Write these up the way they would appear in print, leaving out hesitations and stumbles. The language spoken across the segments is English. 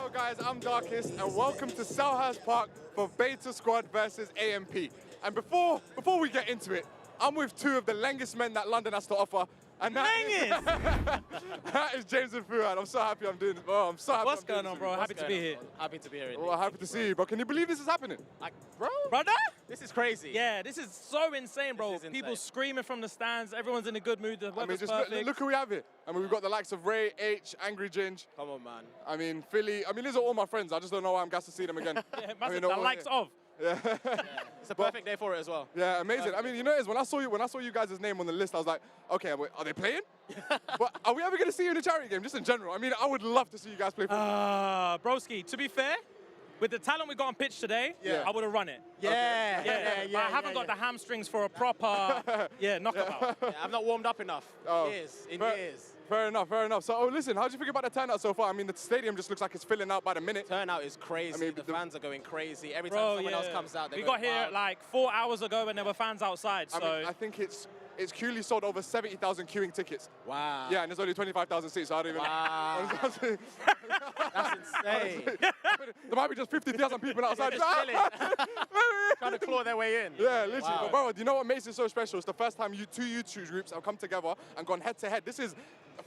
up, guys? I'm Darkest, and welcome to Selhurst Park for Beta Squad versus AMP. And before we get into it, I'm with two of the longest men that London has to offer. And that is James and Fuad. I'm so happy I'm doing this. Oh, I'm so happy. What's going on, bro? Happy to be here. Happy to be here. Well, happy to see you, bro. Can you believe this is happening? Brother? This is crazy. Yeah, this is so insane, bro. This is People insane. screaming from the stands. Everyone's in a good mood. The weather's perfect. Look who we have here. I mean, we've got the likes of Ray, H, Angry Ginge. Come on, man. I mean, Philly. I mean, these are all my friends. I just don't know why I'm gassed to see them again. Yeah, massive, the likes of. It's a perfect day for it as well. Yeah, amazing. I mean, you know, when I saw you guys' name on the list, I was like, okay, are they playing? But are we ever going to see you in a charity game, just in general? I mean, I would love to see you guys play football. Broski, to be fair, with the talent we got on pitch today, I would have run it. Yeah. But I haven't got the hamstrings for a proper knockabout. Yeah, I've not warmed up enough. In years. Fair enough. So, listen, how do you think about the turnout so far? I mean, the stadium just looks like it's filling out by the minute. Turnout is crazy. I mean, the fans are going crazy. Every time someone else comes out, we got here like 4 hours ago when there were fans outside. So I mean, I think it's Cooley sold over 70,000 queuing tickets. Wow. Yeah, and there's only 25,000 seats, so I don't even... Wow. That's insane. There might be just 50,000 people outside. Just chilling. Trying to claw their way in. Yeah, literally. Wow. But bro, do you know what makes it so special? It's the first time two YouTube groups have come together and gone head to head. This is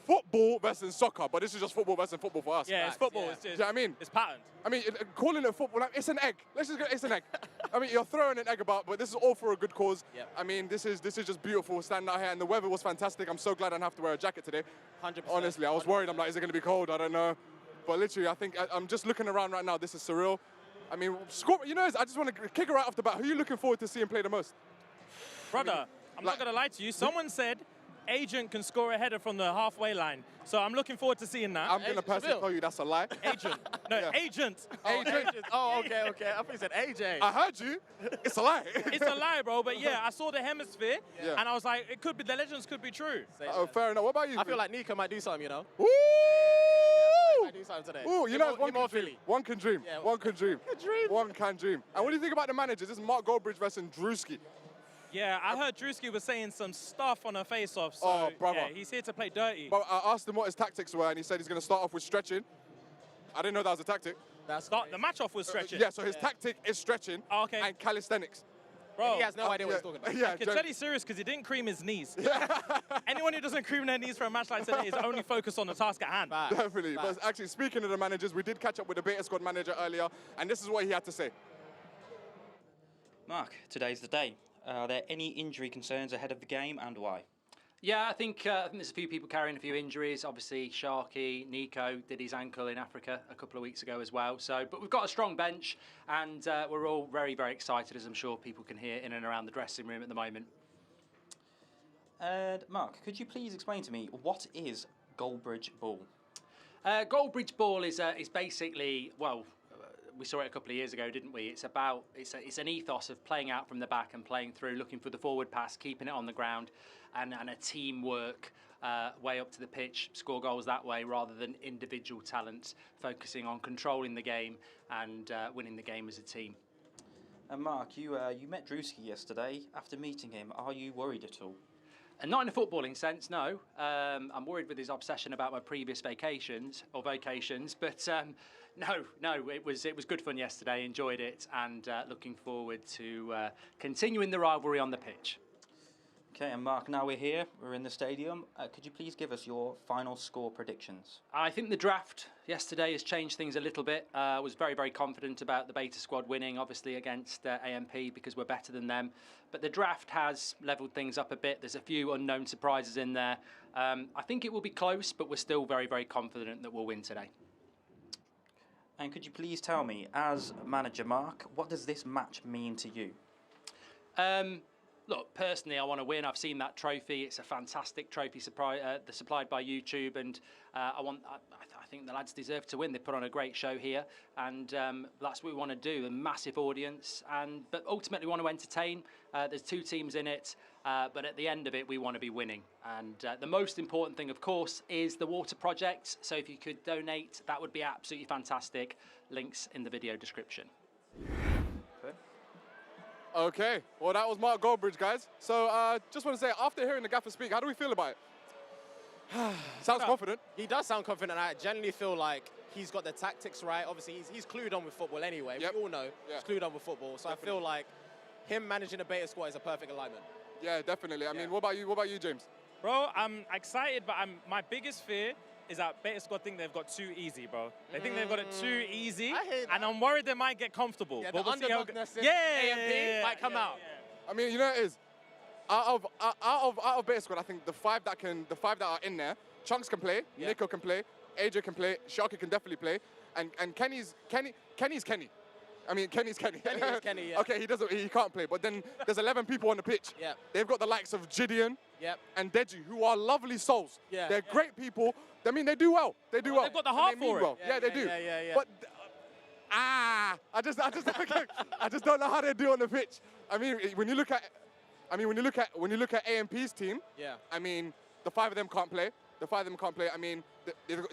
football versus soccer, but this is just football versus football for us. Yeah, it's football. Yeah. It's Do you know what I mean? It's patterned. I mean, calling it football, like, it's an egg. Let's just go, it's an egg. I mean, you're throwing an egg about, but this is all for a good cause. Yep. I mean, this is just beautiful standing out here, and the weather was fantastic. I'm so glad I don't have to wear a jacket today. 100%. Honestly, I was worried. I'm like, is it going to be cold? I don't know. But literally, I think I'm just looking around right now. This is surreal. I mean, you know, I just want to kick it right off the bat. Who are you looking forward to seeing play the most? Brother, I'm not going to lie to you. Someone said Agent can score a header from the halfway line. So I'm looking forward to seeing that. I'm going to personally tell you that's a lie. Agent. No, Yeah. Agent. Agent. Oh, okay. I thought you said AJ. I heard you. It's a lie. It's a lie, bro. But yeah, I saw the hemisphere, Yeah. and I was like, it could be, the legends could be true. Oh, fair enough. What about you? I feel like Niko might do something, you know. Woo! Might do something today. Ooh, you know, one can Philly. dream. One can dream. Yeah, One can dream. One can dream. And what do you think about the managers? This is Mark Goldbridge versus Druski. Yeah, I heard Druski was saying some stuff on a face-off. So Oh, brother. yeah, he's here to play dirty. But I asked him what his tactics were, and he said he's going to start off with stretching. I didn't know that was a tactic. The match-off was stretching. Yeah, so his tactic is stretching and calisthenics. Bro, He has no idea what he's talking about. Yeah, I can tell he's serious because he didn't cream his knees. Anyone who doesn't cream their knees for a match like today is only focused on the task at hand. Definitely. But actually, speaking of the managers, we did catch up with the Beta Squad manager earlier, and this is what he had to say. Mark, today's the day. Are there any injury concerns ahead of the game, and why? Yeah, I think there's a few people carrying a few injuries. Obviously, Sharky, Niko did his ankle in Africa a couple of weeks ago as well. But we've got a strong bench, and we're all very, very excited, as I'm sure people can hear in and around the dressing room at the moment. And Mark, could you please explain to me what is Goldbridge ball? Goldbridge ball is basically, well, we saw it a couple of years ago, didn't we? It's an ethos of playing out from the back and playing through, looking for the forward pass, keeping it on the ground, and a teamwork way up to the pitch, score goals that way rather than individual talents, focusing on controlling the game and winning the game as a team. And Mark, you met Druski yesterday. After meeting him, are you worried at all? And not in a footballing sense, no. I'm worried with his obsession about my previous vocations, but no. It was good fun yesterday. Enjoyed it, and looking forward to continuing the rivalry on the pitch. Okay, and Mark, now we're here. We're in the stadium. Could you please give us your final score predictions? I think the draft yesterday has changed things a little bit. I was very, very confident about the Beta Squad winning, obviously against AMP because we're better than them. But the draft has levelled things up a bit. There's a few unknown surprises in there. I think it will be close, but we're still very, very confident that we'll win today. And could you please tell me, as manager Mark, what does this match mean to you? Look, personally, I want to win. I've seen that trophy. It's a fantastic trophy supplied by YouTube, and I think the lads deserve to win. They put on a great show here, and that's what we want to do. A massive audience, but ultimately we want to entertain. There's two teams in it, but at the end of it, we want to be winning. And the most important thing, of course, is the water project. So if you could donate, that would be absolutely fantastic. Links in the video description. Okay, well, that was Mark Goldbridge, guys. So just want to say, after hearing the gaffer speak, how do we feel about it? Sounds confident. He does sound confident. I genuinely feel like he's got the tactics right. Obviously, he's clued on with football anyway. Yep. We all know he's clued on with football. So Definitely. I feel like him managing a beta squad is a perfect alignment. Yeah, definitely. I mean, what about you? What about you, James? Bro, I'm excited, but my biggest fear is that Beta Squad think they've got too easy, bro. They think they've got it too easy, I hear that. and I'm worried they might get comfortable. Yeah, but the we'll see how underdogness in yeah, AMP might come out. I mean, you know what it is. Out of Beta Squad, I think the five that are in there, Chunkz can play, Yeah. Niko can play, AJ can play, Sharky can definitely play, and Kenny's Kenny. I mean, Kenny's Kenny. Kenny is Kenny, yeah. Okay, he can't play, but then there's 11 people on the pitch. Yep. They've got the likes of Gideon Yep. and Deji, who are lovely souls. Yeah. They're great people. I mean, they do well. They do well. they've got the And heart they mean for it. well. Yeah, they yeah, do. yeah. But I just don't know how they do on the pitch. I mean, when you look at AMP's team, Yeah. I mean, the five of them can't play. I mean,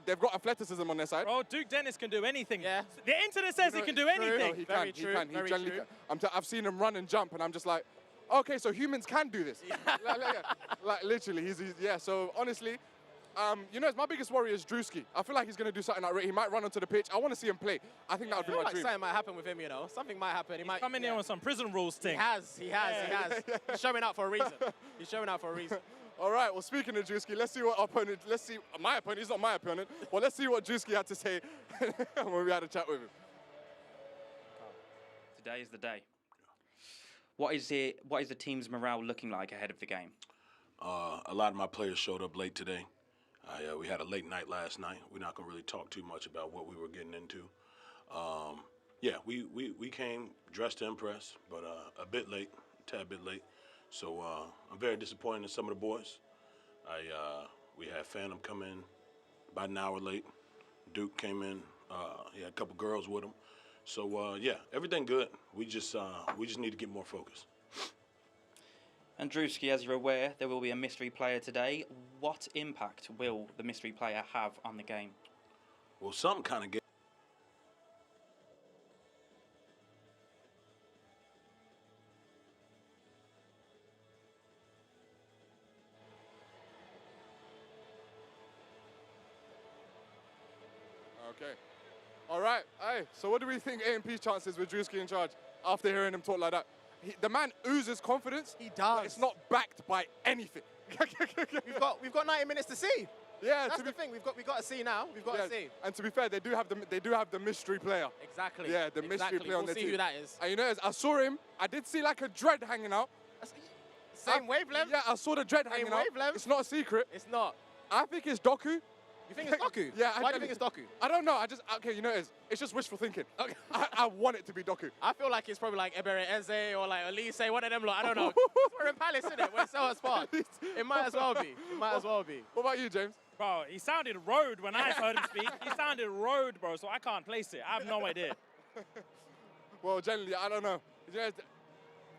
they've got athleticism on their side. Bro, Duke Dennis can do anything. Yeah. The internet says he can do No, anything. he Very can. true, He can. He very generally true. can. I've seen him run and jump, and I'm just like, okay, so humans can do this. like literally, he's yeah. So honestly, you know, my biggest worry is Druski. I feel like he's going to do something outrageous. He might run onto the pitch. I want to see him play. I think that would I be feel my like dream. something might happen with him, you know. Something might happen. He might Coming in on some prison rules He thing. has. He's showing out for a reason. He's showing out for a reason. All right, well, speaking of Druski, let's see what my opponent, he's not my opponent, but let's see what Druski had to say when we had a chat with him. Today is the day. What is the team's morale looking like ahead of the game? A lot of my players showed up late today. We had a late night last night. We're not going to really talk too much about what we were getting into. Yeah, we came dressed to impress, but a tad bit late. So I'm very disappointed in some of the boys. We had Fanum come in about an hour late. Duke came in. He had a couple girls with him. So yeah, everything good. We just need to get more focused. And Druski, as you're aware, there will be a mystery player today. What impact will the mystery player have on the game? Well, some kind of get. Okay. All right. Hey, so what do we think AMP's chances with Druski in charge after hearing him talk like that? The man oozes confidence. He does. But it's not backed by anything. We've got 90 minutes to see. Yeah, That's to the be thing. We've got to see now. We've got yeah, to see. and to be fair, they do have the mystery player. Exactly. Yeah, the mystery Exactly. player on We'll the see team. who that is. And you know, I saw him. I did see like a dread hanging out. Same wavelength. Yeah, I saw the dread hanging out. wavelength. It's not a secret. It's not. I think it's Doku. You think it's Doku? Yeah. Why do you think it's Doku? I don't know. Okay, you know it's just wishful thinking. Okay. I want it to be Doku. I feel like it's probably like Ebere Eze or like Elise, one of them. Like, I don't know. We're in Palace, isn't it? We're Selhurst Park. It might as well be. It might as well be. What about you, James? Bro, he sounded road when I heard him speak. He sounded road, bro, so I can't place it. I have no idea. Well, generally, I don't know.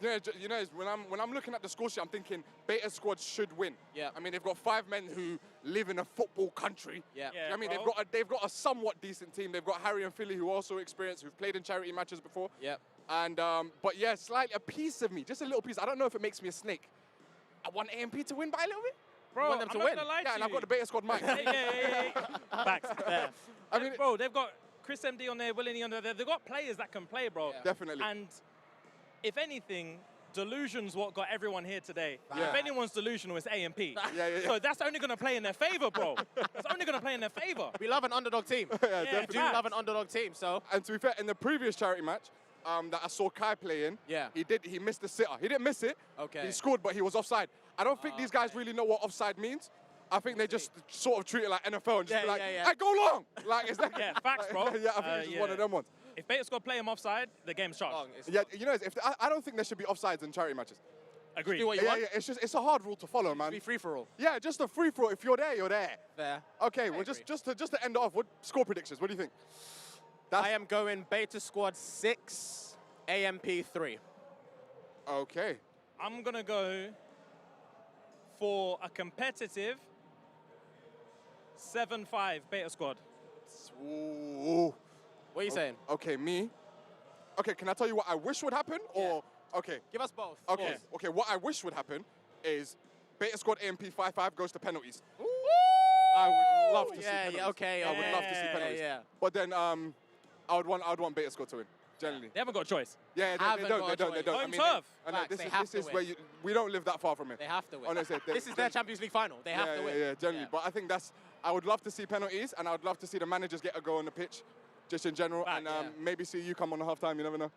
You know, when I'm looking at the score sheet, I'm thinking Beta Squad should win. Yeah. I mean, they've got 5 men who live in a football country. Yeah. Yeah. I mean, bro. they've got a somewhat decent team. They've got Harry and Philly, who also experienced, who've played in charity matches before. Yeah. And but yeah, slightly a piece of me, just a little piece. I don't know if it makes me a snake. I want AMP to win by a little bit. Bro, want them I'm to not win. gonna lie Yeah, to and you. I've got the Beta Squad mic. Hey. Facts. Yeah. I mean, Bro, they've got Chris MD on there, Willini on there. They've got players that can play, bro. Yeah. Definitely. And if anything, delusion's what got everyone here today. Yeah. If anyone's delusional, it's AMP. Yeah. So that's only going to play in their favor, bro. That's only going to play in their favor. We love an underdog team. Yeah, We definitely. do love an underdog team. So And to be fair, in the previous charity match that I saw Kai play in, Yeah. he missed the sitter. He didn't miss it. Okay. He scored, but he was offside. I don't think these guys really know what offside means. I think they just sort of treat it like NFL and just Yeah, be like, yeah. hey, go long! Like, is that? Yeah, facts, bro. Yeah, I think it's just one of them ones. If Beta Squad play him offside, the game's shot. long. Yeah, you know, I don't think there should be offsides in charity matches. Agreed. Do what you Yeah, want. yeah, it's a hard rule to follow, man. Be free for all. Yeah, just a free throw. If you're there, you're there. Fair. Okay, well, just to end off, what score predictions? What do you think? I am going Beta Squad 6, AMP 3. Okay. I'm going to go for a competitive 7-5 Beta Squad. Ooh. What are you saying? Okay, me. Okay, can I tell you what I wish would happen? Or okay. Give us both. Okay. Okay, what I wish would happen is Beta Squad AMP 5-5 goes to penalties. Ooh. I would love to see Yeah, penalties. yeah, okay. I would love to see yeah, penalties. yeah. But then I would want Beta Squad to win. Generally. They haven't got a choice. Yeah, they Haven't don't. got They a don't. They choice. don't. Home I mean, turf. I know Facts, this they is have this to is win. where we don't live that far from it. They have to win. Honestly, This is their Champions League final. They have yeah, to win. Yeah, generally. Yeah. But I think that's. I would love to see penalties, and I would love to see the managers get a go on the pitch, just in general, Fact, and yeah. maybe see you come on the half time. You never know.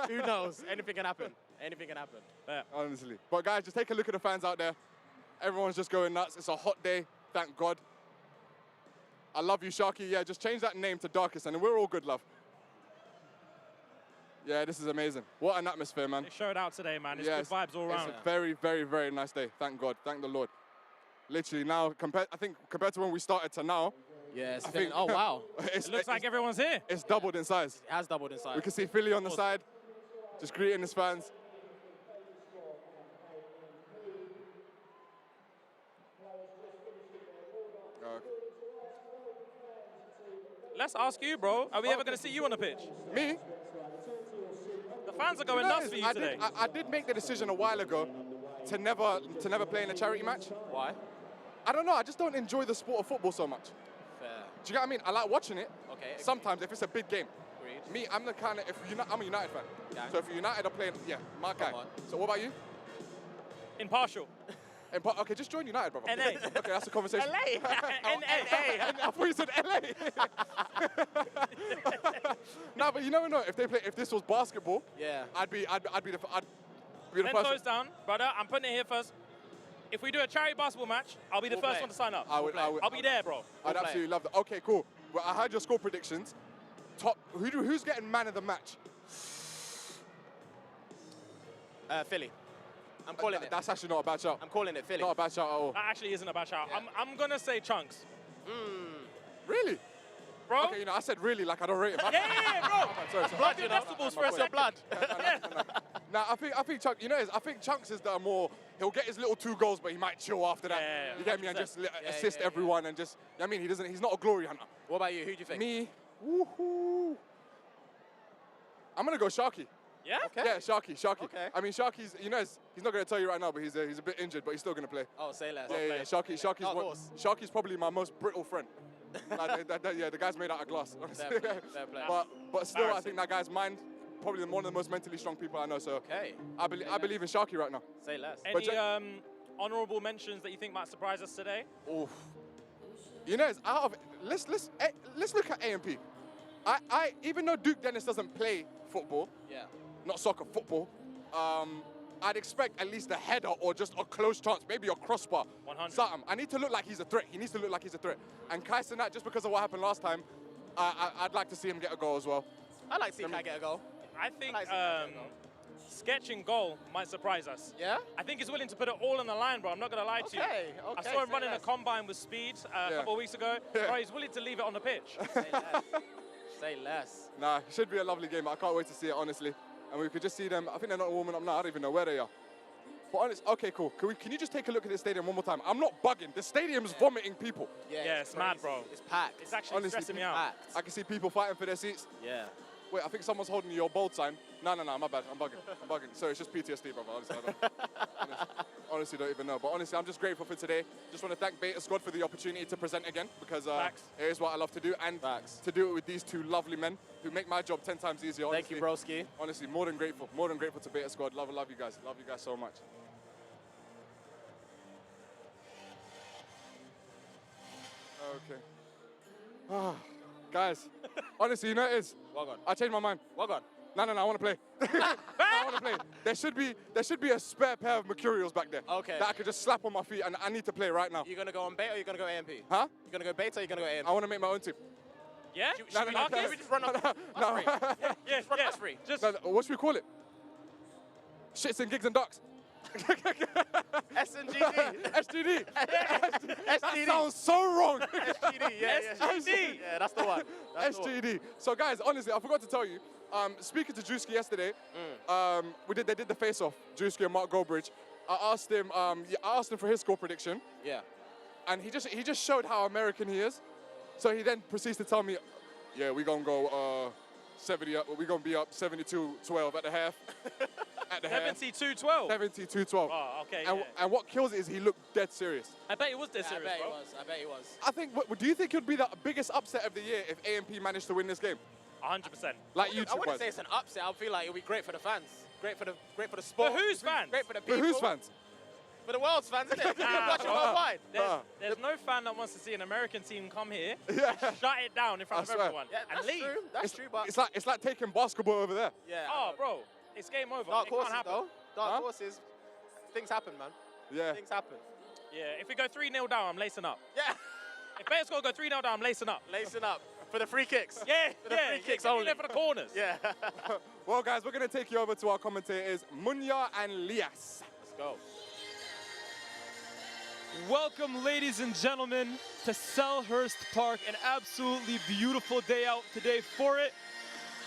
Who knows? Anything can happen. Anything can happen. Yeah. Honestly. But guys, just take a look at the fans out there. Everyone's just going nuts. It's a hot day. Thank God. I love you, Sharky. Yeah, just change that name to Darkest, and we're all good, love. Yeah, this is amazing. What an atmosphere, man. They showed out today, man. It's Yeah, good vibes all around. It's a very, very, very nice day. Thank God. Thank the Lord. Literally now, I think compared to when we started to now, Yes. I think- Oh, wow. It looks like everyone's here. it's doubled in size. It has doubled in size. We can see Philly on the side, just greeting his fans. Let's ask you, bro. Are we ever going to see you on the pitch? Me? The fans are going You know, nuts for you I today. I did make the decision a while ago to never play in a charity match. Why? I don't know. I just don't enjoy the sport of football so much. Fair. Do you get what I mean? I like watching it. Okay. Sometimes if it's a big game. Agreed. Me, I'm the kind of I'm a United fan. Yeah. So if United are playing, yeah, my guy. on. So what about you? Impartial. Okay, just join United, brother. NA. Okay, that's a conversation. NA. I thought you said LA. No, but you never know. If this was basketball, Yeah. I'd be the 10 first. toes down, brother. I'm putting it here first. If we do a charity basketball match, I'll be the We'll first play. one to sign up. I'll be there, bro. I'd play. absolutely love that. Okay, cool. Well, I heard your score predictions. Who's getting man of the match? Philly. I'm calling it. That's actually not a bad shout. I'm calling it Philly. Not a bad shout at all. That actually isn't a bad shout. Yeah. I'm going to say Chunkz. Really? Bro? Okay, I said really like I don't rate him. Yeah, bro. Sorry. Blood, you know? Vegetables for a It's your second. blood. Nah, I think Chunkz. I think Chunkz is the more. He'll get his little 2 goals, but he might chill after that. Yeah, You get me? And 100%. just assist everyone and just. I mean, he's not a glory hunter. What about you? Who do you think? Me, woohoo. I'm gonna go Sharky. Yeah? Okay. Yeah, Sharky. Okay. I mean, Sharky's. He's not gonna tell you right now, but he's a bit injured, but he's still gonna play. Oh, say less. Yeah. Dark Sharky's probably my most brittle friend. Yeah, the guy's made out of glass. Honestly. Fair play, fair play. But still, I think that guy's mind probably one of the most mentally strong people I know. So Okay. I believe in Sharky right now. Say less. Any honourable mentions that you think might surprise us today? Oof. It's out of. Let's look at AMP. I even though Duke Dennis doesn't play football, Yeah. not soccer, football. I'd expect at least a header or just a close chance, maybe a crossbar. 100. Something. I need to look like he's a threat. He needs to look like he's a threat. And Kai Cenat, just because of what happened last time, I'd like to see him get a goal as well. I like to see Kai get a goal. I think I like to see him get a goal. sketching goal might surprise us. Yeah? I think he's willing to put it all on the line, bro. I'm not going to lie to you. Okay. I saw him running a combine with speed a couple of weeks ago. Yeah. Bro, he's willing to leave it on the pitch. Say less. Say less. Nah, it should be a lovely game. I can't wait to see it, honestly. And we could just see them. I think they're not warming up now. I don't even know where they are. But honest, okay, cool. Can you just take a look at this stadium one more time? I'm not bugging. The stadium's vomiting people. Yeah, it's mad, bro. It's packed. It's actually Honestly, stressing me out. packed. I can see people fighting for their seats. Yeah. Wait, I think someone's holding your bold sign. No, my bad. I'm bugging. Sorry, it's just PTSD, brother. Honestly, I don't, honestly, don't even know. But honestly, I'm just grateful for today. Just want to thank Beta Squad for the opportunity to present again because it is what I love to do. And to do it with these 2 lovely men who make my job 10 times easier. Honestly. Thank you, broski. Honestly, more than grateful. More than grateful to Beta Squad. Love you guys. Love you guys so much. Okay. Guys, honestly, it is. Well gone. I changed my mind. Well gone. No, I want to play. I want to play. There should be a spare pair of Mercurials back there. Okay. That I could just slap on my feet, and I need to play right now. You gonna go on beta or you gonna go AMP? Huh? You gonna go beta or you gonna go AMP? I want to make my own team. Yeah? Should we just run up? No. Yeah, Run us free. Just No, what should we call it? Shits and gigs and ducks. SNGD. SGD. That SGD. sounds so wrong. SGD. Yeah. SGD. Yeah, that's the one. That's the one. SGD. So guys, honestly, I forgot to tell you. Speaking to Druski yesterday, they did the face-off. Druski and Mark Goldbridge. I asked him for his score prediction, Yeah. and he just showed how American he is. So he then proceeds to tell me, "Yeah, we gonna go 70 up. We gonna be up 72-12 at the half." at the hair. 72-12. 72-12. Oh, okay. And what kills it is he looked dead serious. I bet he was dead serious, bro. I bet he was. I think, do you think it would be the biggest upset of the year if AMP managed to win this game? 100%. Like I YouTube wouldn't say it's an upset. I feel like it'll be great for the fans. Great for the sport. For whose fans? Great for the For people. whose fans? For the world's fans, isn't it? Watch it worldwide. There's no fan that wants to see an American team come here, Yeah. shut it down in front of I swear. everyone, Yeah, and that's leave. true. That's true, but It's like taking basketball over there. yeah. Oh, bro, it's game over. Dark It can't horses, happen. though. Dark Huh? horses. Things happen, man. Yeah. Things happen. Yeah, if we go 3-0 down, I'm lacing up. Yeah. If Bears go 3-0 down, I'm lacing up. Lacing up for the free kicks. Yeah, For the free kicks get me only. there for the corners. Yeah. Well, guys, we're going to take you over to our commentators, Munya and Lias. Let's go. Welcome, ladies and gentlemen, to Selhurst Park. An absolutely beautiful day out today for it.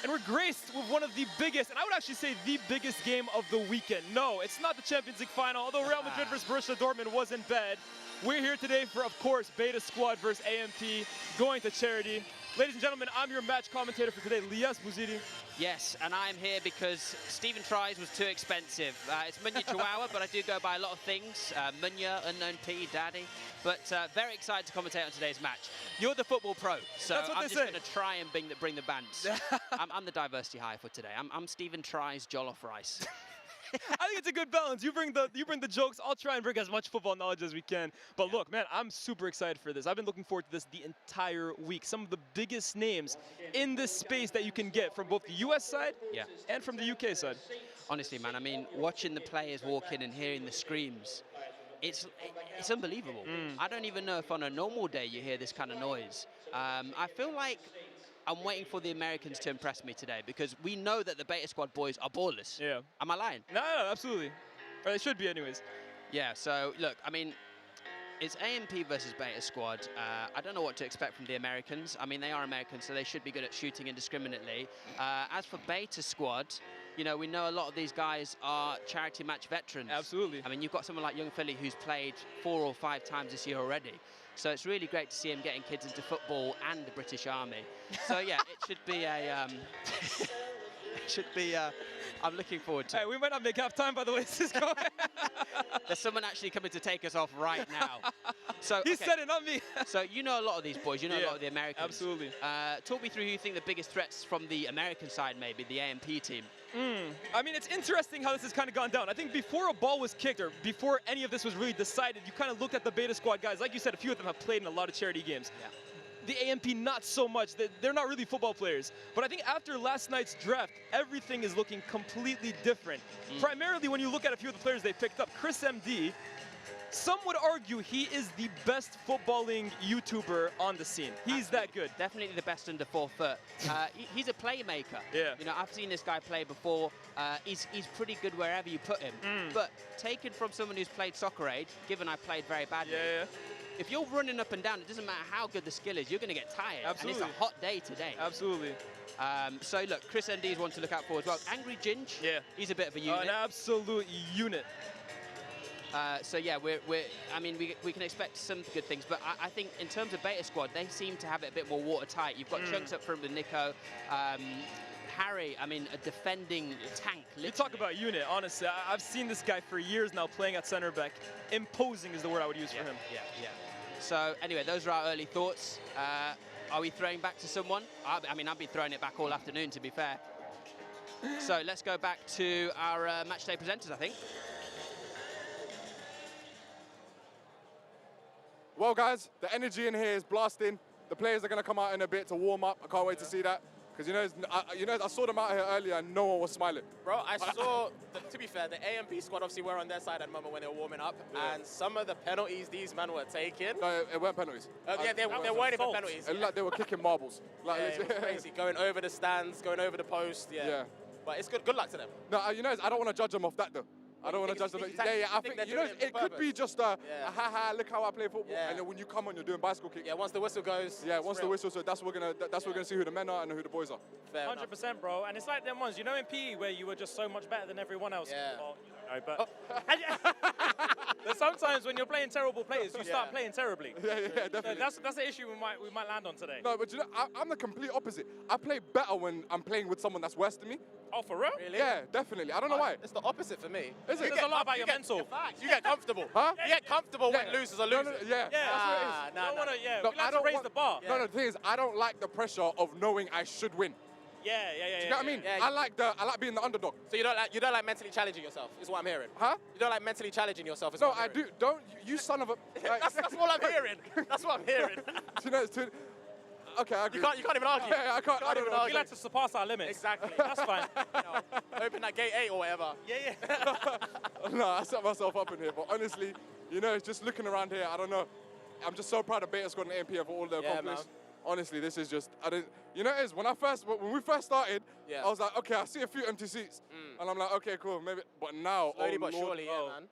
And we're graced with one of the biggest, and I would actually say the biggest game of the weekend. No, it's not the Champions League final, although Real Madrid versus Borussia Dortmund was in bed. We're here today for, of course, Beta Squad versus AMP, going to charity. Ladies and gentlemen, I'm your match commentator for today, Lias Bouzidi. Yes, and I'm here because Stephen Tries was too expensive. It's Munya Chihuahua, but I do go by a lot of things. Munya, Unknown P, Daddy. But very excited to commentate on today's match. You're the football pro, so That's what I'm they just say. going to try and bring the bands. I'm the diversity hire for today. I'm Stephen Tries Jollof Rice. I think it's a good balance. You bring the jokes. I'll try and bring as much football knowledge as we can. But look, man, I'm super excited for this. I've been looking forward to this the entire week. Some of the biggest names in this space that you can get from both the US side and from the UK side. Honestly, man, I mean, watching the players walk in and hearing the screams, it's unbelievable. I don't even know if on a normal day you hear this kind of noise. I feel like I'm waiting for the Americans to impress me today because we know that the Beta Squad boys are ballers. Yeah. Am I lying? No, absolutely. Or they should be anyways. Yeah, so look, I mean, it's AMP versus Beta Squad. I don't know what to expect from the Americans. I mean, they are Americans, so they should be good at shooting indiscriminately. As for Beta Squad, you know, we know a lot of these guys are charity match veterans. Absolutely. I mean, you've got someone like Young Philly who's played 4 or 5 times this year already. So it's really great to see him getting kids into football and the British Army. So yeah, it should be a, I'm looking forward to it. Hey, we might not make half time by the way this is going. There's someone actually coming to take us off right now. So He said it, not me. So you know a lot of these boys, you know a lot of the Americans. Absolutely. Talk me through who you think the biggest threats from the American side maybe, the AMP team. I mean, it's interesting how this has kind of gone down. I think before a ball was kicked or before any of this was really decided, you kind of looked at the Beta Squad guys. Like you said, a few of them have played in a lot of charity games. Yeah. The AMP, not so much. They're not really football players. But I think after last night's draft, everything is looking completely different. Primarily when you look at a few of the players they picked up. Chris MD, some would argue he is the best footballing YouTuber on the scene. He's that good. Definitely the best under 4 foot. He's a playmaker. Yeah. You know, I've seen this guy play before. He's pretty good wherever you put him. But taken from someone who's played Soccer Aid, given I played very badly, if you're running up and down, it doesn't matter how good the skill is, you're going to get tired. Absolutely. And it's a hot day today. Absolutely. So look, Chris MD is one to look out for as well. Angry Ginge, he's a bit of a unit. An absolute unit. So yeah, I mean, we can expect some good things, but I think in terms of Beta Squad, they seem to have it a bit more watertight. You've got Chunkz up front with Niko. Harry, I mean, a defending tank. Literally. You talk about unit, honestly. I've seen this guy for years now playing at center back. Imposing is the word I would use for him. Yeah. So anyway, those are our early thoughts. Are we throwing back to someone? I mean, I've been throwing it back all afternoon, to be fair. So let's go back to our matchday presenters, I think. Well, guys, the energy in here is blasting. The players are going to come out in a bit to warm up. I can't wait to see that. Because, I saw them out here earlier and no one was smiling. Bro, I saw, to be fair, the AMP squad obviously were on their side at the moment when they were warming up, and some of the penalties these men were taking. No, it weren't penalties. Yeah, they weren't even penalties. It looked like they were kicking marbles. Like, Yeah, it was crazy. Going over the stands, going over the post, Yeah. But it's good luck to them. No, I don't want to judge them off that, though. I don't want to judge them. I think they're you know, doing it it could be just a ha-ha, look how I play football. Yeah. And then when you come on, you're doing bicycle kick. Yeah, once the whistle goes. Yeah, once the whistle, so that's what we're gonna see who the men are and who the boys are. 100%, bro. And it's like them ones, you know, in PE where you were just so much better than everyone else. Yeah. Well, you know, but sometimes when you're playing terrible players, you start playing terribly. Yeah, definitely. So that's the issue we might land on today. No, but you know, I'm the complete opposite. I play better when I'm playing with someone that's worse than me. Oh, for real? Really? Yeah, definitely. I don't know why. It's the opposite for me. Is it? There's a lot about your mental. You get comfortable. Huh? You get comfortable when Yeah. losers are No, losing. no, yeah. Yeah, That's what it is. Nah, don't wanna, yeah, Look, we like I to don't raise want- the bar. No, no, the thing is, I don't like the pressure of knowing I should win. Yeah. Do you know what I mean? Yeah. I like being the underdog. So you don't like mentally challenging yourself, is what I'm hearing. Huh? You don't like mentally challenging yourself, is No, what I'm I hearing. do. Don't you son of a. Like, That's what I'm hearing. That's what I'm hearing. you know, okay, I agree. You can't even argue. Yeah, I can't. I don't even know. argue. We like to surpass our limits. Exactly. That's fine. Open that gate 8 or whatever. Yeah. No, I set myself up in here, but honestly, you know, just looking around here, I don't know. I'm just so proud of Beta Squad and AMP for all they've Yeah, accomplished. man. Honestly, this is just, you know, it is when we first started, Yeah. I was like, okay, I see a few empty seats, and I'm like, okay, cool, maybe. But now, Slowly oh but Lord, surely, yeah, man.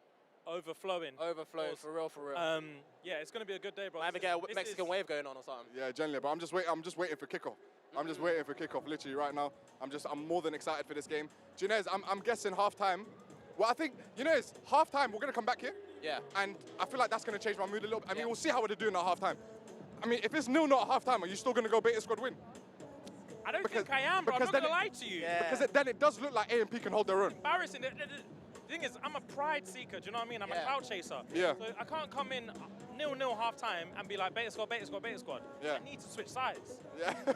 Overflowing. Overflowing, for real, for real. Yeah, it's gonna be a good day, bro. Might even get a Mexican wave going on or something. Yeah, generally, but I'm just waiting for kickoff. I'm just waiting for kickoff, literally right now. I'm more than excited for this game. Ginez, I'm guessing halftime. Well, I think, you know, it's halftime. We're gonna come back here. Yeah. And I feel like that's going to change my mood a little bit. I mean, we'll see how we're doing at halftime. I mean, if it's 0-0 at halftime, are you still going to go Beta Squad win? I don't think I am, bro. I'm because not gonna then lie to you. Yeah. Because then it does look like AMP can hold their own. Embarrassing. The thing is, I'm a pride seeker. Do you know what I mean? I'm a Yeah. cloud chaser. Yeah. So I can't come in 0-0 halftime and be like Beta Squad, Beta Squad, Beta Squad. Yeah. I need to switch sides. Yeah.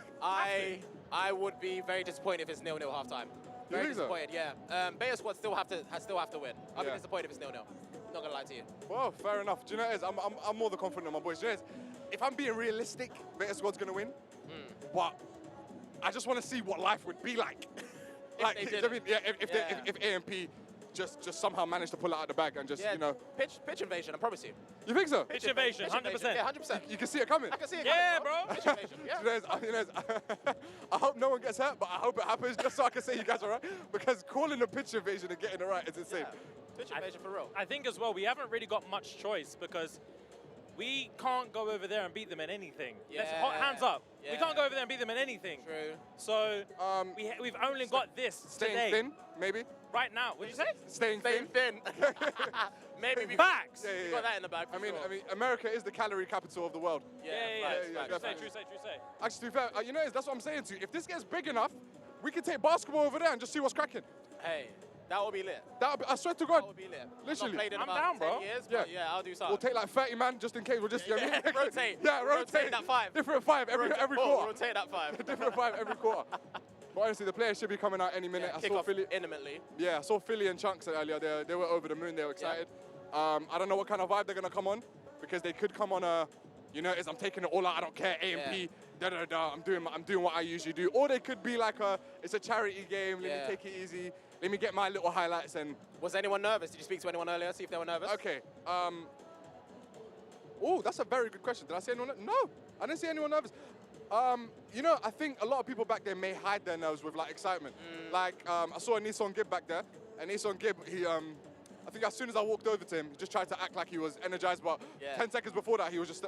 I would be very disappointed if it's 0-0 halftime. Very think so? disappointed, yeah. Beta Squad still have to win. I'll be Yeah. disappointed if it's 0-0. Not gonna lie to you. Well, fair enough. Do you know what it is? I'm more than confident in my boys. Do you know what it is? If I'm being realistic, Beta Squad's going to win. But I just want to see what life would be like. Like, they do you did know what I mean? it. Yeah, if AMP just somehow managed to pull it out of the bag and just, Yeah, you know. pitch invasion, I promise you. You think so? Pitch invasion, 100%. Yeah, 100%. You can see it coming. I can see it Yeah, coming, bro. Pitch invasion, yeah. You know, I hope no one gets hurt, but I hope it happens just so I can say you guys are right. Because calling a pitch invasion and getting it right is insane. Pitch invasion for real. I think as well, we haven't really got much choice because we can't go over there and beat them in anything. Let's Yeah. hands up. We Yeah. can't go over there and beat them in anything. True. So we've only got this Staying today. thin, maybe. Right now. What did you say? Staying Staying thin. thin. Maybe we Facts. Yeah, we got that in the bag. for I mean, sure. America is the calorie capital of the world. Yeah. facts, yeah, facts. definitely. True say. Actually, to be fair, you know, that's what I'm saying to you. If this gets big enough, we can take basketball over there and just see what's cracking. Hey, that would be lit. I swear to That God, would be lit. I've Literally. not played in I'm about down, 10 bro. years, Yeah. but yeah, I'll do something. we'll take like 30 man just in case. We'll just, you know what I mean? rotate. Yeah, We'll rotate. that 5. Different 5 every quarter. Rotate that 5. Different 5 every quarter. But honestly, the players should be coming out any minute. Yeah, I kick saw off Philly. intimately. Yeah, I saw Philly and Chunkz earlier. They were over the moon. They were excited. I don't know what kind of vibe they're gonna come on, because they could come on a, you know, I'm taking it all out. I don't care. AMP. I'm doing what I usually do. Or they could be like it's a charity game. Let me take it easy. Let me get my little highlights and. Was anyone nervous? Did you speak to anyone earlier? See if they were nervous? Okay. Oh, that's a very good question. Did I say anyone? No, I didn't see anyone nervous. You know, I think a lot of people back there may hide their nerves with like excitement. Like I saw a Nissan Gibb back there, and Nissan Gibb, he I think as soon as I walked over to him, he just tried to act like he was energized, but 10 seconds before that, he was just.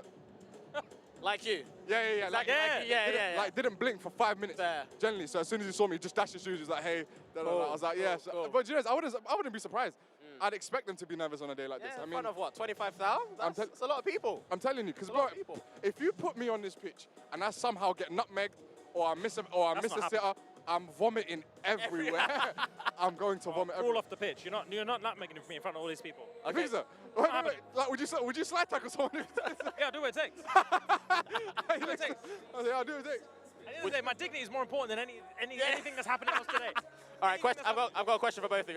Like you. Yeah. Exactly like you. Like didn't blink for 5 minutes. Fair. Generally, so as soon as he saw me, he just dashed his shoes. He was like, "Hey," I was like, "Yeah." cool. But you know, I wouldn't be surprised. I'd expect them to be nervous on a day like this. Yeah, I in mean, front of what, 25,000? That's a lot of people. I'm telling you, because a lot of people. if you put me on this pitch and I somehow get nutmegged or I miss a sitter, I'm vomiting everywhere. I'm going to vomit. All off the pitch. You're not nutmegging me in front of all these people. I think so. Wait. Like, would you slide tackle someone? Yeah, I'll do what it takes. I'll do what it takes. At the end of the day, my dignity is more important than anything that's happening else today. All right, I've got a question for both of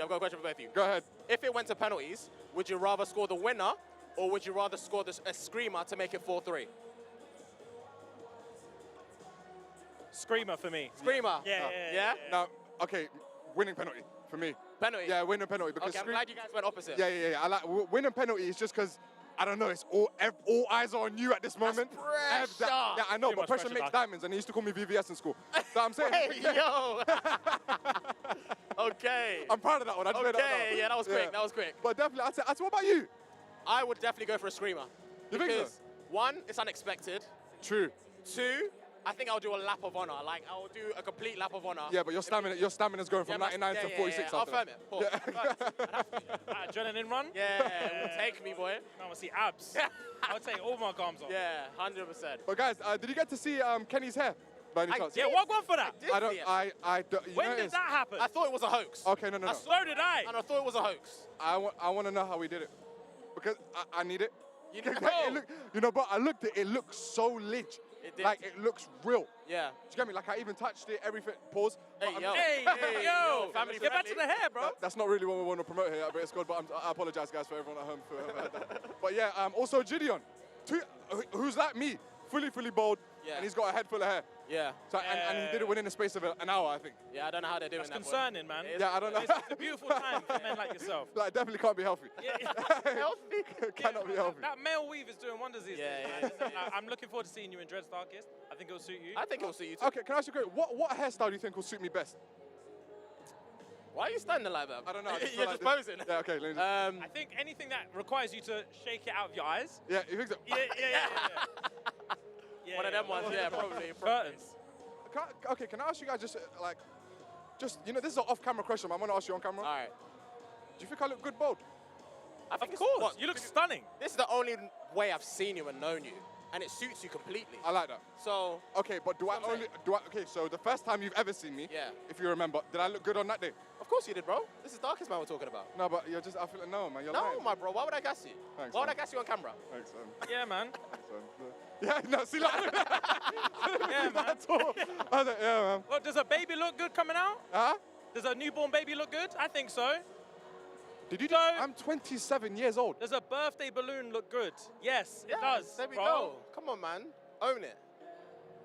you. Go ahead. If it went to penalties, would you rather score the winner or would you rather score a screamer to make it 4-3? Screamer for me. Screamer? Yeah? Now, okay, winning penalty for me. Penalty? Yeah, winning penalty because Okay, I'm glad you guys went opposite. Yeah. I like winning penalty is just because. I don't know, it's all eyes are on you at this moment. pressure. Yeah, I know, Too but much pressure pressure, makes Doc. diamonds, and they used to call me VVS in school. So I'm saying, Hey, yo! Okay. I'm proud of that one. I just made that Okay, one. yeah, that was quick, that was quick. But definitely, I'd say, what about you? I would definitely go for a screamer. You think so? Because, one, it's unexpected. True. Two, I think I'll do a lap of honor. Like, I'll do a complete lap of honor. Yeah, but your stamina's going from 99 to 46 I'll after firm that. it. Pause. Adrenaline run? Yeah, take me, boy. I want to see abs. I would take all my arms off. Yeah, 100%. But guys, did you get to see Kenny's hair? By any chance? Yeah, walk one for that. I don't. I don't. You know When it did is. that happen? I thought it was a hoax. Okay, no. So did I. And I thought it was a hoax. I want to know how we did it because I need it. You It know. look, you know, but I looked at it. It looks so lit. It did. Like it looks real. Yeah. Do you get me? Like I even touched it. Everything. Pause. Hey, But yo. Hey, Hey, yo, yo, family get back to friendly. the hair, bro. That's not really what we want to promote here at British Squad, but I apologize, guys, for everyone at home for that. But yeah, also Gideon, who's like me, fully bald, Yeah. and he's got a head full of hair. Yeah. So and he did it within the space of an hour, I think. Yeah, I don't know how they're doing That's that. boy. concerning, man. It is. Yeah, I don't know. It's a beautiful time for men like yourself. Like definitely can't be healthy. Healthy. Cannot be healthy. That male weave is doing wonders these Yeah, days. yeah, man. I'm looking forward to seeing you in Dread Starkist. I think it'll suit you. I think it'll suit you too. Okay, can I ask you a question? What hairstyle do you think will suit me best? Why are you standing like that? I don't know. I just You're feel just like posing. Yeah, okay. Let me just, I think anything that requires you to shake it out of your eyes. yeah, you think so? Yeah. One of them ones, yeah, probably. Curtains. Can I ask you guys just you know, this is an off-camera question, but I'm gonna ask you on camera. All right. Do you think I look good bald? I think Of course. You look stunning. This is the only way I've seen you and known you, and it suits you completely. I like that. So, Okay, but okay, so the first time you've ever seen me, Yeah. if you remember, did I look good on that day? of course you did, bro. This is Darkest Man we're talking about. No, but you're just, I feel like, no, man, you're No, lying. my bro. Why would I gas you? Thanks, Why would man. I gas you on camera? Thanks, man. Yeah, man. Thanks, man. Yeah, no, see, like, Yeah, man. at all. I was like, yeah, man. Well, does a baby look good coming out? Huh? Does a newborn baby look good? I think so. Did you So- I'm 27 years old. Does a birthday balloon look good? Yes, it Yeah, does. There we bro. go. Come on, man. Own it.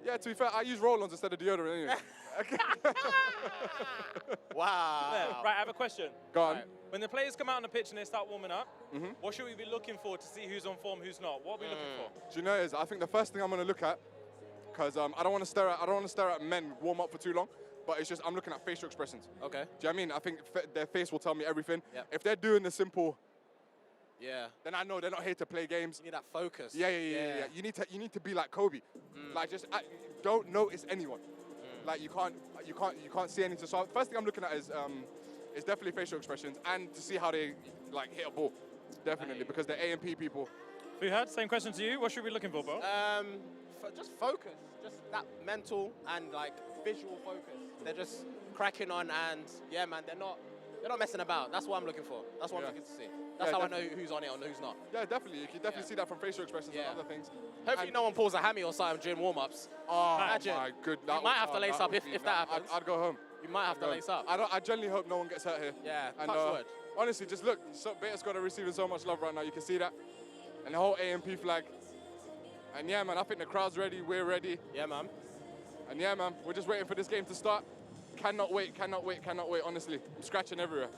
Yeah, to be fair, I use roll-ons instead of deodorant anyway. Wow. Yeah, right, I have a question. Go on. Right. When the players come out on the pitch and they start warming up, what should we be looking for to see who's on form, who's not? What are we looking for? Do you know is I think the first thing I'm going to look at, because I don't want to stare at men warm up for too long, but it's just I'm looking at facial expressions. Okay. Do you know what I mean? I think their face will tell me everything. Yep. If they're doing the simple, Yeah. then I know they're not here to play games. You need that focus. Yeah. You need to be like Kobe. Like just don't notice anyone. Like you can't see anything. So first thing I'm looking at is definitely facial expressions and to see how they like hit a ball. Definitely because they're A&P people. Fuhad, same question to you. What should we be looking for, bro? Just focus. Just that mental and like visual focus. They're just cracking on and yeah, man, they're not messing about. That's what I'm looking for. That's what I'm looking to see. That's Yeah, how I know who's on it and who's not. Yeah, definitely. You can definitely see that from facial expressions Yeah. and other things. Hopefully And- no one pulls a hammy or something during warm-ups. Oh Imagine. my good. You might have to lace up if that happens. I'd go home. You might have to lace up. I genuinely hope no one gets hurt here. Yeah, And touch wood. honestly, just look. Beta Squad are receiving so much love right now. You can see that, and the whole A&P flag. And yeah, man, I think the crowd's ready. We're ready. Yeah, man. And yeah, man, we're just waiting for this game to start. Cannot wait. Honestly, I'm scratching everywhere.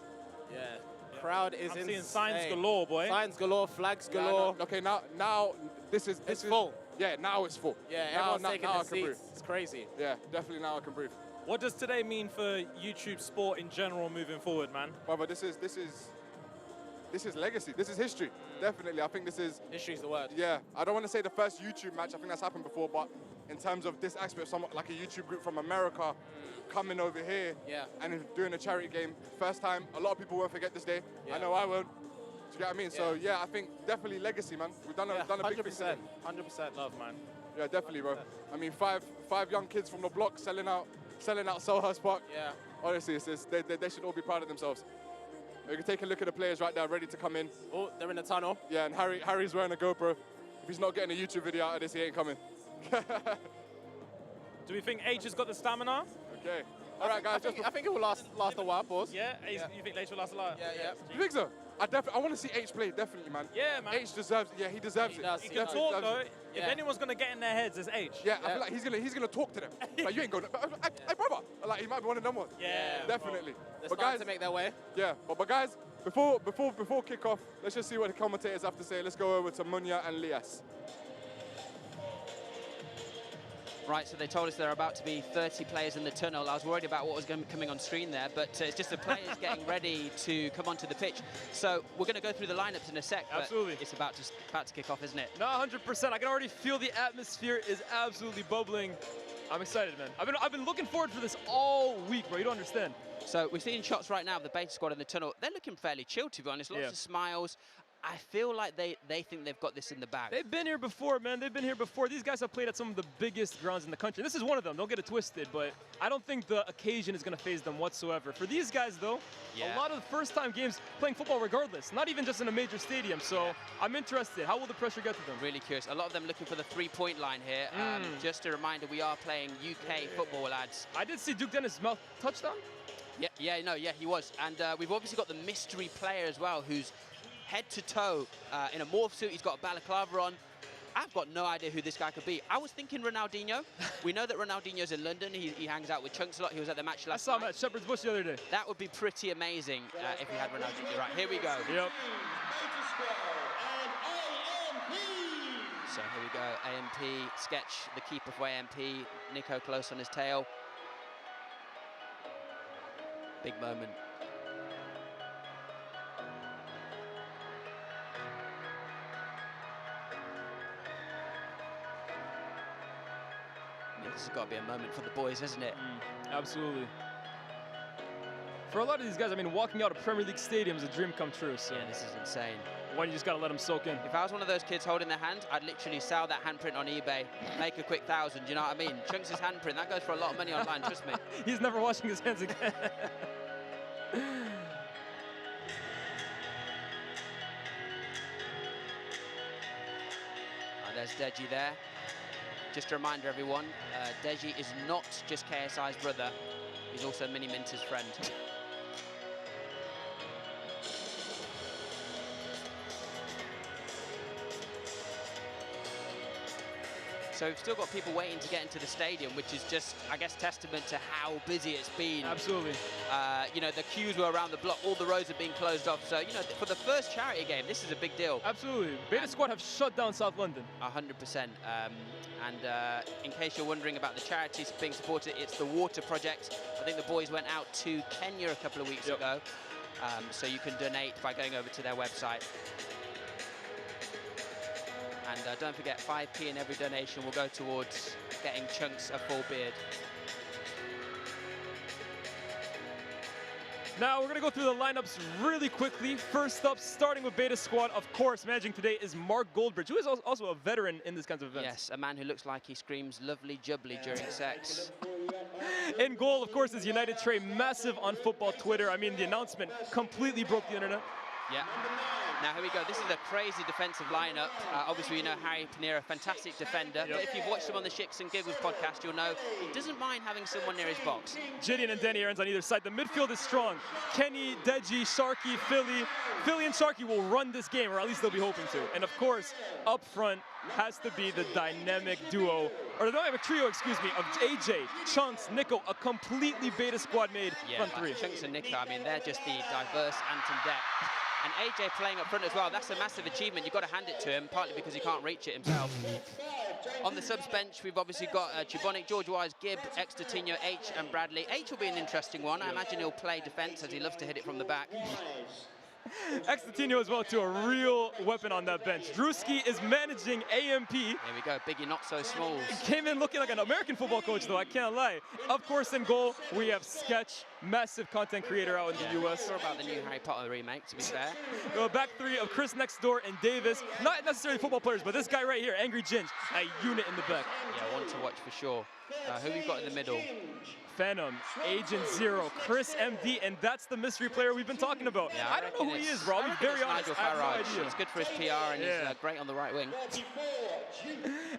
Yeah. Crowd is I'm insane. seeing signs galore, boy. Signs galore, flags Yeah, galore. no, okay, now this is full. Yeah, now it's full. Yeah, now, everyone's now, taking now their I can breathe. seats. It's crazy. Yeah, definitely now I can breathe. What does today mean for YouTube sport in general moving forward, man? Brother, this is legacy. This is history. Definitely, I think this is. History's the word. Yeah, I don't want to say the first YouTube match. I think that's happened before, but in terms of this aspect, someone like a YouTube group from America coming over here Yeah. and doing a charity game, first time. A lot of people won't forget this day. Yeah. I know I won't. Do you get what I mean? So yeah, I think definitely legacy, man. We've done a big thing. 100%. today. 100% Love, man. Yeah, definitely, bro. I mean, five young kids from the block selling out Selhurst Park. Yeah. Honestly, they should all be proud of themselves. We can take a look at the players right there, ready to come in. Oh, they're in the tunnel. Yeah, and Harry's wearing a GoPro. If he's not getting a YouTube video out of this, he ain't coming. Do we think H has got the stamina? Okay. All right, guys. I think it will last a while. Pause. Yeah? You think H will last a lot? Yeah, yeah. You think so? I want to see H play, definitely, man. Yeah, man. H deserves it. Yeah, he deserves He it. does. He He can definitely talk, deserves though. it. If Yeah. anyone's going to get in their heads, it's H. Yeah, I feel like he's gonna talk to them. Like you ain't going. Hey, brother. Like he might be one of them ones. Yeah, definitely. They're But starting guys, to make their way. yeah. But guys, before kickoff, let's just see what the commentators have to say. Let's go over to Munya and Lias. Right, so they told us there are about to be 30 players in the tunnel. I was worried about what was going to be coming on screen there, but it's just the players getting ready to come onto the pitch. So we're going to go through the lineups in a sec, but Absolutely. it's about to kick off, isn't it? No, 100%. I can already feel the atmosphere is absolutely bubbling. I'm excited, man. I've been looking forward to this all week, bro. You don't understand. So we're seeing shots right now of the beta squad in the tunnel. They're looking fairly chill, to be honest. Lots of smiles. I feel like they think they've got this in the bag. They've been here before, man. They've been here before. These guys have played at some of the biggest grounds in the country. This is one of them. Don't get it twisted, but I don't think the occasion is going to faze them whatsoever. For these guys, though, a lot of first-time games playing football regardless, not even just in a major stadium. So I'm interested. How will the pressure get to them? Really curious. A lot of them looking for the three-point line here. Just a reminder, we are playing UK football, lads. I did see Duke Dennis' mouth touchdown. Yeah, he was. And we've obviously got the mystery player as well, who's head to toe in a morph suit. He's got a balaclava on. I've got no idea who this guy could be. I was thinking Ronaldinho. We know that Ronaldinho's in London. He hangs out with Chunkz a lot. He was at the match last night. I saw him at Shepherd's Bush the other day. That would be pretty amazing if we had Ronaldinho. Right, here we go. Yep. So here we go. AMP, sketch the keeper for AMP. Niko close on his tail. Big moment. This has got to be a moment for the boys, hasn't it? Absolutely. For a lot of these guys, I mean, walking out of Premier League stadiums is a dream come true. So. Yeah, this is insane. One, you just got to let them soak in. If I was one of those kids holding their hand, I'd literally sell that handprint on eBay, make a quick 1,000, you know what I mean? Chunkz' handprint, that goes for a lot of money online, trust me. He's never washing his hands again. There's Deji there. Just a reminder, everyone, Deji is not just KSI's brother, he's also Mini Minter's friend. So we've still got people waiting to get into the stadium, which is just, I guess, testament to how busy it's been. Absolutely. You know, the queues were around the block, all the roads have been closed off. So, you know, for the first charity game, this is a big deal. Absolutely. Beta Squad have shut down South London. 100%. In case you're wondering about the charities being supported, it's the Water Project. I think the boys went out to Kenya a couple of weeks ago. So you can donate by going over to their website. And don't forget, 5p in every donation will go towards getting Chunkz a full beard. Now we're going to go through the lineups really quickly. First up, starting with Beta Squad, of course, managing today is Mark Goldbridge, who is also a veteran in this kinds of events. Yes, a man who looks like he screams lovely jubbly during sex. In goal, of course, is United Trey, massive on football Twitter. I mean, the announcement completely broke the internet. Yeah. Now, here we go. This is a crazy defensive lineup. Obviously, you know Harry Panera, fantastic defender. But if you've watched him on the Shits and Giggles podcast, you'll know he doesn't mind having someone near his box. Gideon and Danny Aarons on either side. The midfield is strong. Kenny, Deji, Sharky, Philly. Philly and Sharky will run this game, or at least they'll be hoping to. And, of course, up front has to be the dynamic duo, or the dynamic trio, excuse me, of AJ, Chunkz, Niko, a completely Beta Squad made front three. Chunkz and Niko, I mean, they're just the diverse Anton Deck. And AJ playing up front as well, that's a massive achievement. You've got to hand it to him, partly because he can't reach it himself. On the subs bench, we've obviously got Chibonic, George Wise, Gibb, Extertino, H and Bradley. H will be an interesting one. I imagine he'll play defence as he loves to hit it from the back. Extertino as well, too, a real weapon on that bench. Druski is managing AMP. Here we go, Biggie not so small. Came in looking like an American football coach, though, I can't lie. Of course, in goal, we have Sketch, massive content creator out in the US. I'm sure about the new Harry Potter remake, to be fair. Back three of Chris Nextdoor and Davis. Not necessarily football players, but this guy right here, Angry Ginge, a unit in the back. Yeah, one to watch for sure. Who we've got in the middle? Fanum, Agent Zero, Chris MD, and that's the mystery player we've been talking about. Yeah, I don't know who he is, bro. I'll be very honest. Nigel Farage. He's good for his PR and he's great on the right wing.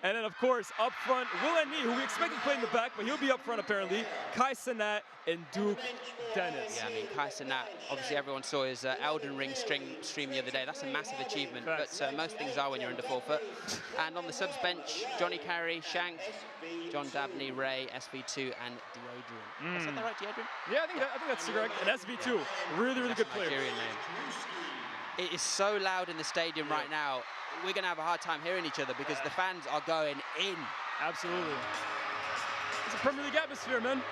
And then, of course, up front, Will Annie, who we expected to play in the back, but he'll be up front apparently. Kai Sanat and Duke Dennis. Yeah, I mean, Kai Sanat, obviously everyone saw his Elden Ring stream the other day. That's a massive achievement, but most things are when you're under 4 foot. And on the subs bench, Johnny Carey, Shank, John Dabney, Ray, SV2, and Deadrian. Is that the right Deadrian? Yeah, I think that's correct. And SV2, really good player. Nigerian name. It is so loud in the stadium right now. We're going to have a hard time hearing each other because the fans are going in. Absolutely. It's a Premier League atmosphere, man.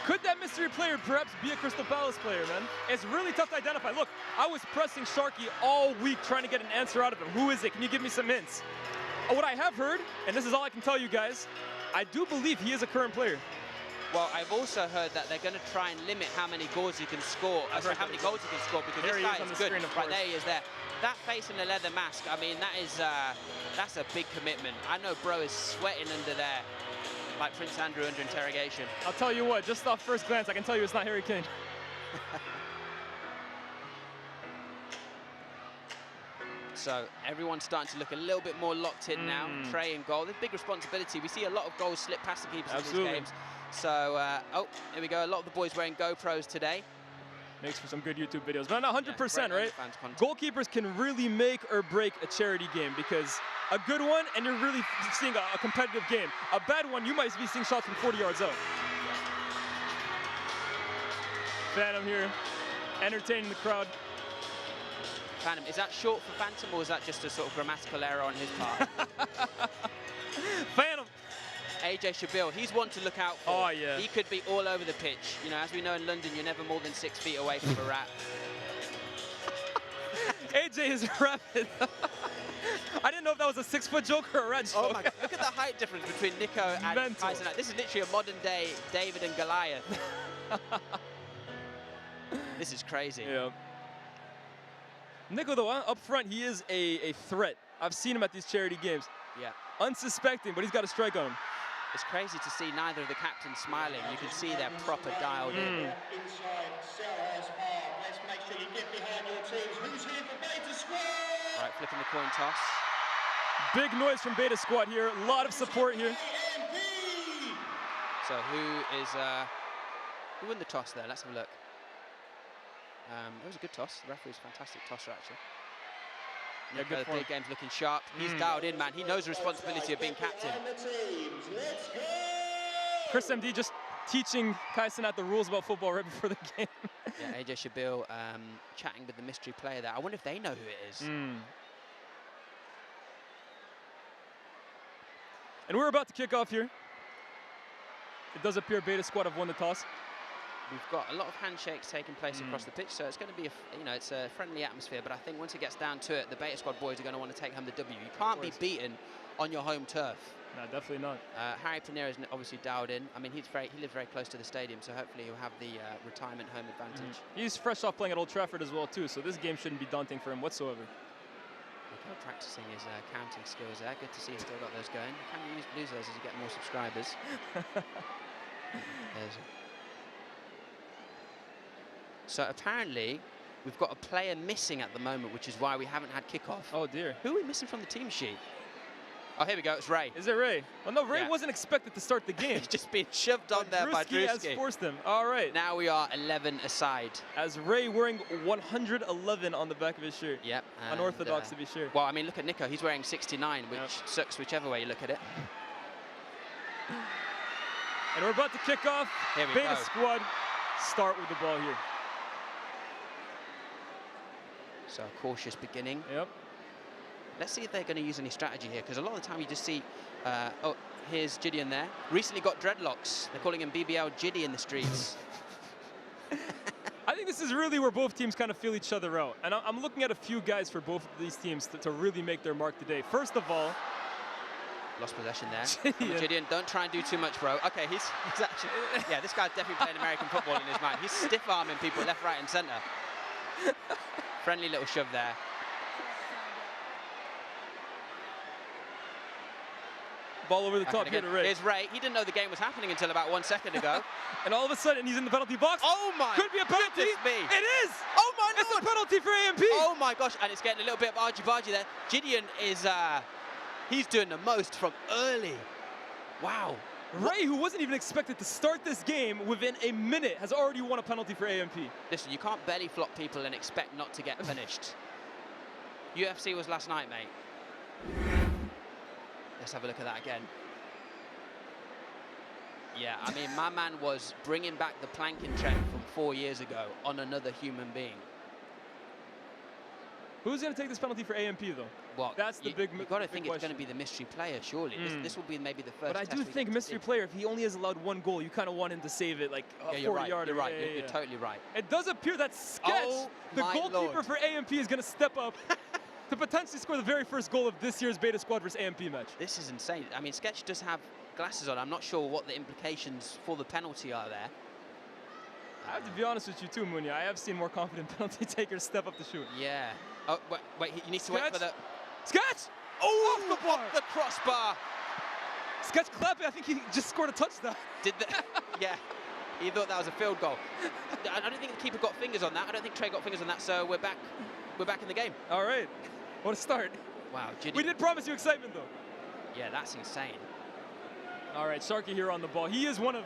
Could that mystery player perhaps be a Crystal Palace player, man? It's really tough to identify. Look, I was pressing Sharky all week trying to get an answer out of him. Who is it? Can you give me some hints? What I have heard, and this is all I can tell you guys, I do believe he is a current player. Well, I've also heard that they're going to try and limit how many goals you can score, sorry, how many goals you can score, because There this he guy is on is the good. screen, of Right, course. there he is there. That face and the leather mask, I mean, that's a big commitment. I know bro is sweating under there, like Prince Andrew under interrogation. I'll tell you what, just off first glance, I can tell you it's not Harry Kane. So everyone's starting to look a little bit more locked in now. Trey in goal. There's big responsibility. We see a lot of goals slip past the keepers in these games. So, oh, here we go. A lot of the boys wearing GoPros today. Makes for some good YouTube videos, but not 100%, right? Content. Goalkeepers can really make or break a charity game, because a good one, and you're really seeing a competitive game. A bad one, you might be seeing shots from 40 yards out. Fanum here, entertaining the crowd. Fanum, is that short for Phantom, or is that just a sort of grammatical error on his part? Fanum. AJ Shabeel, he's one to look out for. Oh, yeah. He could be all over the pitch. You know, as we know in London, you're never more than 6 feet away from a rat. AJ is rapid. I didn't know if that was a 6-foot joke or a rat joke. Oh my God, look at the height difference between Niko and Tyson. This is literally a modern day David and Goliath. This is crazy. Yeah. Niko, though, up front, he is a threat. I've seen him at these charity games. Yeah. Unsuspecting, but he's got a strike on him. It's crazy to see neither of the captains smiling. You can see they're proper dialed in. Inside Selhurst Park. Let's make sure you get behind your teams. Who's here for Beta Squad? Right, flipping the coin toss. Big noise from Beta Squad here. A lot of support here. So who won the toss there? Let's have a look. It was a good toss. The referee's a fantastic tosser, actually. Yeah, good the big game's looking sharp. He's dialed in, man. He knows the responsibility of being captain. Chris MD just teaching Kaisenat the rules about football right before the game. Yeah, AJ Shabeel chatting with the mystery player there. I wonder if they know who it is. And we're about to kick off here. It does appear Beta Squad have won the toss. We've got a lot of handshakes taking place across the pitch, so it's going to be, it's a friendly atmosphere. But I think once it gets down to it, the Beta Squad boys are going to want to take home the W. You can't be beaten on your home turf. No, definitely not. Harry Panera is obviously dialed in. I mean, he lives very close to the stadium, so hopefully he'll have the retirement home advantage. He's fresh off playing at Old Trafford as well, too, so this game shouldn't be daunting for him whatsoever. Okay, practicing his counting skills there. Good to see he's still got those going. Can you lose those as you get more subscribers? So apparently, we've got a player missing at the moment, which is why we haven't had kickoff. Oh dear. Who are we missing from the team sheet? Oh, here we go. It's Ray. Is it Ray? Well, no, Ray wasn't expected to start the game. He's just been shoved on there by Druski. has forced him. All right. Now we are 11 aside. As Ray wearing 111 on the back of his shirt. Yep. Unorthodox to be sure. Well, I mean, look at Niko. He's wearing 69, which sucks whichever way you look at it. And we're about to kick off. Here we Beta go. Squad start with the ball here. So a cautious beginning. Yep. Let's see if they're going to use any strategy here, because a lot of the time you just see, oh, here's Gideon there. Recently got dreadlocks. They're calling him BBL Giddy in the streets. I think this is really where both teams kind of feel each other out. And I'm looking at a few guys for both of these teams to really make their mark today. First of all, lost possession there. Gideon, don't try and do too much, bro. Okay, he's actually, yeah, this guy's definitely playing American football in his mind. He's stiff-arming people left, right, and centre. Friendly little shove there. Ball over the top here to Ray. Here's Ray. He didn't know the game was happening until about 1 second ago. And all of a sudden, he's in the penalty box. Oh my! Could be a penalty. Me. It is. Oh my It's Lord. a penalty for AMP. Oh my gosh! And it's getting a little bit of argy-bargy there. Gideon is, he's doing the most from early. Wow. Ray, who wasn't even expected to start this game within a minute, has already won a penalty for AMP. Listen, you can't belly flop people and expect not to get punished. UFC was last night, mate. Let's have a look at that again. Yeah, I mean, my man was bringing back the planking trend from 4 years ago on another human being. Who's going to take this penalty for AMP, though? Well, that's the big. You've got to big think question. it's going to be the mystery player, surely. This will be maybe the first. But I do think mystery player, if he only has allowed one goal, you kind of want him to save it like a 40-yarder. You're right. You're totally right. It does appear that Sketch, the goalkeeper for AMP, is going to step up to potentially score the very first goal of this year's Beta Squad versus AMP match. This is insane. I mean, Sketch does have glasses on. I'm not sure what the implications for the penalty are there. I have to be honest with you too, Munya. I have seen more confident penalty takers step up to shoot. Yeah. Oh, wait, you need to wait for the... Sketch! Oh, off the crossbar. Sketch clapping, I think he just scored a touchdown. Did the... Yeah. He thought that was a field goal. I don't think the keeper got fingers on that. I don't think Trey got fingers on that, so we're back in the game. All right. What a start. Wow, Gideon. We did promise you excitement, though. Yeah, that's insane. All right, Sharky here on the ball. He is one of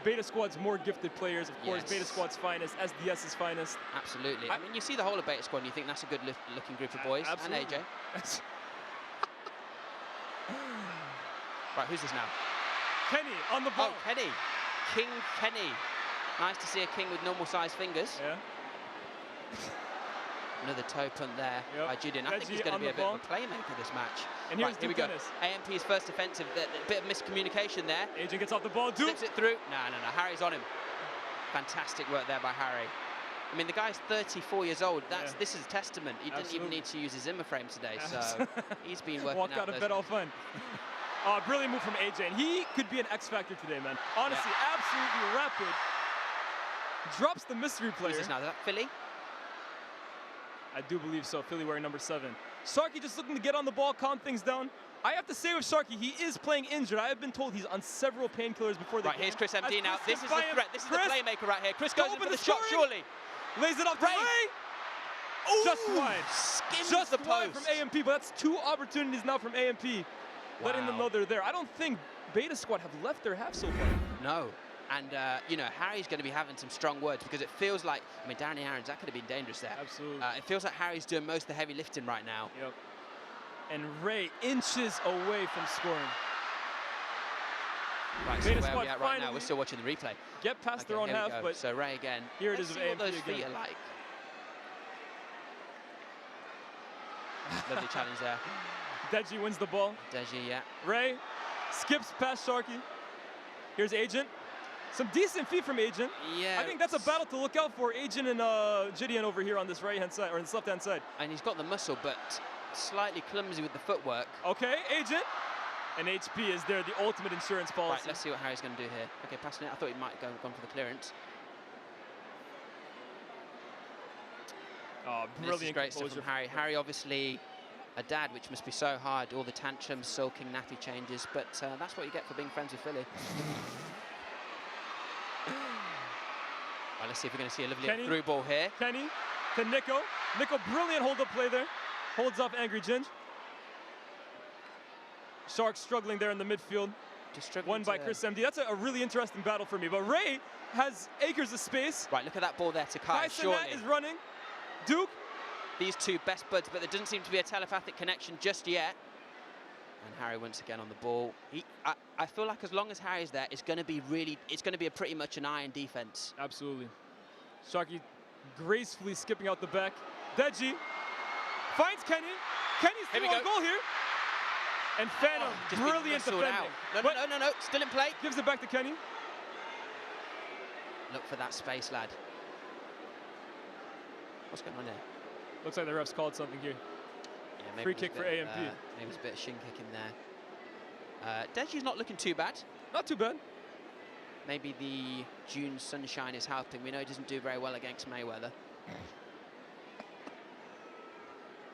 Beta Squad's more gifted players. Of course, Yes. Beta Squad's finest, SDS's finest. Absolutely. I mean, you see the whole of Beta Squad and you think that's a good looking group of boys. Absolutely. And AJ. Right, who's this now? Kenny on the ball. Oh, Kenny. King Kenny. Nice to see a king with normal sized fingers. Yeah. Another toe punt there by Gideon. I think he's going to be a bit of a playmaker this match. And here's here we go. AMP's first offensive. A bit of miscommunication there. Agent gets off the ball. Duke. Slips it through. No. Harry's on him. Fantastic work there by Harry. I mean, the guy's 34 years old. This is a testament. He didn't even need to use his Zimmer frame today, so he's been working Walked out of bed all fun. Brilliant move from AJ, and he could be an X factor today, man. Honestly, absolutely rapid. Drops the mystery player. Who's this now? Is that Philly? I do believe so. Philly wearing number 7. Sharky just looking to get on the ball, calm things down. I have to say with Sharky, he is playing injured. I have been told he's on several painkillers before the game. Right, here's Chris MD now. This is the threat. This is the playmaker right here. Chris Go goes in for open the the shot, scoring. surely. Lays it off to Ray. Ooh, Just wide. Skims Just the wide post. from AMP, but that's 2 opportunities now from AMP. Letting them know they're there. I don't think Beta Squad have left their half so far. No. And, you know, Harry's going to be having some strong words because it feels like, I mean, Danny Aaron's, that could have been dangerous there. Absolutely. It feels like Harry's doing most of the heavy lifting right now. Yep. And Ray inches away from scoring. Right, so where are we at right now? We're still watching the replay. Get past their own half, but so Ray again. Here it is Let's with see what AMP those feet again. are like. Lovely challenge there. Deji wins the ball. Deji, yeah. Ray skips past Sharky. Here's Agent. Some decent feet from Agent. Yeah. I think that's a battle to look out for. Agent and Gideon over here on this right-hand side, or on this left-hand side. And he's got the muscle, but slightly clumsy with the footwork. Okay, Agent. And HP is there, the ultimate insurance policy. Right, let's see what Harry's going to do here. Okay, passing it. I thought he might have gone for the clearance. Oh, This brilliant is great stuff composure from Harry. Harry, obviously a dad, which must be so hard. All the tantrums, sulking, nappy changes. But that's what you get for being friends with Philly. Right, let's see if we're going to see a lovely through ball here. Kenny to Niko. Niko, brilliant hold-up play there. Holds off Angry Ginge. Sharks struggling there in the midfield. Just struggling. Won by Chris MD. That's a really interesting battle for me. But Ray has acres of space. Right, look at that ball there to Kai. Sinat is running. Duke. These two best buds, but there doesn't seem to be a telepathic connection just yet. And Harry once again on the ball. I feel like as long as Harry's there, it's going to be a pretty much an iron defense. Absolutely. Sharky gracefully skipping out the back. Deji finds Kenny. Kenny's through on goal here. And Fanum, brilliant defending. No, still in play. Gives it back to Kenny. Look for that space, lad. What's going on there? Looks like the refs called something here. Yeah, maybe Free kick for AMP. Maybe it was a bit of shin kick in there. Deji's not looking too bad. Not too bad. Maybe the June sunshine is helping. We know he doesn't do very well against Mayweather.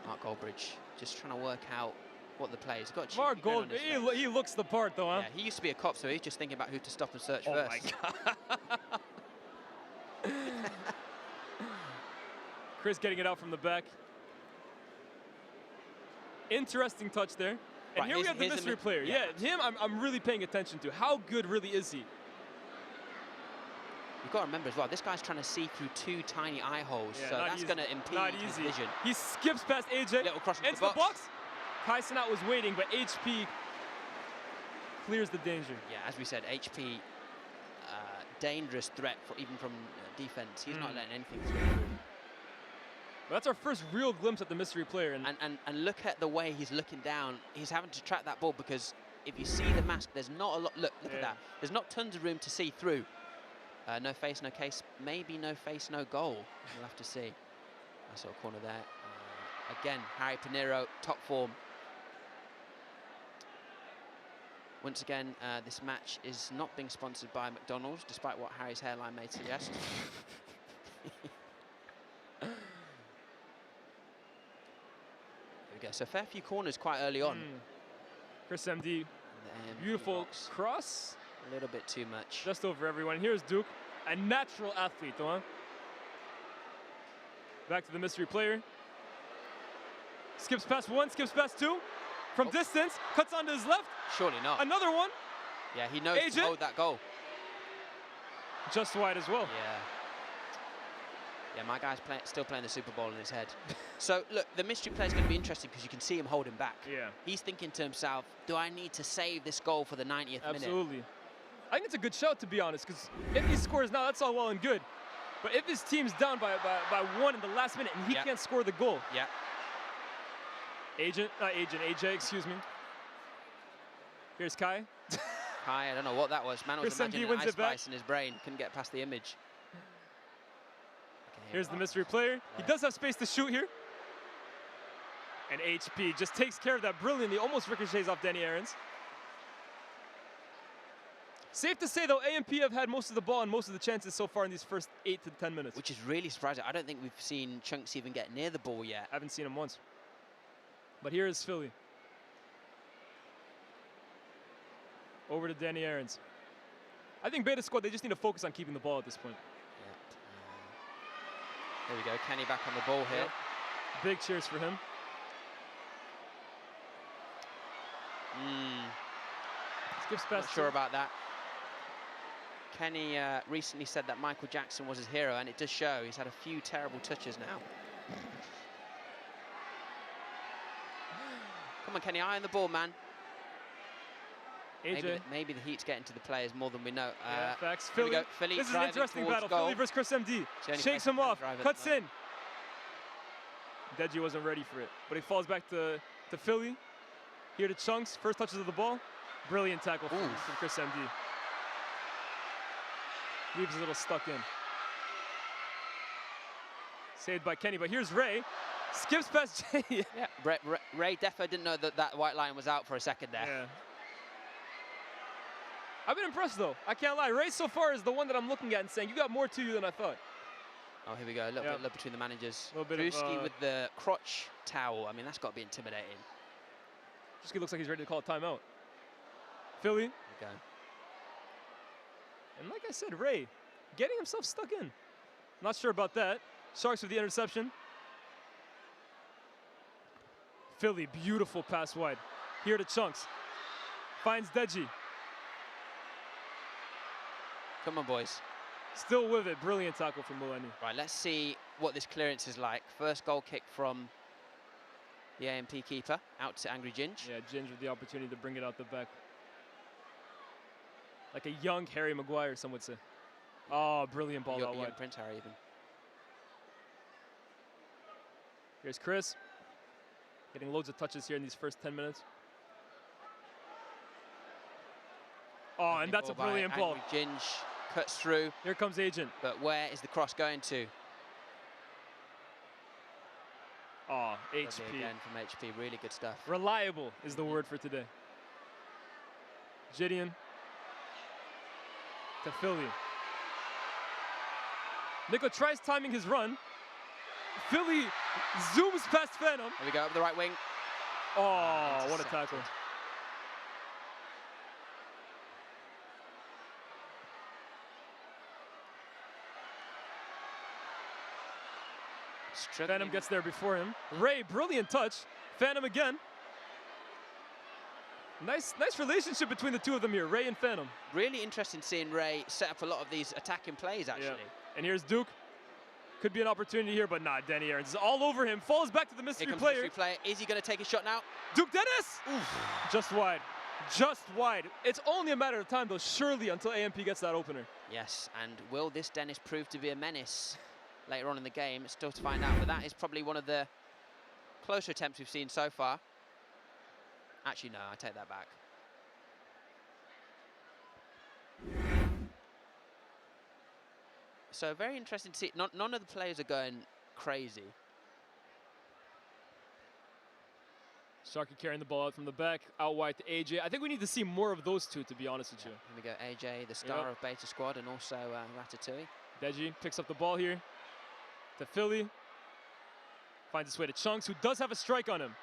Mark Goldbridge just trying to work out what the play is. Mark Goldbridge, he looks the part though, huh? Yeah, he used to be a cop, so he's just thinking about who to stop and search first. My God. Chris getting it out from the back. Interesting touch there. And right, here we have the mystery player. Yeah, him I'm really paying attention to. How good really is he? You've got to remember as well, this guy's trying to see through 2 tiny eye holes, so that's going to impede his vision. He skips past AJ. Little cross into the box. Kai Sinat was waiting, but HP clears the danger. Yeah, as we said, HP, dangerous threat even from defense. He's not letting anything through. But that's our first real glimpse at the mystery player. And look at the way he's looking down. He's having to track that ball because if you see the mask, there's not a lot. Look at that. There's not tons of room to see through. No face, no case. Maybe no face, no goal. We'll have to see. Nice little corner there. Again, Harry Pinero, top form. Once again, this match is not being sponsored by McDonald's, despite what Harry's hairline may suggest. There we go. So a fair few corners quite early on. Chris MD, beautiful cross. A little bit too much. Just over everyone. Here's Duke, a natural athlete, though, huh? Back to the mystery player. Skips past one, skips past two. From distance, cuts onto his left. Surely not. Another one. Yeah, he knows to hold that goal. Just wide as well. Yeah. Yeah, my guy's still playing the Super Bowl in his head. So, look, the mystery player is going to be interesting because you can see him holding back. Yeah. He's thinking to himself, do I need to save this goal for the 90th minute? Absolutely. I think it's a good shout, to be honest, because if he scores now, that's all well and good. But if his team's down by one in the last minute and he can't score the goal. Yeah. AJ, excuse me. Here's Kai. Kai, I don't know what that was. Man was imagining an ice spice in his brain. Couldn't get past the image. Okay, Here's the mystery player. He does have space to shoot here. And HP just takes care of that brilliantly. Almost ricochets off Danny Aarons. Safe to say, though, AMP have had most of the ball and most of the chances so far in these first 8 to 10 minutes. Which is really surprising. I don't think we've seen Chunkz even get near the ball yet. I haven't seen him once. But here is Philly. Over to Danny Aarons. I think Beta Squad, they just need to focus on keeping the ball at this point. There we go, Kenny back on the ball here. Big cheers for him. Skips past. Not sure about that. Kenny recently said that Michael Jackson was his hero, and it does show. He's had a few terrible touches now. Come on, Kenny, eye on the ball, man. AJ. Maybe the heat's getting to the players more than we know. Yeah, facts. Philly. Philly. This is an interesting battle. Goal. Philly versus Chris MD. Shakes him off. Cuts in. Deji wasn't ready for it, but he falls back to Philly. Here to Chunkz. First touches of the ball. Brilliant tackle from Chris MD. Leaves a little stuck in. Saved by Kenny, but here's Ray. Skips past Jay. Yeah, Ray defo didn't know that white line was out for a second there. Yeah. I've been impressed, though. I can't lie. Ray so far is the one that I'm looking at and saying, you got more to you than I thought. Oh, here we go. A little bit between the managers. A little bit Druski with the crotch towel. I mean, that's got to be intimidating. Druski looks like he's ready to call a timeout. Philly. There we go. And like I said, Ray getting himself stuck in. Not sure about that. Sharks with the interception. Philly, beautiful pass wide. Here to Chunkz. Finds Deji. Come on, boys. Still with it. Brilliant tackle from Mulani. Right, let's see what this clearance is like. First goal kick from the AMP keeper. Out to Angry Ginge. Yeah, Ginge with the opportunity to bring it out the back. Like a young Harry Maguire, some would say. Oh, brilliant ball out wide. Prince Harry even. Here's Chris. Getting loads of touches here in these first 10 minutes. Oh, and that's a brilliant ball. Angry Ginge cuts through. Here comes Agent. But where is the cross going to? Oh, HP. Again from HP, really good stuff. Reliable is the word for today. Gideon to Philly. Niko tries timing his run. Philly zooms past Fanum. Here we go, up the right wing. Oh, what a tackle. Fanum gets there before him. Ray, brilliant touch. Fanum again. Nice relationship between the two of them here, Ray and Fanum. Really interesting seeing Ray set up a lot of these attacking plays, actually. Yeah. And here's Duke. Could be an opportunity here, but not. Danny Aarons is all over him. Falls back to the mystery player. Mystery player. Is he going to take a shot now? Duke Dennis! Oof. Just wide. Just wide. It's only a matter of time, though, surely, until AMP gets that opener. Yes, and will this Dennis prove to be a menace later on in the game? It's still to find out, but that is probably one of the closer attempts we've seen so far. Actually, no, I take that back. So very interesting to see. None of the players are going crazy. Sharky carrying the ball out from the back, out wide to AJ. I think we need to see more of those two, to be honest with you. Here we go, AJ, the star of Beta Squad, and also Ratatouille. Deji picks up the ball here to Philly. Finds his way to Chunkz, who does have a strike on him.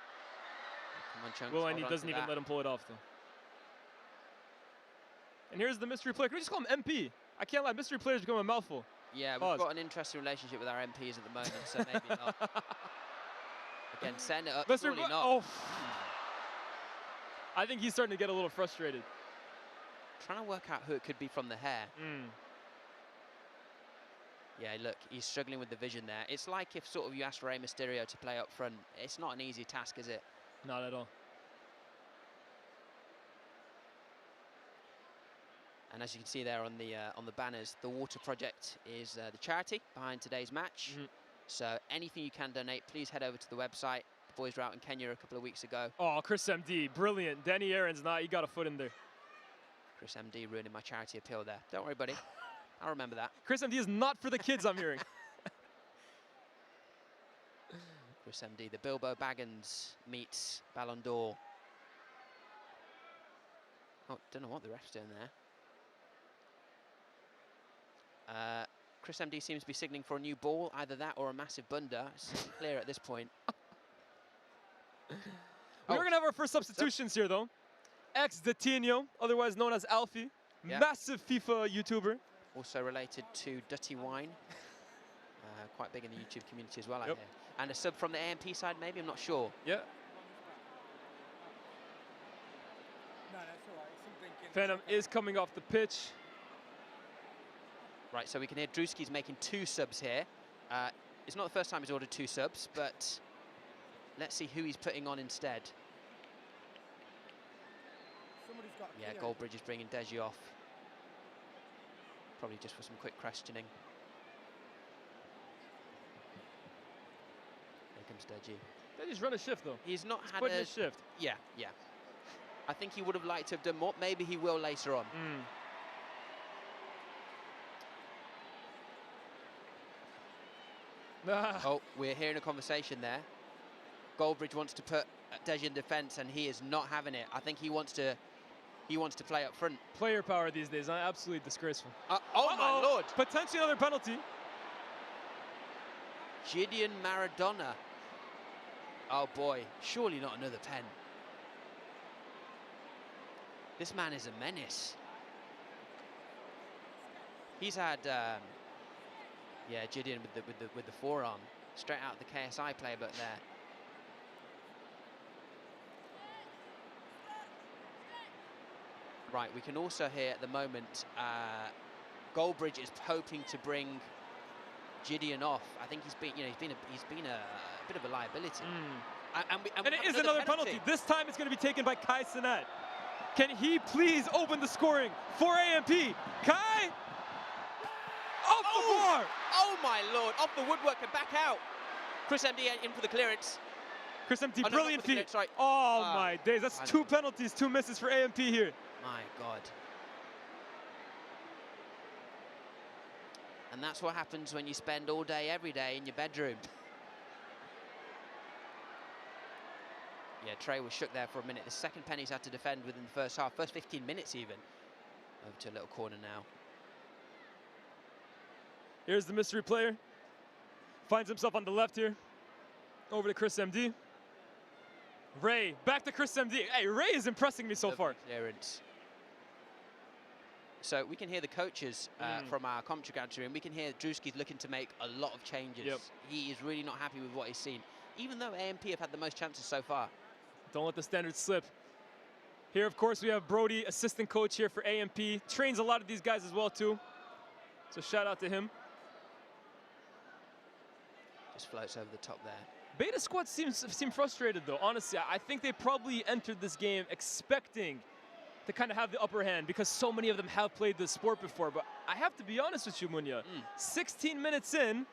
Come on, Chunkz. Well, and he doesn't even let him pull it off, though. And here's the mystery player. Can we just call him MP? I can't lie, mystery players become a mouthful. Yeah, we've got an interesting relationship with our MPs at the moment, so maybe not. Again, setting it up, Mystery surely not. Oh. I think he's starting to get a little frustrated. Trying to work out who it could be from the hair. Yeah, look, he's struggling with the vision there. It's like if sort of you asked Rey Mysterio to play up front. It's not an easy task, is it? Not at all. And as you can see there on the banners, the Water Project is the charity behind today's match. So anything you can donate, please head over to the website. The boys were out in Kenya a couple of weeks ago. Oh, Chris MD, brilliant. Danny Aaron's not, he got a foot in there. Chris MD ruining my charity appeal there. Don't worry, buddy. I'll remember that. Chris MD is not for the kids, I'm hearing. Chris MD, the Bilbo Baggins meets Ballon d'Or. Oh, don't know what the ref's doing there. Chris MD seems to be signaling for a new ball, either that or a massive bunda. It's clear at this point. We're going to have our first substitutions here, though. Ex-Datinho, otherwise known as Alfie. Yep. Massive FIFA YouTuber. Also related to Dutty Wine. Quite big in the YouTube community as well, I hear. And a sub from the AMP side, maybe? I'm not sure. Yeah. Fanum is coming off the pitch. Right, so we can hear Druski's making 2 subs here. It's not the first time he's ordered 2 subs, but let's see who he's putting on instead. Yeah, Goldbridge is bringing Deji off. Probably just for some quick questioning. Here comes Deji. Deji's run a shift, though. He's not had putting a his shift. Yeah, yeah. I think he would have liked to have done more. Maybe he will later on. Oh, we're hearing a conversation there. Goldbridge wants to put Deji in defence, and he is not having it. I think he wants to play up front. Player power these days, absolutely disgraceful. Oh my lord! Potentially another penalty. Gideon Maradona. Oh boy, surely not another pen. This man is a menace. He's had, yeah, Gideon with the forearm, straight out of the KSI playbook there. Right, we can also hear at the moment, Goldbridge is hoping to bring Gideon off. I think he's been a bit of a liability. And it is another penalty. This time it's going to be taken by Kai Sinet. Can he please open the scoring for AMP? Kai! Off the bar! Oh my lord, off the woodwork and back out. Chris MD in for the clearance. Chris MD, brilliant feet. Sorry. Oh my days, that's 2 penalties, 2 misses for AMP here. My God. And that's what happens when you spend all day, every day in your bedroom. Yeah, Trey was shook there for a minute. The second pen he's had to defend within the first half, first 15 minutes even. Over to a little corner now. Here's the mystery player. Finds himself on the left here. Over to Chris MD. Ray, back to Chris MD. Hey, Ray is impressing me so far. Clearance. So we can hear the coaches from our commentary gallery, and we can hear Druski's looking to make a lot of changes. He is really not happy with what he's seen, even though AMP have had the most chances so far. Don't let the standards slip. Here, of course, we have Brody, assistant coach here for AMP. Trains a lot of these guys as well, too. So shout out to him. Just floats over the top there. Beta Squad seem frustrated, though. Honestly, I think they probably entered this game expecting to kind of have the upper hand because so many of them have played this sport before. But I have to be honest with you, Munya. 16 minutes in,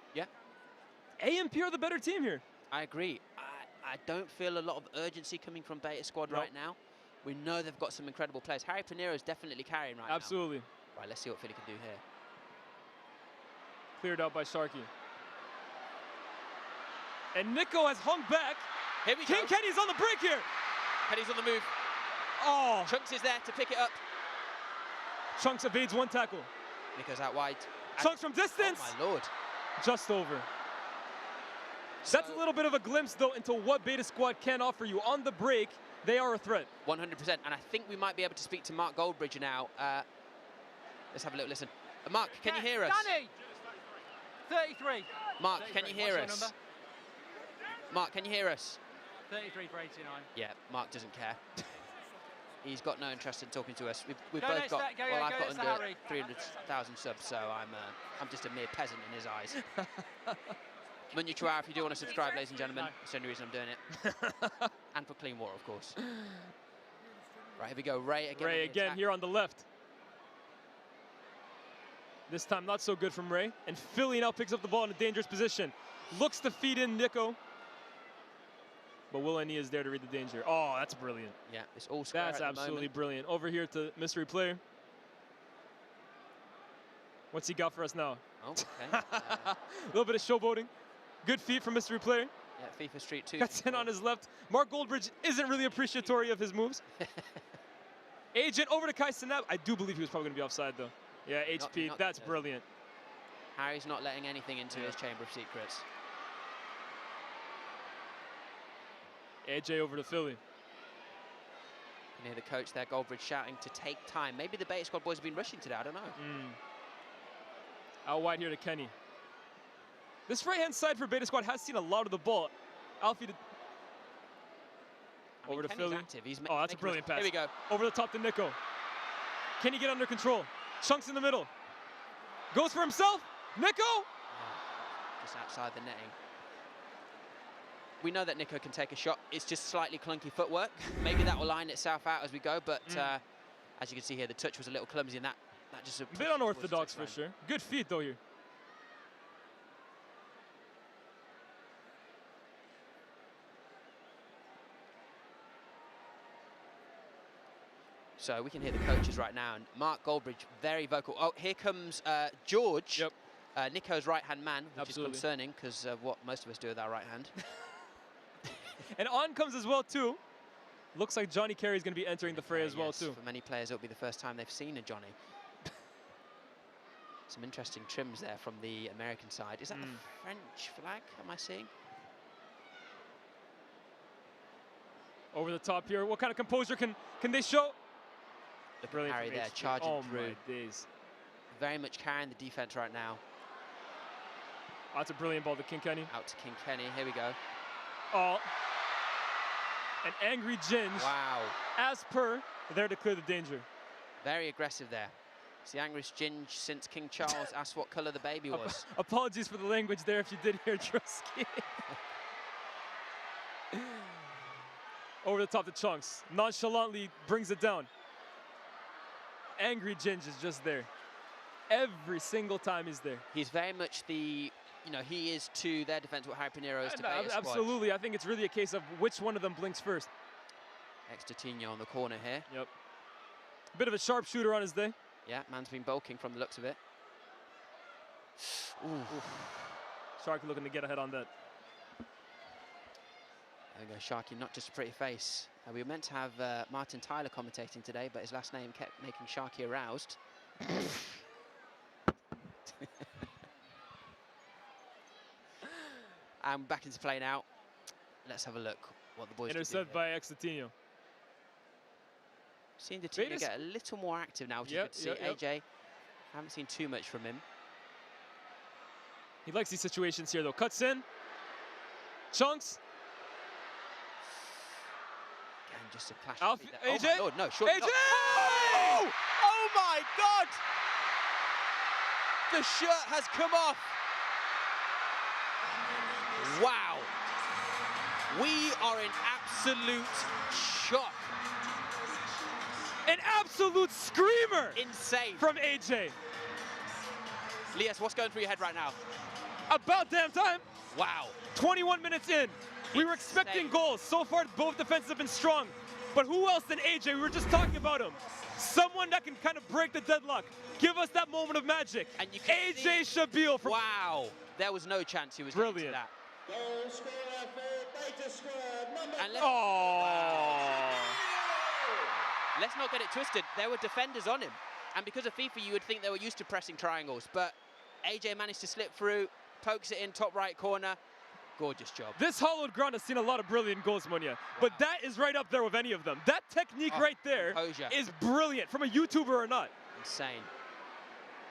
AMP are the better team here. I agree. I don't feel a lot of urgency coming from Beta Squad right now. We know they've got some incredible players. Harry Pinero is definitely carrying right now. Absolutely. Right, let's see what Philly can do here. Cleared out by Sharky. And Niko has hung back. Here we King go. Kenny's on the break here. Kenny's on the move. Oh, Chunkz is there to pick it up. Chunkz evades one tackle. Niko's out wide. Chunkz from distance. Oh my lord. Just over. That's a little bit of a glimpse, though, into what Beta Squad can offer you. On the break, they are a threat. 100%. And I think we might be able to speak to Mark Goldbridge now. Let's have a little listen. Mark, can you hear us? Danny! 33. Mark, can you hear What's us? your number? Mark, can you hear us? 33 for 89. Yeah, Mark doesn't care. He's got no interest in talking to us. We've Go both next, got, go, well, I've go got next, under Harry. 300,000 subs, so I'm just a mere peasant in his eyes. Munyachua, if you do want to subscribe, ladies and gentlemen, that's the only reason I'm doing it. And for clean water, of course. Right, here we go. Ray again. Ray again here on the left. This time not so good from Ray. And Philly now picks up the ball in a dangerous position. Looks to feed in Niko. But Willany is there to read the danger. Oh, that's brilliant. Yeah, it's all square That's at the absolutely moment. brilliant. Over here to mystery player. What's he got for us now? Oh, okay. A little bit of showboating. Good feet from mystery player. Yeah, FIFA Street 2. Cuts in on his left. Mark Goldbridge isn't really appreciatory of his moves. Agent over to Kai Sinab. I do believe he was probably going to be offside, though. Yeah, HP, that's brilliant. Harry's not letting anything into his chamber of secrets. AJ over to Philly. You can hear the coach there, Goldbridge, shouting to take time. Maybe the Beta Squad boys have been rushing today, I don't know. Out wide here to Kenny. This right-hand side for Beta Squad has seen a lot of the ball. Alfie to over to Kenny's Philly. active. He's Oh, that's a brilliant pass. Here we go. Over the top to Niko. Can he get under control? Chunkz in the middle. Goes for himself. Niko! Just outside the netting. We know that Niko can take a shot. It's just slightly clunky footwork. Maybe that will line itself out as we go, but as you can see here, the touch was a little clumsy, and that just... A bit unorthodox for sure. Good feet, though, here. So we can hear the coaches right now, and Mark Goldbridge, very vocal. Oh, here comes George, Niko's right-hand man, which is concerning because of what most of us do with our right hand. And on comes as well, too. Looks like Johnny Carey's going to be entering the fray as well, too. For many players, it'll be the first time they've seen a Johnny. Some interesting trims there from the American side. Is that the French flag, am I seeing? Over the top here. What kind of composure can they show? Look at Harry there, charging through. Oh, my days. Very much carrying the defense right now. Oh, that's a brilliant ball to King Kenny. Out to King Kenny. Here we go. Oh. An angry Ginge. Wow. As per, there to clear the danger. Very aggressive there. It's the angriest Ginge since King Charles asked what colour the baby was. Apologies for the language there if you did hear Druski. Over the top to Chunkz. Nonchalantly brings it down. Angry Ginge is just there. Every single time he's there. He's very much the, he is to their defense what Harry Pinheiro is to Beta Squad. Absolutely. I think it's really a case of which one of them blinks first. Extertino on the corner here. Yep. Bit of a sharpshooter on his day. Yeah, man's been bulking from the looks of it. Ooh. Sharky looking to get ahead on that. There we go, Sharky, not just a pretty face. We were meant to have Martin Tyler commentating today, but his last name kept making Sharky aroused. And back into play now. Let's have a look what the boys Intercept by Exterino. Seeing the team get a little more active now, which is good to see. AJ, haven't seen too much from him. He likes these situations here, though. Cuts in. Chunkz. Again, just a clash. AJ? Oh my Lord, no, surely AJ! not. Oh my God! The shirt has come off. Wow. We are in absolute shock. An absolute screamer! Insane. From AJ. Lias, what's going through your head right now? About damn time. Wow. 21 minutes in. We were expecting goals. So far, both defenses have been strong. But who else than AJ? We were just talking about him. Someone that can kind of break the deadlock. Give us that moment of magic. And you can AJ Shabeel. Wow. There was no chance he was brilliant. That. Goal scorer for Beta Squad, number And Oh! let's not get it twisted. There were defenders on him. And because of FIFA, you would think they were used to pressing triangles. But AJ managed to slip through, pokes it in top right corner. Gorgeous job. This hollowed ground has seen a lot of brilliant goals, Munya. But that is right up there with any of them. That technique right there composure. is brilliant, from a YouTuber or not. Insane.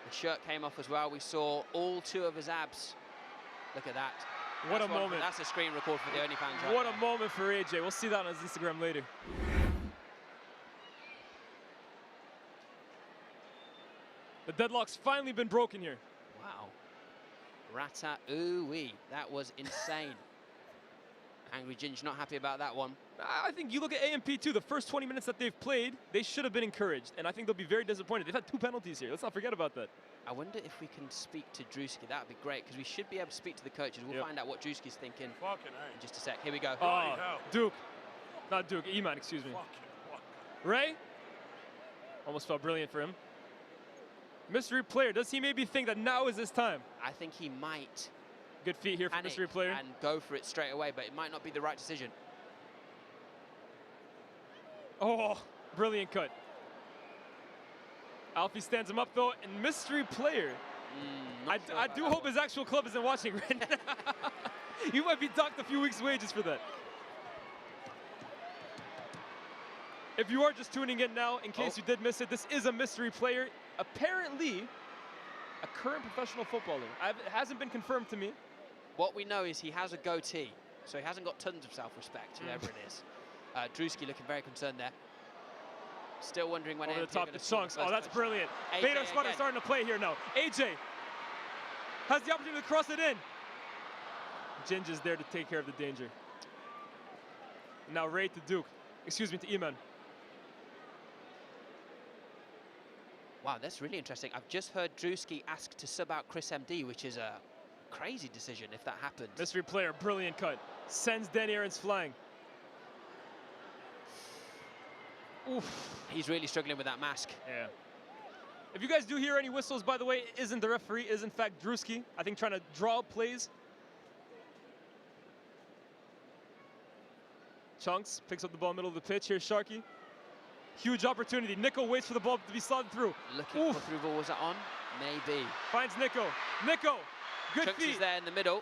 The shirt came off as well. We saw all 2 of his abs. Look at that. What a That's moment. That's a screen record for the OnlyFans. Right What there. a moment for AJ. We'll see that on his Instagram later. The deadlock's finally been broken here. Wow. Rata-ooh-wee. That was insane. Angry Ginge not happy about that one. I think you look at AMP too, the first 20 minutes that they've played, they should have been encouraged. And I think they'll be very disappointed. They've had 2 penalties here. Let's not forget about that. I wonder if we can speak to Druski. That would be great, because we should be able to speak to the coaches. We'll find out what Druski's thinking Fucking in just a sec. Here we go. Oh, Duke. Not Duke, Iman, excuse me. Ray? Almost felt brilliant for him. Mystery player, does he maybe think that now is his time? I think he might Good feet here for mystery player. and go for it straight away, but it might not be the right decision. Oh, brilliant cut. Alfie stands him up though, and mystery player. I do hope his actual club isn't watching right now. You might be docked a few weeks' wages for that. If you are just tuning in now, in case you did miss it, this is a mystery player. Apparently, a current professional footballer. It hasn't been confirmed to me. What we know is he has a goatee, so he hasn't got tons of self-respect, whoever it is. Druski looking very concerned there. Still wondering when Over the AMP top to Chunkz. Oh, that's brilliant. AJ Beta squad again. is starting to play here now. AJ has the opportunity to cross it in. Ginge is there to take care of the danger. Now Ray to Duke. Excuse me, to Iman. Wow, that's really interesting. I've just heard Druski ask to sub out Chris MD, which is a crazy decision if that happened. Mystery player, brilliant cut. Sends Danny Aarons flying. Oof. He's really struggling with that mask. Yeah. If you guys do hear any whistles, by the way, it isn't the referee, it is in fact Druski. I think trying to draw up plays. Chunkz picks up the ball middle of the pitch. Here's Sharky. Huge opportunity. Niko waits for the ball to be slotted through. Looking for through ball, was that on? Maybe. Finds Niko. Niko, good Chunkz feet. is there in the middle.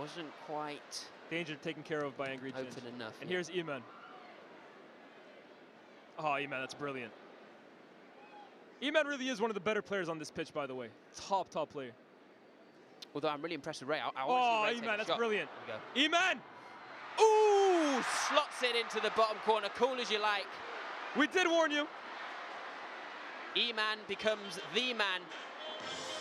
Wasn't quite Danger taken care of by Angry Ginge. open enough. And here's Iman. Oh, Iman, that's brilliant. Iman really is one of the better players on this pitch, by the way. Top player. Although I'm really impressed with Ray. I Oh, want to see Ray take Iman, a that's shot. brilliant. There we go. Iman! Ooh, slots it into the bottom corner, cool as you like. We did warn you. E-Man becomes the man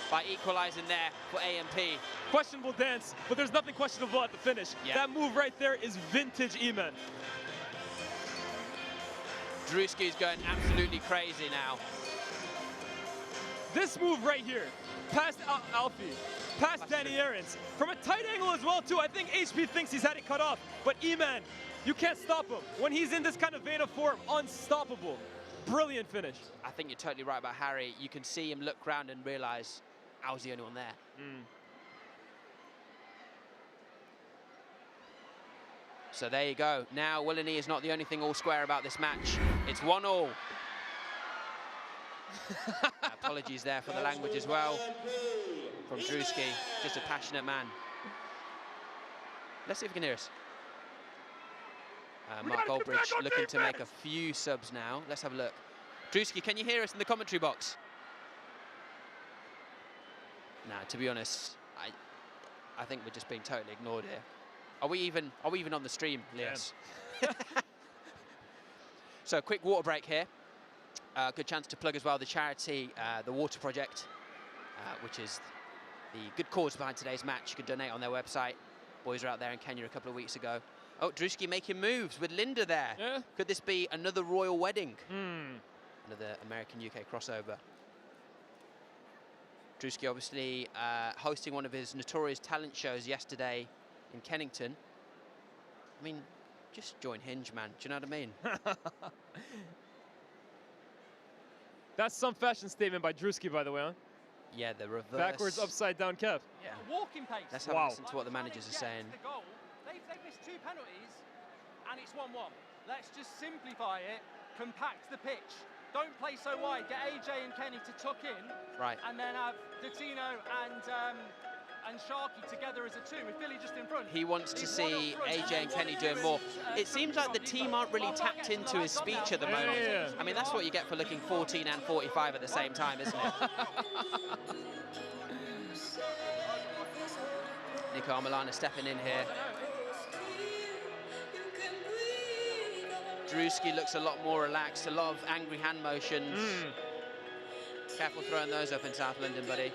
by equalizing there for AMP. Questionable dance, but there's nothing questionable at the finish. Yeah. That move right there is vintage Iman. Druski's going absolutely crazy now. This move right here, past Alfie, past Danny Aarons, from a tight angle as well too. I think HP thinks he's had it cut off, but Iman, you can't stop him. When he's in this kind of vein of form, unstoppable. Brilliant finish. I think you're totally right about Harry. You can see him look around and realize I was the only one there. So there you go. Now Willany is not the only thing all square about this match. It's 1-1. Apologies there for the language as well from Druski. Just a passionate man. Let's see if we can hear us. Mark Goldbridge looking to make a few subs now. Let's have a look. Druski, can you hear us in the commentary box? Nah, to be honest, I think we're just being totally ignored here. Are we even on the stream, Leos? So quick water break here. Good chance to plug as well the charity, the Water Project, which is the good cause behind today's match. You can donate on their website. Boys were out there in Kenya a couple of weeks ago. Oh, Druski making moves with Linda there. Yeah. Could this be another royal wedding? Another American-UK crossover. Druski obviously hosting one of his notorious talent shows yesterday in Kennington. I mean, just join Hinge, man. Do you know what I mean? That's some fashion statement by Druski, by the way, huh? Yeah, the reverse. Backwards, upside down cap. Yeah. Walking pace. Let's have a listen to what the managers are saying. The goal, they've missed 2 penalties, and it's 1-1. Let's just simplify it, compact the pitch. Don't play so wide. Get AJ and Kenny to tuck in. Right. And then have Datino and Sharky together as a 2 with Philly just in front. He wants to see AJ and Kenny doing more. It seems like the team aren't really tapped into his speech at the moment. Yeah. I mean, that's what you get for looking 14 and 45 at the same time, isn't it? Niko Milana stepping in here. Druski looks a lot more relaxed, a lot of angry hand motions. Careful throwing those up in South London, buddy.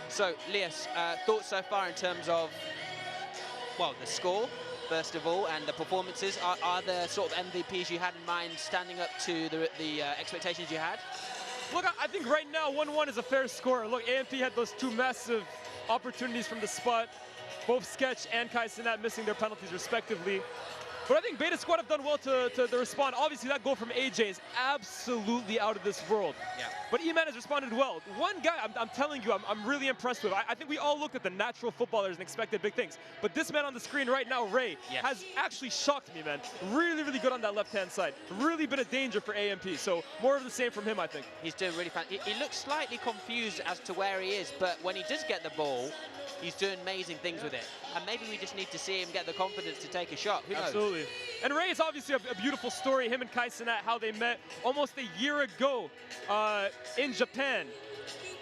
So, Lias, thoughts so far in terms of, well, the score, first of all, and the performances? Are there sort of MVPs you had in mind standing up to the expectations you had? Look, I think right now 1-1 is a fair score. Look, AMP had those 2 massive opportunities from the spot. Both Sketch and Kai Cenat missing their penalties respectively. But I think Beta Squad have done well to respond. Obviously, that goal from AJ is absolutely out of this world. Yeah. But E-Man has responded well. One guy I'm telling you, I'm really impressed with. I think we all looked at the natural footballers and expected big things. But this man on the screen right now, Ray, has actually shocked me, man. Really, really good on that left-hand side. Really been a danger for AMP. So more of the same from him, I think. He's doing really fast. He looks slightly confused as to where he is, but when he does get the ball, he's doing amazing things with it. And maybe we just need to see him get the confidence to take a shot. Who knows? Absolutely. And Ray is obviously a beautiful story. Him and Kai Cenat, how they met almost a year ago in Japan.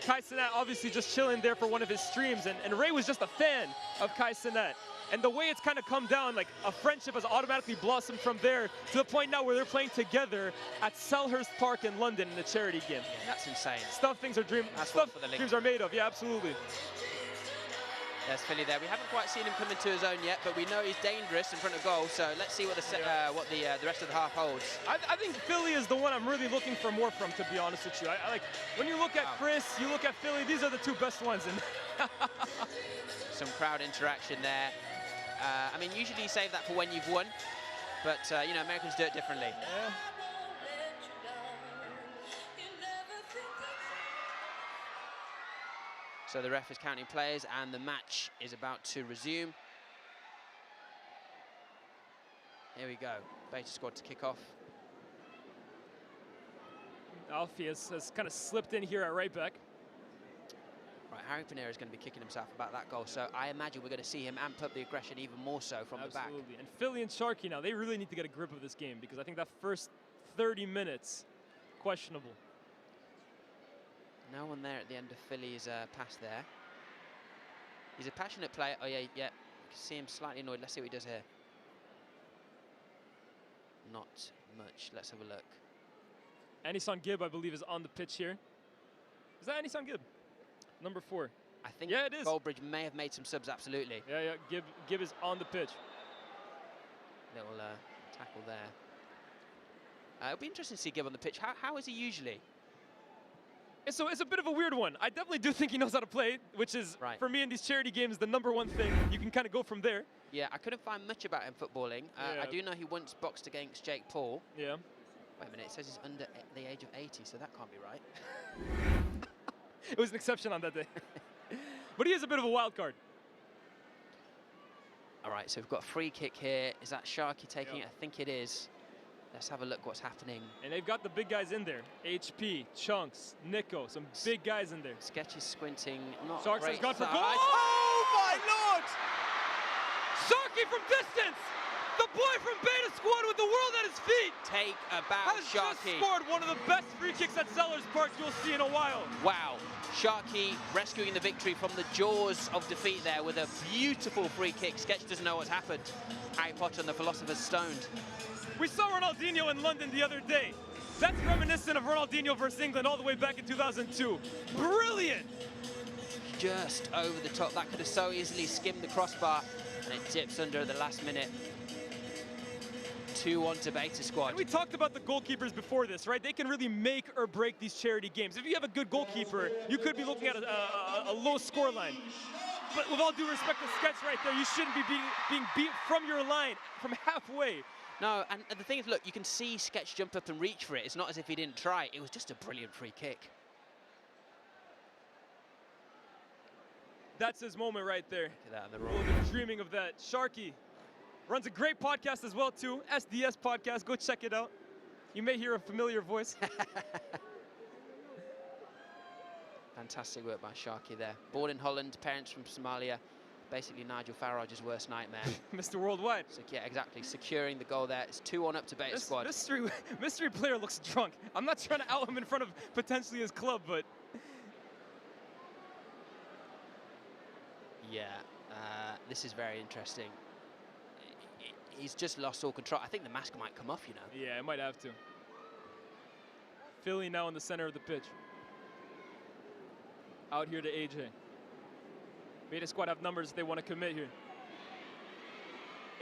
Kai Cenat obviously just chilling there for one of his streams. And Ray was just a fan of Kai Cenat. And the way it's kind of come down, like a friendship has automatically blossomed from there to the point now where they're playing together at Selhurst Park in London in a charity game. Yeah, that's insane. Stuff dreams are made of. Yeah, absolutely. There's Philly there. We haven't quite seen him come into his own yet, but we know he's dangerous in front of goal. So let's see what the rest of the half holds. I think Philly is the one I'm really looking for more from, to be honest with you. I like when you look at Chris, you look at Philly. These are the 2 best ones. Some crowd interaction there. I mean, usually you save that for when you've won, but you know, Americans do it differently. Yeah. So the ref is counting players and the match is about to resume. Here we go, Beta Squad to kick off. Alfie has kind of slipped in here at right back. Right, Harry Pinero is going to be kicking himself about that goal, so I imagine we're going to see him amp up the aggression even more so from the back. Absolutely, and Philly and Sharky now, they really need to get a grip of this game because I think that first 30 minutes, questionable. No one there at the end of Philly's pass there. He's a passionate player. Oh, yeah. You can see him slightly annoyed. Let's see what he does here. Not much. Let's have a look. Anison Gibb, I believe, is on the pitch here. Is that Anison Gibb? Number 4. I think it is. Goldbridge may have made some subs, absolutely. Yeah. Gibb is on the pitch. Little tackle there. It'll be interesting to see Gibb on the pitch. How is he usually? It's a bit of a weird one. I definitely do think he knows how to play, which is, for me in these charity games, the #1 thing. You can kind of go from there. Yeah, I couldn't find much about him footballing. I do know he once boxed against Jake Paul. Yeah. Wait a minute, it says he's under the age of 80, so that can't be right. It was an exception on that day. But he is a bit of a wild card. All right, so we've got a free kick here. Is that Sharky taking it? I think it is. Let's have a look what's happening. And they've got the big guys in there. HP, Chunkz, Niko, some big guys in there. Sketch is squinting. Not Sharks has gone for goal. Oh my lord! Sharky from distance! The boy from Beta Squad with the world at his feet! Take a bow, has Sharky. Just scored one of the best free kicks at Selhurst Park you'll see in a while. Wow. Sharky rescuing the victory from the jaws of defeat there with a beautiful free kick. Sketch doesn't know what's happened. Harry Potter and the Philosopher's Stoned. We saw Ronaldinho in London the other day. That's reminiscent of Ronaldinho versus England all the way back in 2002. Brilliant! Just over the top. That could have so easily skimmed the crossbar, and it dips under at the last minute. 2-1 to Beta Squad. And we talked about the goalkeepers before this, right? They can really make or break these charity games. If you have a good goalkeeper, you could be looking at a low scoreline. but with all due respect to Sketch right there, you shouldn't be being beat from your line, from halfway. No, and the thing is, look, you can see Sketch jump up and reach for it. It's not as if he didn't try. It was just a brilliant free kick. That's his moment right there. Look at that on the We'll roll. be dreaming of that. Sharky runs a great podcast as well, too. SDS podcast. Go check it out. You may hear a familiar voice. Fantastic work by Sharky there. Born in Holland, parents from Somalia. Basically Nigel Farage's worst nightmare. Mr. Worldwide. So, yeah, exactly. Securing the goal there. It's 2-1 up to Beta Squad. Mystery player looks drunk. I'm not trying to out him in front of potentially his club, but... Yeah, this is very interesting. He's just lost all control. I think the mask might come off, you know. Yeah, it might have to. Philly now in the center of the pitch. Out here to AJ. Beta Squad have numbers they want to commit here.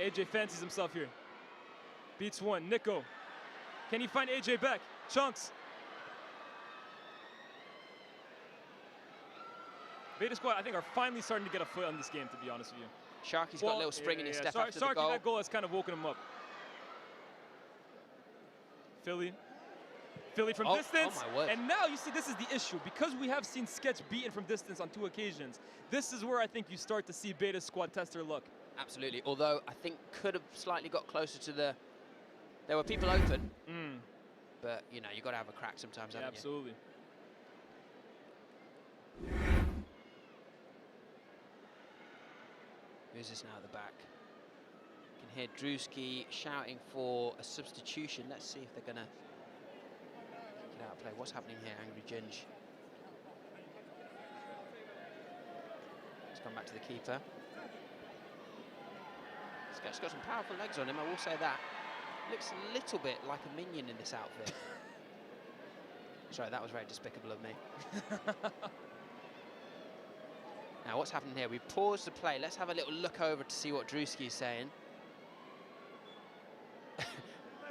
AJ fancies himself here. Beats one. Niko. Can he find AJ back? Chunkz. Beta Squad, I think, are finally starting to get a foot on this game, to be honest with you. Sharky's got a little spring in his step after the Sharky, goal. that goal has kind of woken him up. Philly from distance. Oh my word. And now you see this is the issue. Because we have seen Sketch beaten from distance on 2 occasions, this is where I think you start to see Beta Squad test their luck. Absolutely. Although I think could have slightly got closer to the... There were people open. But, you know, you've got to have a crack sometimes, haven't you? Absolutely. Who's this now at the back? You can hear Druski shouting for a substitution. Let's see if they're going to kick it out of play. What's happening here, Angry Ginge? Let's come back to the keeper. Sketch's got some powerful legs on him, I will say that. Looks a little bit like a minion in this outfit. Sorry, that was very despicable of me. Now, what's happening here? We paused the play. Let's have a little look over to see what Druski's saying.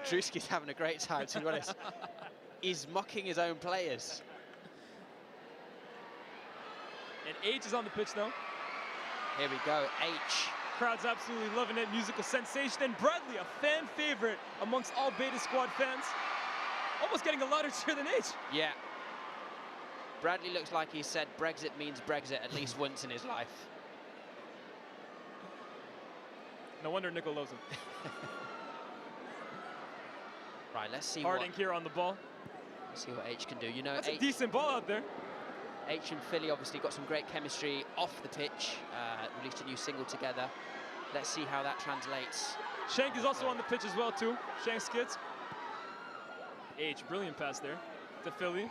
Druski's having a great time, to be honest. He's mocking his own players. And H is on the pitch now. Here we go, H. Crowd's absolutely loving it. Musical sensation. And Bradley, a fan favorite amongst all Beta Squad fans. Almost getting a louder cheer than H. Yeah. Bradley looks like he said Brexit means Brexit at least once in his life. No wonder Niko loves him. Right, let's see Harding here on the ball. Let's see what H can do. You know, That's a decent ball out there. H and Philly obviously got some great chemistry off the pitch. Released a new single together. Let's see how that translates. Shank is also on the pitch as well, too. Shank skids. H, brilliant pass there to Philly.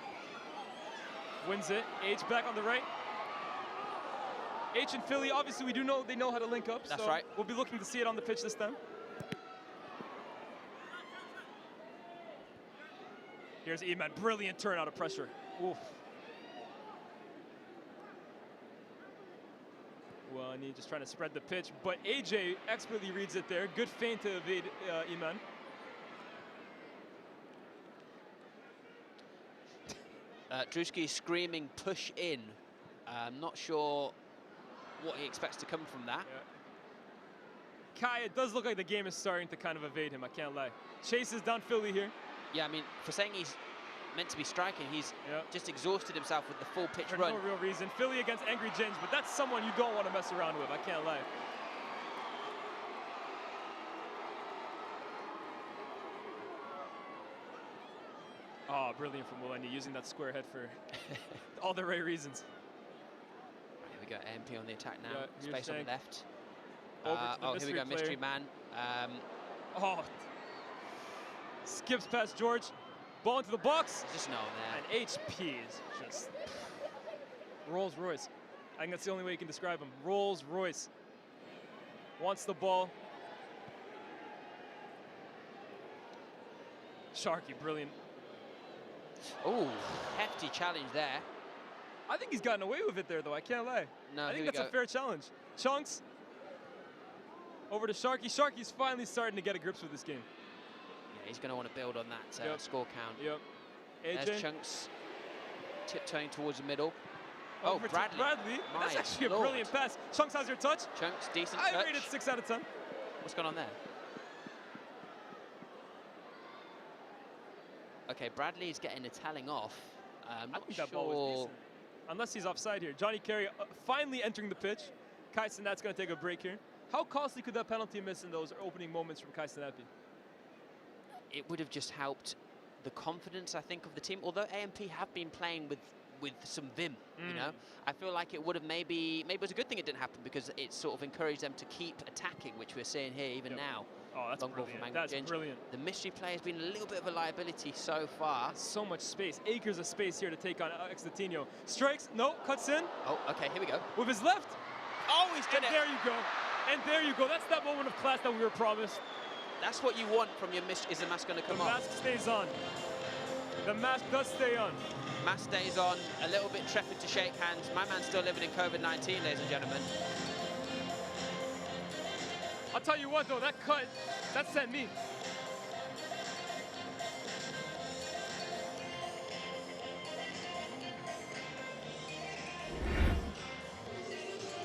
Wins it. H back on the right. H and Philly, obviously we do know they know how to link up. That's so right. We'll be looking to see it on the pitch this time. Here's E-Man, brilliant turn out of pressure. Oof. Well, and he's just trying to spread the pitch, but AJ expertly reads it there. Good feint to evade E-Man. Druski screaming push in. I'm not sure what he expects to come from that. Yeah. Kai, it does look like the game is starting to kind of evade him, I can't lie. Chases down Philly here. Yeah, I mean, for saying he's meant to be striking, he's just exhausted himself with the full pitch For run. no real reason. Philly against Angry Ginge, but that's someone you don't want to mess around with, I can't lie. Oh, brilliant from Mulendi, using that square head for all the right reasons. Here we go, AMP on the attack now. Yeah, Space on Shank. the left. Over to the Oh, here we go, mystery player. man. Oh, skips past George. Ball into the box. Just no there. And HP is just Rolls Royce. I think that's the only way you can describe him. Rolls Royce. Wants the ball. Sharky, brilliant. Oh, hefty challenge there. I think he's gotten away with it there, though. I can't lie. No, I here think we that's go. a fair challenge. Chunkz. Over to Sharky. Sharky's finally starting to get a grips with this game. Yeah, he's going to want to build on that score count. Yep. There's AJ. Chunkz tiptoeing towards the middle. Oh, Over to Bradley. Bradley. That's My actually a Lord. brilliant pass. Chunkz has your touch. Chunkz, decent I touch. rated 6 out of 10. What's going on there? Okay, Bradley's getting a telling off. I Not think that ball was sure. decent. Unless he's offside here. Johnny Carey finally entering the pitch. Kai Sinat's going to take a break here. How costly could that penalty miss in those opening moments from Kai Sinat be? It would have just helped the confidence, I think, of the team. Although AMP have been playing with some vim, you know, I feel like it would have maybe it was a good thing it didn't happen, because it sort of encouraged them to keep attacking, which we're seeing here even now. Oh, that's Long ball brilliant. from That's Ginge. brilliant. The mystery player has been a little bit of a liability so far. So much space. Acres of space here to take on Exdatino. Strikes. No. Cuts in. Oh, okay. Here we go. With his left. Oh, he's done And it. there you go. And there you go. That's that moment of class that we were promised. That's what you want from your mystery. Is the mask going to come The off? mask stays on. The mask does stay on. Mask stays on. A little bit trepid to shake hands. My man's still living in COVID-19, ladies and gentlemen. I'll tell you what, though, that cut, that sent me.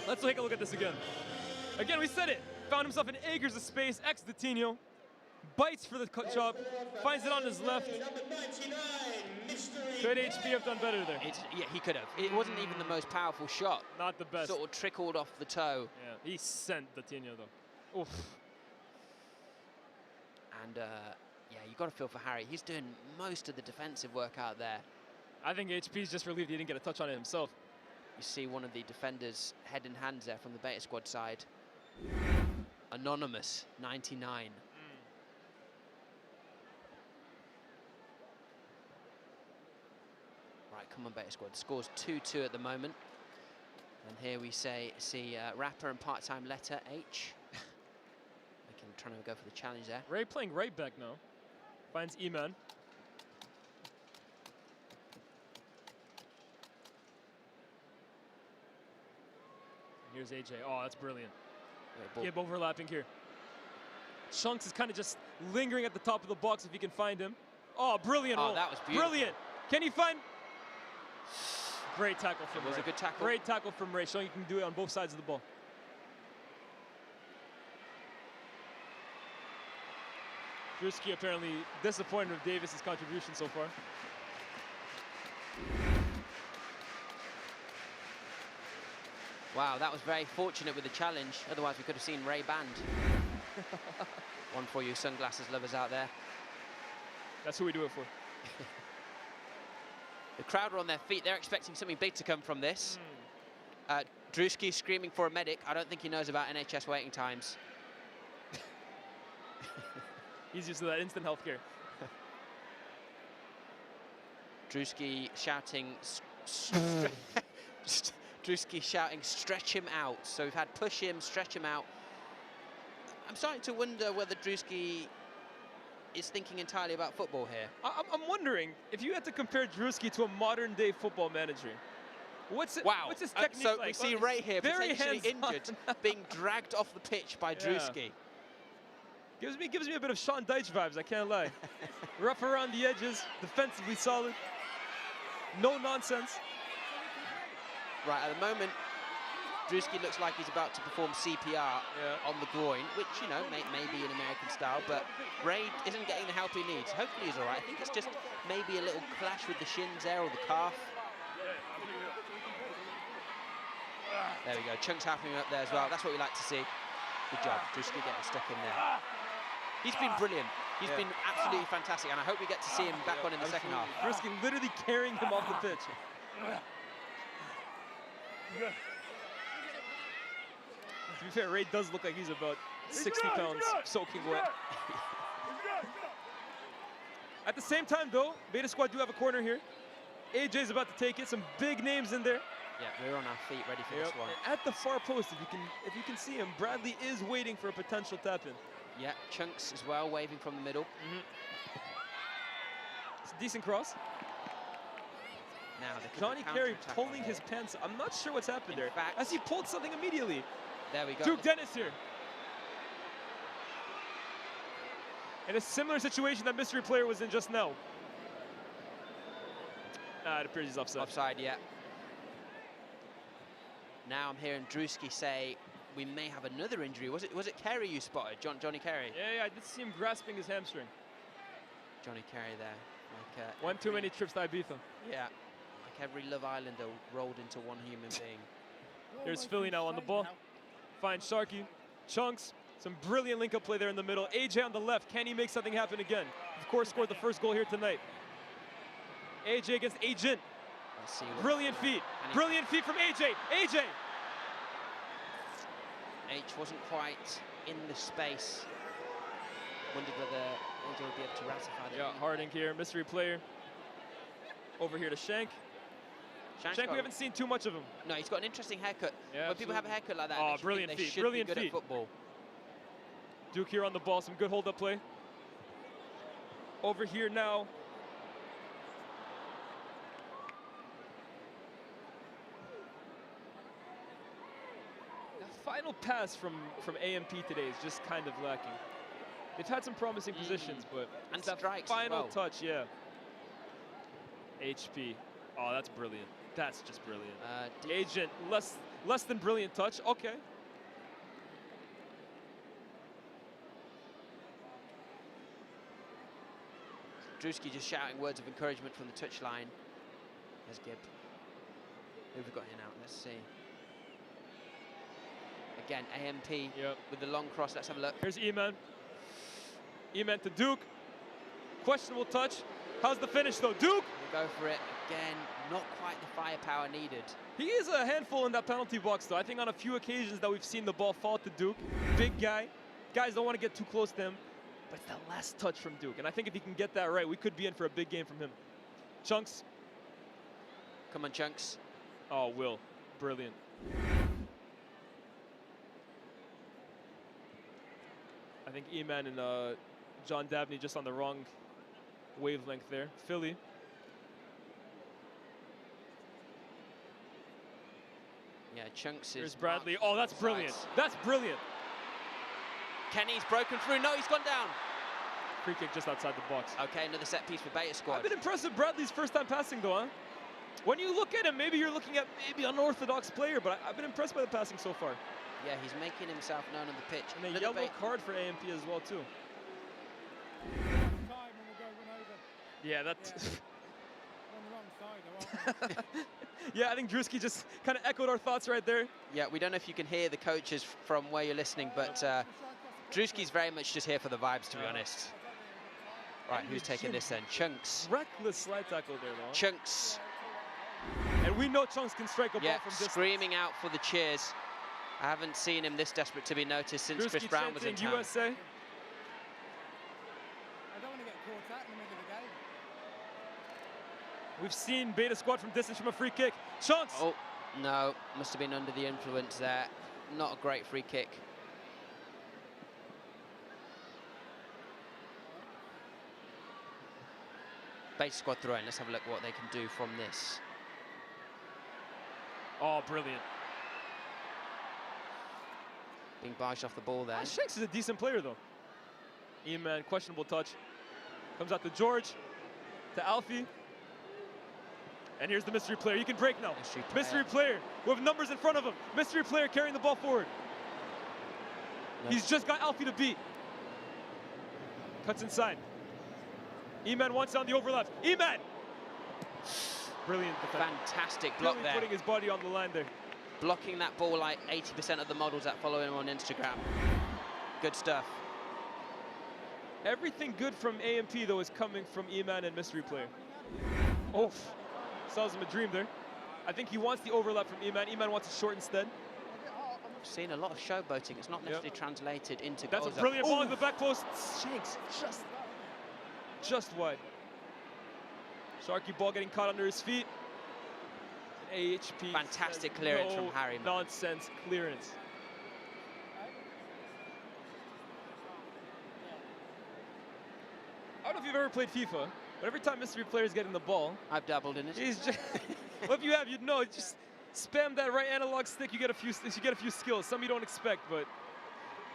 Let's take a look at this again. Again, we said it. Found himself in acres of space. Exdatino bites for the cut job, finds it on his left. Could HP have done better there? Yeah, he could have. It wasn't even the most powerful shot. Not the best. Sort of trickled off the toe. Yeah, he sent Datino though. Oof. And yeah, you got to feel for Harry. He's doing most of the defensive work out there. I think HP's just relieved he didn't get a touch on it himself. You see one of the defenders head in hands there from the Beta Squad side. Anonymous, 99. Right, come on, Beta Squad. Scores 2-2 at the moment. And here we see Rapper and part-time letter H. Trying to go for the challenge there. Ray playing right back now. Finds E-Man. Here's AJ. Oh, that's brilliant. Gib overlapping here. Chunkz is kind of just lingering at the top of the box if he can find him. Oh, brilliant. Oh, that was beautiful. Brilliant. Can he find? Great tackle from Ray. It was a good tackle. Great tackle from Ray, showing you can do it on both sides of the ball. Druski apparently disappointed with Davis's contribution so far. Wow, that was very fortunate with the challenge. Otherwise, we could have seen Ray banned. One for you sunglasses lovers out there. That's who we do it for. The crowd are on their feet. They're expecting something big to come from this. Druski screaming for a medic. I don't think he knows about NHS waiting times. He's used to that instant healthcare. Druski shouting, Druski shouting, stretch him out. So we've had push him, stretch him out. I'm starting to wonder whether Druski is thinking entirely about football here. I'm wondering if you had to compare Druski to a modern day football manager. What's his technique so like? we see Ray here, very potentially hands-on. injured, being dragged off the pitch by Druski. Gives me a bit of Sean Dyche vibes, I can't lie. Rough around the edges, defensively solid. No nonsense. Right, at the moment, Druski looks like he's about to perform CPR on the groin, which, you know, may be an American style, but Ray isn't getting the help he needs. Hopefully he's all right. I think it's just maybe a little clash with the shins there or the calf. There we go. Chunkz happening up there as well. That's what we like to see. Good job. Druski getting stuck in there. He's been brilliant. He's been absolutely fantastic, and I hope we get to see him back on in the second half. Druski literally carrying him off the pitch. To be fair, Ray does look like he's about 60 pounds soaking wet. At the same time, though, Beta Squad do have a corner here. AJ's about to take it. Some big names in there. Yeah, we're on our feet, ready for this one. And at the far post, if you can see him, Bradley is waiting for a potential tap-in. Yeah, Chunkz as well, waving from the middle. It's a decent cross. Now Johnny Carey pulling his pants. I'm not sure what's happened there. As he pulled something immediately. There we go. Duke Dennis here. In a similar situation that mystery player was in just now. It appears he's offside. Offside, yeah. Now I'm hearing Druski say we may have another injury. Was it Kerry you spotted? Johnny Kerry? Yeah, I did see him grasping his hamstring. Johnny Kerry there. Like, one too many trips to Ibiza. Yeah, like every Love Islander rolled into one human being. Here's Philly now on the ball. Finds Sharky. Chunkz. Some brilliant link-up play there in the middle. AJ on the left. Can he make something happen again? Of course, scored the first goal here tonight. AJ against Agent. Let's see. Brilliant feet. Brilliant feet from AJ. AJ. H wasn't quite in the space. Wondered whether AJ would be able to ratify that. Yeah, Harding here, mystery player. Over here to Shank. Shank, we haven't seen too much of him. No, he's got an interesting haircut. Yeah, when people have a haircut like that, oh, they brilliant should feet, be brilliant good feet. at football. Duke here on the ball, some good hold-up play. Over here now. The final pass from AMP today is just kind of lacking. They've had some promising positions, but and that strikes final as well. touch, yeah. HP. Oh, that's brilliant. That's just brilliant. Agent, less than brilliant touch. Okay. Druski just shouting words of encouragement from the touchline. There's Gibb. Who have we got here now? Let's see. Again, AMP with the long cross. Let's have a look. Here's Eman. Eman to Duke. Questionable touch. How's the finish though? Duke! We'll go for it. Again, not quite the firepower needed. He is a handful in that penalty box though. I think on a few occasions that we've seen the ball fall to Duke. Big guy. Guys don't want to get too close to him. But it's that last touch from Duke. And I think if he can get that right, we could be in for a big game from him. Chunkz. Come on, Chunkz. Oh, Will. Brilliant. I think Eman and John Dabney just on the wrong wavelength there. Philly. Yeah, Chunkz is... Here's Bradley. Oh, that's brilliant. That's brilliant. Kenny's broken through. No, he's gone down. Free kick just outside the box. Okay, another set piece for Beta Squad. I've been impressed with Bradley's first time passing though, huh? When you look at him, maybe you're looking at maybe an unorthodox player, but I've been impressed by the passing so far. Yeah, he's making himself known on the pitch. And a yellow card for AMP as well too. Yeah, that's... Yeah, I think Druski just kind of echoed our thoughts right there. Yeah, we don't know if you can hear the coaches from where you're listening, but Druski's very much just here for the vibes, to be honest. Right, who's taking this then? Chunkz. Reckless slide tackle there, though. Chunkz. And we know Chunkz can strike a ball from distance. Screaming out for the cheers. I haven't seen him this desperate to be noticed since Druski Chris Brown was in town. USA. I don't want to get caught out in the middle of the game. We've seen Beta Squad from distance from a free kick. Chunkz! Oh, no. Must have been under the influence there. Not a great free kick. Beta Squad throwing. Let's have a look what they can do from this. Oh, brilliant. Being barged off the ball there. Shanks is a decent player, though. Eman, questionable touch. Comes out to George. To Alfie. And here's the mystery player. He can break now. Mystery player with numbers in front of him. Mystery player carrying the ball forward. No. He's just got Alfie to beat. Cuts inside. Eman wants down the overlap. Eman! Brilliant defense. Fantastic block there. Putting his body on the line there. Blocking that ball like 80% of the models that follow him on Instagram. Good stuff. Everything good from AMP, though, is coming from Eman and mystery player. Oh. Sells him a dream there. I think he wants the overlap from Eman. Eman wants it short instead. I've seen a lot of showboating. It's not necessarily translated into goals. That's a brilliant ball in the back post. Shanks, just wide. Sharky ball getting caught under his feet. AHP. Fantastic clearance from Harry. Nonsense clearance. I don't know if you've ever played FIFA, but every time mystery players getting the ball, I've dabbled in it. He's just well, if you have, you'd know. Just spam that right analog stick. You get a few skills. Some you don't expect, but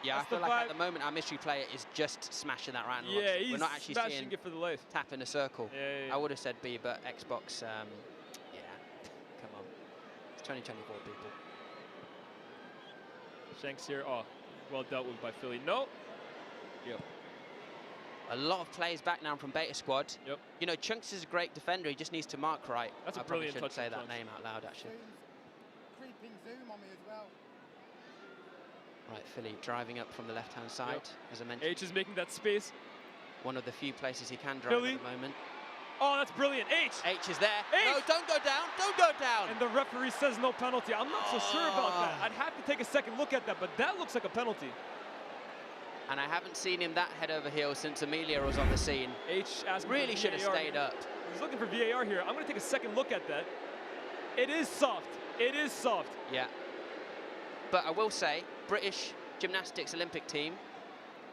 yeah, I feel like at the moment our mystery player is just smashing that right analog stick. Yeah, he's We're not actually seeing it for the life. Tap in a circle. Yeah. I would have said B, but Xbox. Yeah, come on. It's 2024, people. Chunkz here. Oh, well dealt with by Philly. No. Yep. A lot of players back now from Beta Squad. Yep. You know, Chunkz is a great defender. He just needs to mark right. That's a I probably brilliant shouldn't touch say from that Chunkz. name out loud, actually. Creeping zoom on me as well. Right, Philly driving up from the left-hand side, as I mentioned. H is making that space. One of the few places he can drive Philly. at the moment. Oh, that's brilliant. H. H is there. H. No, don't go down. Don't go down. And the referee says no penalty. I'm not so sure about that. I'd have to take a second look at that, but that looks like a penalty. And I haven't seen him that head over heels since Amelia was on the scene. H really should have stayed up. He's looking for VAR here. I'm going to take a second look at that. It is soft. It is soft. Yeah. But I will say, British gymnastics Olympic team,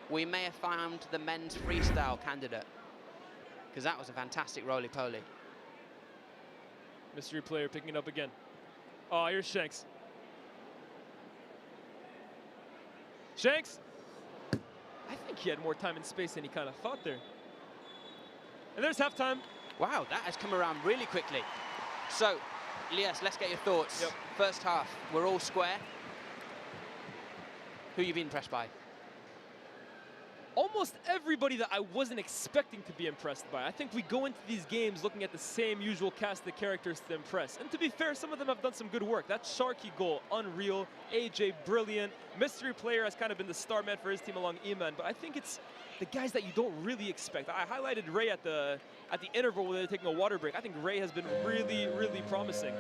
we may have found the men's freestyle candidate, because that was a fantastic roly-poly. Mystery player picking it up again. Oh, here's Chunkz. Chunkz! I think he had more time and space than he kind of thought there. And there's halftime. Wow, that has come around really quickly. So, Elias, let's get your thoughts. Yep. First half, we're all square. Who have you been impressed by? Almost everybody that I wasn't expecting to be impressed by. I think we go into these games looking at the same usual cast of characters to impress. And to be fair, some of them have done some good work. That Sharky goal, unreal. AJ, brilliant. Mystery player has kind of been the star man for his team along Eman. But I think it's the guys that you don't really expect. I highlighted Ray at the interval where they're taking a water break. I think Ray has been really, really promising.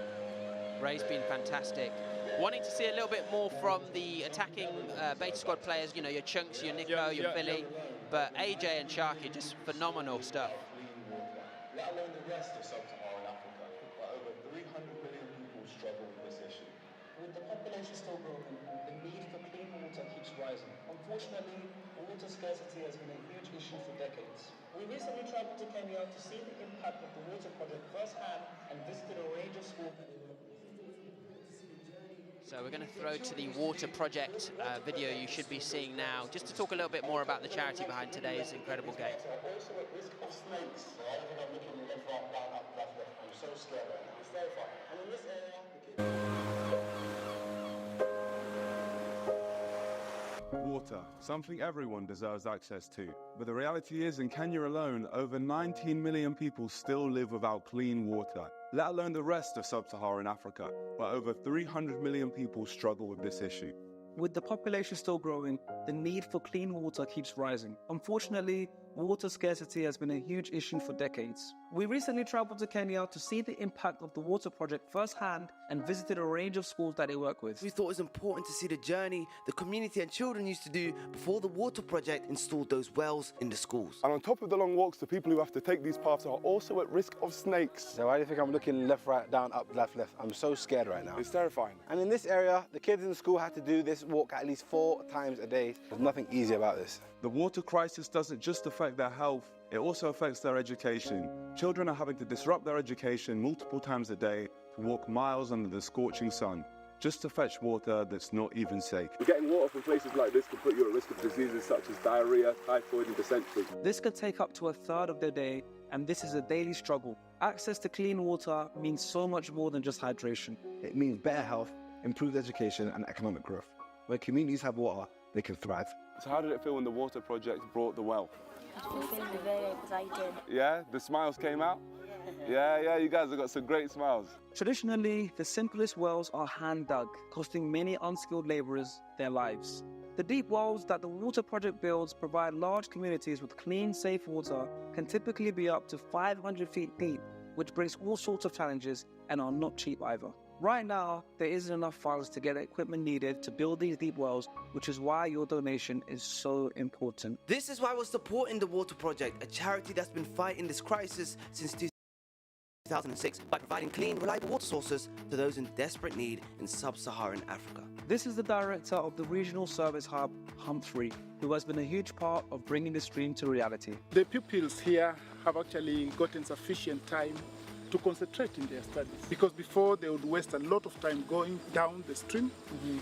Ray's been fantastic. Wanting to see a little bit more from the attacking Beta Squad players, you know, your Chunkz, your Niko, your Philly, but AJ and Sharky, just phenomenal stuff. Let alone the rest of sub-Saharan Africa, where over 300 million people struggle with this issue. With the population still growing, the need for clean water keeps rising. Unfortunately, water scarcity has been a huge issue for decades. We recently traveled to Kenya to see the impact of the water project firsthand and visited a range of schools. So we're going to throw to the water project video you should be seeing now, just to talk a little bit more about the charity behind today's incredible game. Also at risk of snakes. I think I'm looking left, right, down, up, left. I'm so scared. It's terrifying. And in this area, Water, something everyone deserves access to. But the reality is, in Kenya alone, over 19 million people still live without clean water, let alone the rest of sub-Saharan Africa, where over 300 million people struggle with this issue. With the population still growing, the need for clean water keeps rising. Unfortunately, water scarcity has been a huge issue for decades. We recently traveled to Kenya to see the impact of the water project firsthand and visited a range of schools that they work with. We thought it was important to see the journey the community and children used to do before the water project installed those wells in the schools. And on top of the long walks, the people who have to take these paths are also at risk of snakes. So why do you think I'm looking left, right, down, up, left? I'm so scared right now. It's terrifying. And in this area, the kids in the school had to do this walk at least 4 times a day. There's nothing easy about this. The water crisis doesn't just affect their health, it also affects their education. Children are having to disrupt their education multiple times a day to walk miles under the scorching sun, just to fetch water that's not even safe. Getting water from places like this can put you at risk of diseases such as diarrhea, typhoid and dysentery. This could take up to a third of their day, and this is a daily struggle. Access to clean water means so much more than just hydration. It means better health, improved education and economic growth. Where communities have water, they can thrive. So how did it feel when the water project brought the well? I feel very excited. Yeah, the smiles came out? Yeah, you guys have got some great smiles. Traditionally, the simplest wells are hand-dug, costing many unskilled laborers their lives. The deep wells that the water project builds provide large communities with clean, safe water, can typically be up to 500 feet deep, which brings all sorts of challenges and are not cheap either. Right now, there isn't enough funds to get the equipment needed to build these deep wells, which is why your donation is so important. This is why we're supporting the Water Project, a charity that's been fighting this crisis since 2006 by providing clean, reliable water sources to those in desperate need in sub-Saharan Africa. This is the director of the regional service hub, Humphrey, who has been a huge part of bringing this dream to reality. The pupils here have actually gotten sufficient time to concentrate in their studies. Because before they would waste a lot of time going down the stream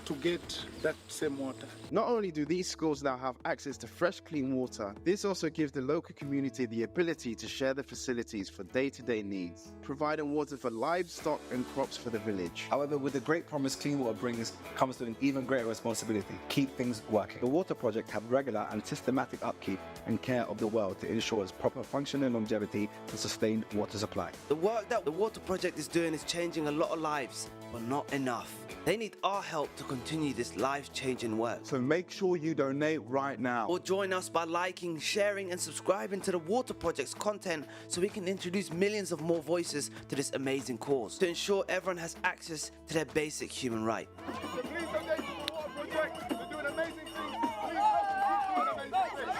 to get that same water. Not only do these schools now have access to fresh, clean water, this also gives the local community the ability to share the facilities for day-to-day needs, providing water for livestock and crops for the village. However, with the great promise clean water brings comes to an even greater responsibility: keep things working. The water project have regular and systematic upkeep and care of the well to ensure its proper function and longevity for sustained water supply. The work that the water project is doing is changing a lot of lives, but not enough. They need our help to continue this life-changing work. So make sure you donate right now. Or join us by liking, sharing and subscribing to the Water Project's content so we can introduce millions of more voices to this amazing cause to ensure everyone has access to their basic human right. So please donate to the Water Project. They're doing amazing things. Please help them keep doing amazing things.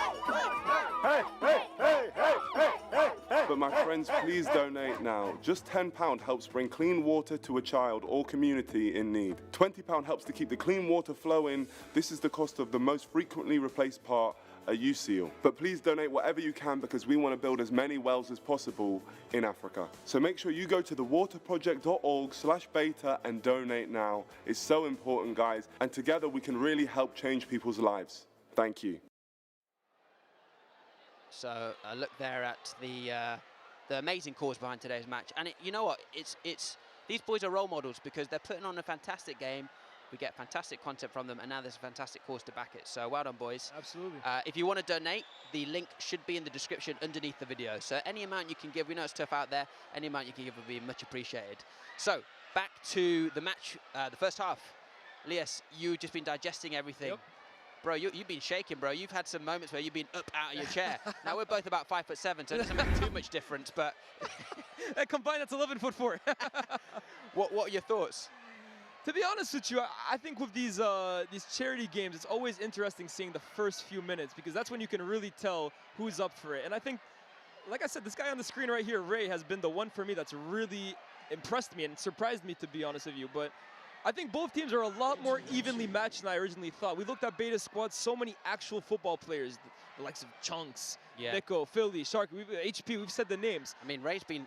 Hey, hey, hey, hey, hey, hey, hey. But my friends, please donate now. Just £10 helps bring clean water to a child or community in need. £20 helps to keep the clean water flowing. This is the cost of the most frequently replaced part, a USEAL. But please donate whatever you can because we want to build as many wells as possible in Africa. So make sure you go to thewaterproject.org/beta and donate now. It's so important, guys, and together we can really help change people's lives. Thank you. So a look there at the amazing cause behind today's match, and you know what? It's these boys are role models because they're putting on a fantastic game. We get fantastic content from them, and now there's a fantastic cause to back it. So well done, boys. Absolutely. If you want to donate, the link should be in the description underneath the video. So any amount you can give, we know it's tough out there. Any amount you can give would be much appreciated. So back to the match, the first half. Elias, you've just been digesting everything. Yep. Bro, you've been shaking, bro. You've had some moments where you've been up out of your chair. Now, we're both about 5'7", so it doesn't make too much difference, but... Combined, that's 11'4". What are your thoughts? To be honest with you, I think with these charity games, it's always interesting seeing the first few minutes because that's when you can really tell who's up for it. And I think, like I said, this guy on the screen right here, Ray, has been the one for me that's really impressed me and surprised me, to be honest with you. But I think both teams are a lot more evenly matched than I originally thought. We looked at Beta Squad, so many actual football players, the likes of Chunkz, Niko, Philly, Sharky, HP, we've said the names. I mean, Ray's been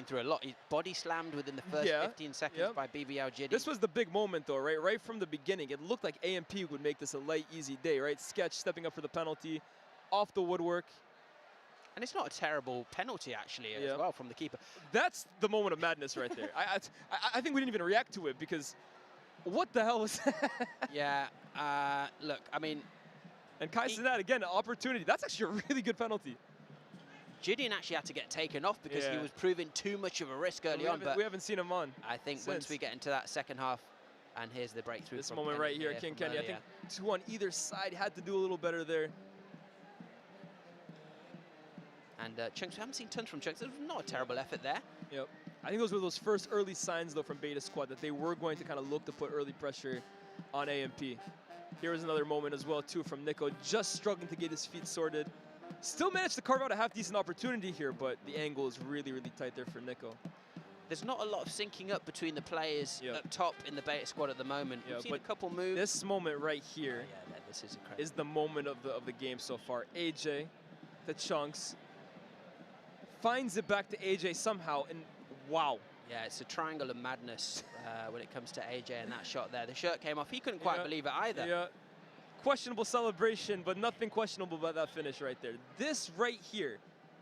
through a lot. He's body slammed within the first 15 seconds by BBL Jiddy. This was the big moment though, right? Right from the beginning, it looked like AMP would make this a light, easy day, right? Sketch stepping up for the penalty, off the woodwork. And it's not a terrible penalty, actually, as well, from the keeper. That's the moment of madness right there. I think we didn't even react to it because what the hell was that? Look, I mean... And Kai said that again, an opportunity. That's actually a really good penalty. Gideon actually had to get taken off because he was proving too much of a risk early on. But we haven't seen him on. I think once we get into that second half, and here's the breakthrough. This moment right here, King Kenny. I think two on either side had to do a little better there. And Chunkz, we haven't seen tons from Chunkz. It was not a terrible effort there. Yep. I think those were those first early signs, though, from Beta Squad that they were going to kind of look to put early pressure on AMP. Here was another moment as well, too, from Niko, just struggling to get his feet sorted. Still managed to carve out a half-decent opportunity here, but the angle is really, really tight there for Niko. There's not a lot of syncing up between the players up top in the Beta Squad at the moment. We've seen a couple moves. This moment right here this is the moment of the game so far. AJ, the Chunkz, finds it back to AJ somehow, and wow. Yeah, it's a triangle of madness when it comes to AJ and that shot there. The shirt came off. He couldn't quite believe it either. Yeah. Questionable celebration, but nothing questionable about that finish right there. This right here,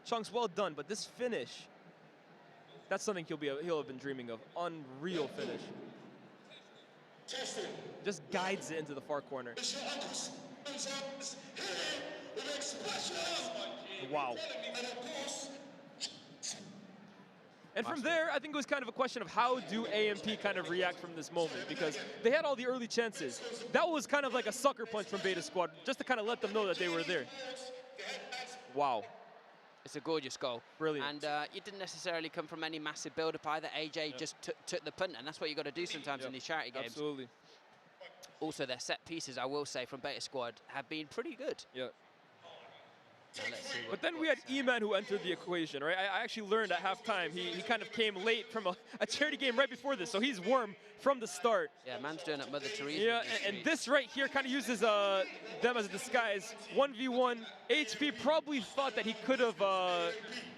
Chunkz, well done, but this finish, that's something he'll have been dreaming of. Unreal finish. Just guides it into the far corner. Wow. And from there, I think it was kind of a question of how do AMP kind of react from this moment, because they had all the early chances. That was kind of like a sucker punch from Beta Squad, just to kind of let them know that they were there. Wow. It's a gorgeous goal. Brilliant. And it didn't necessarily come from any massive build-up either. AJ just took the punt, and that's what you got to do sometimes in these charity games. Absolutely. Also, their set pieces, I will say, from Beta Squad have been pretty good. Yeah. But then we had E-Man who entered the equation, right? I actually learned at halftime he kind of came late from a charity game right before this, so he's warm from the start. Yeah, man's doing it Mother Teresa. Yeah, and this right here kind of uses them as a disguise. 1v1. HP probably thought that he could have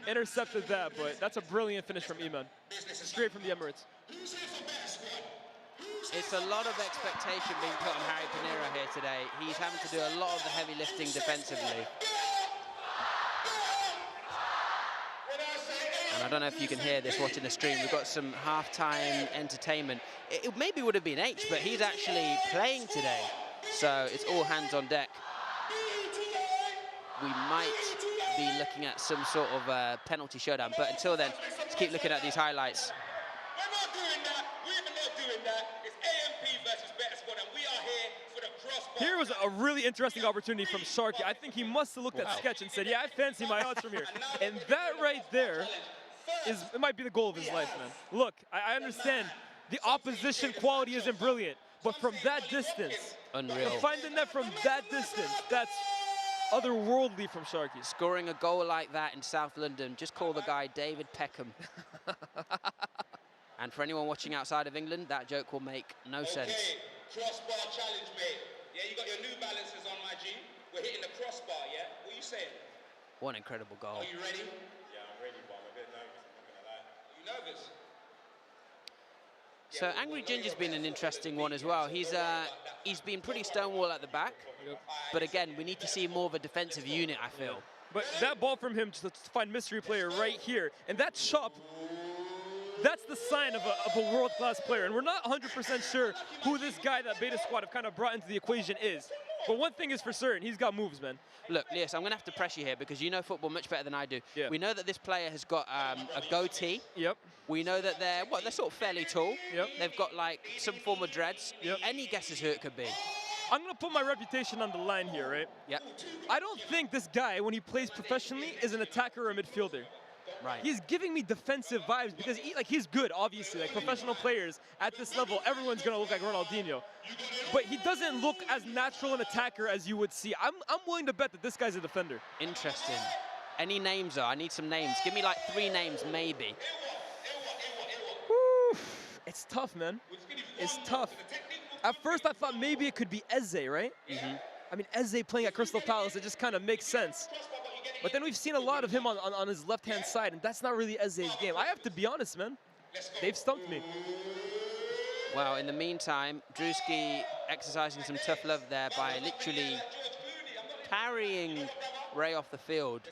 intercepted that, but that's a brilliant finish from E-Man. Straight from the Emirates. It's a lot of expectation being put on Harry Pinero here today. He's having to do a lot of the heavy lifting defensively. And I don't know if you can hear this watching the stream. We've got some halftime entertainment. It maybe would have been H, but he's actually playing today. So it's all hands on deck. We might be looking at some sort of penalty showdown. But until then, let's keep looking at these highlights. Here was a really interesting opportunity from Sharky. I think he must have looked at sketch and said, yeah, I fancy my odds from here. And that right there it might be the goal of his life, man. Look, I understand the opposition quality isn't brilliant, but from that distance, unreal. To find the net from that distance, that's otherworldly from Sharky. Scoring a goal like that in South London, just call the guy David Peckham. And for anyone watching outside of England, that joke will make no sense. Crossbar challenge, mate. Yeah, you got your New Balances on, my G. We're hitting the crossbar, yeah? What are you saying? What an incredible goal. Are you ready? Yeah, I'm ready, but I'm a bit nervous. I'm not gonna lie. Are you nervous? So Angry Ginger's been an interesting one as well. He's been pretty stonewall at the back, but again, we need to see more of a defensive unit, I feel. But that ball from him, just to find mystery player right here, and that chop, that's the sign of a world-class player. And we're not 100% sure who this guy that Beta Squad have kind of brought into the equation is. But one thing is for certain, he's got moves, man. Look, Lias, I'm going to have to press you here because you know football much better than I do. Yeah. We know that this player has got a goatee. Yep. We know that they're sort of fairly tall. Yep. They've got, like, some form of dreads. Yep. Any guesses who it could be? I'm going to put my reputation on the line here, right? Yep. I don't think this guy, when he plays professionally, is an attacker or a midfielder. Right. He's giving me defensive vibes because he's good, obviously. Like professional players at this level, everyone's gonna look like Ronaldinho. But he doesn't look as natural an attacker as you would see. I'm willing to bet that this guy's a defender. Interesting. Any names, though? I need some names. Give me like 3 names, maybe. Whew. It's tough, man. It's tough. At first, I thought maybe it could be Eze, right? Mm-hmm. I mean, Eze playing at Crystal Palace, it just kind of makes sense. But then we've seen a lot of him on his left-hand side, and that's not really Eze's game. I have to be honest, man. They've stumped me. Well, in the meantime, Druski exercising some tough love there by literally carrying Ray off the field.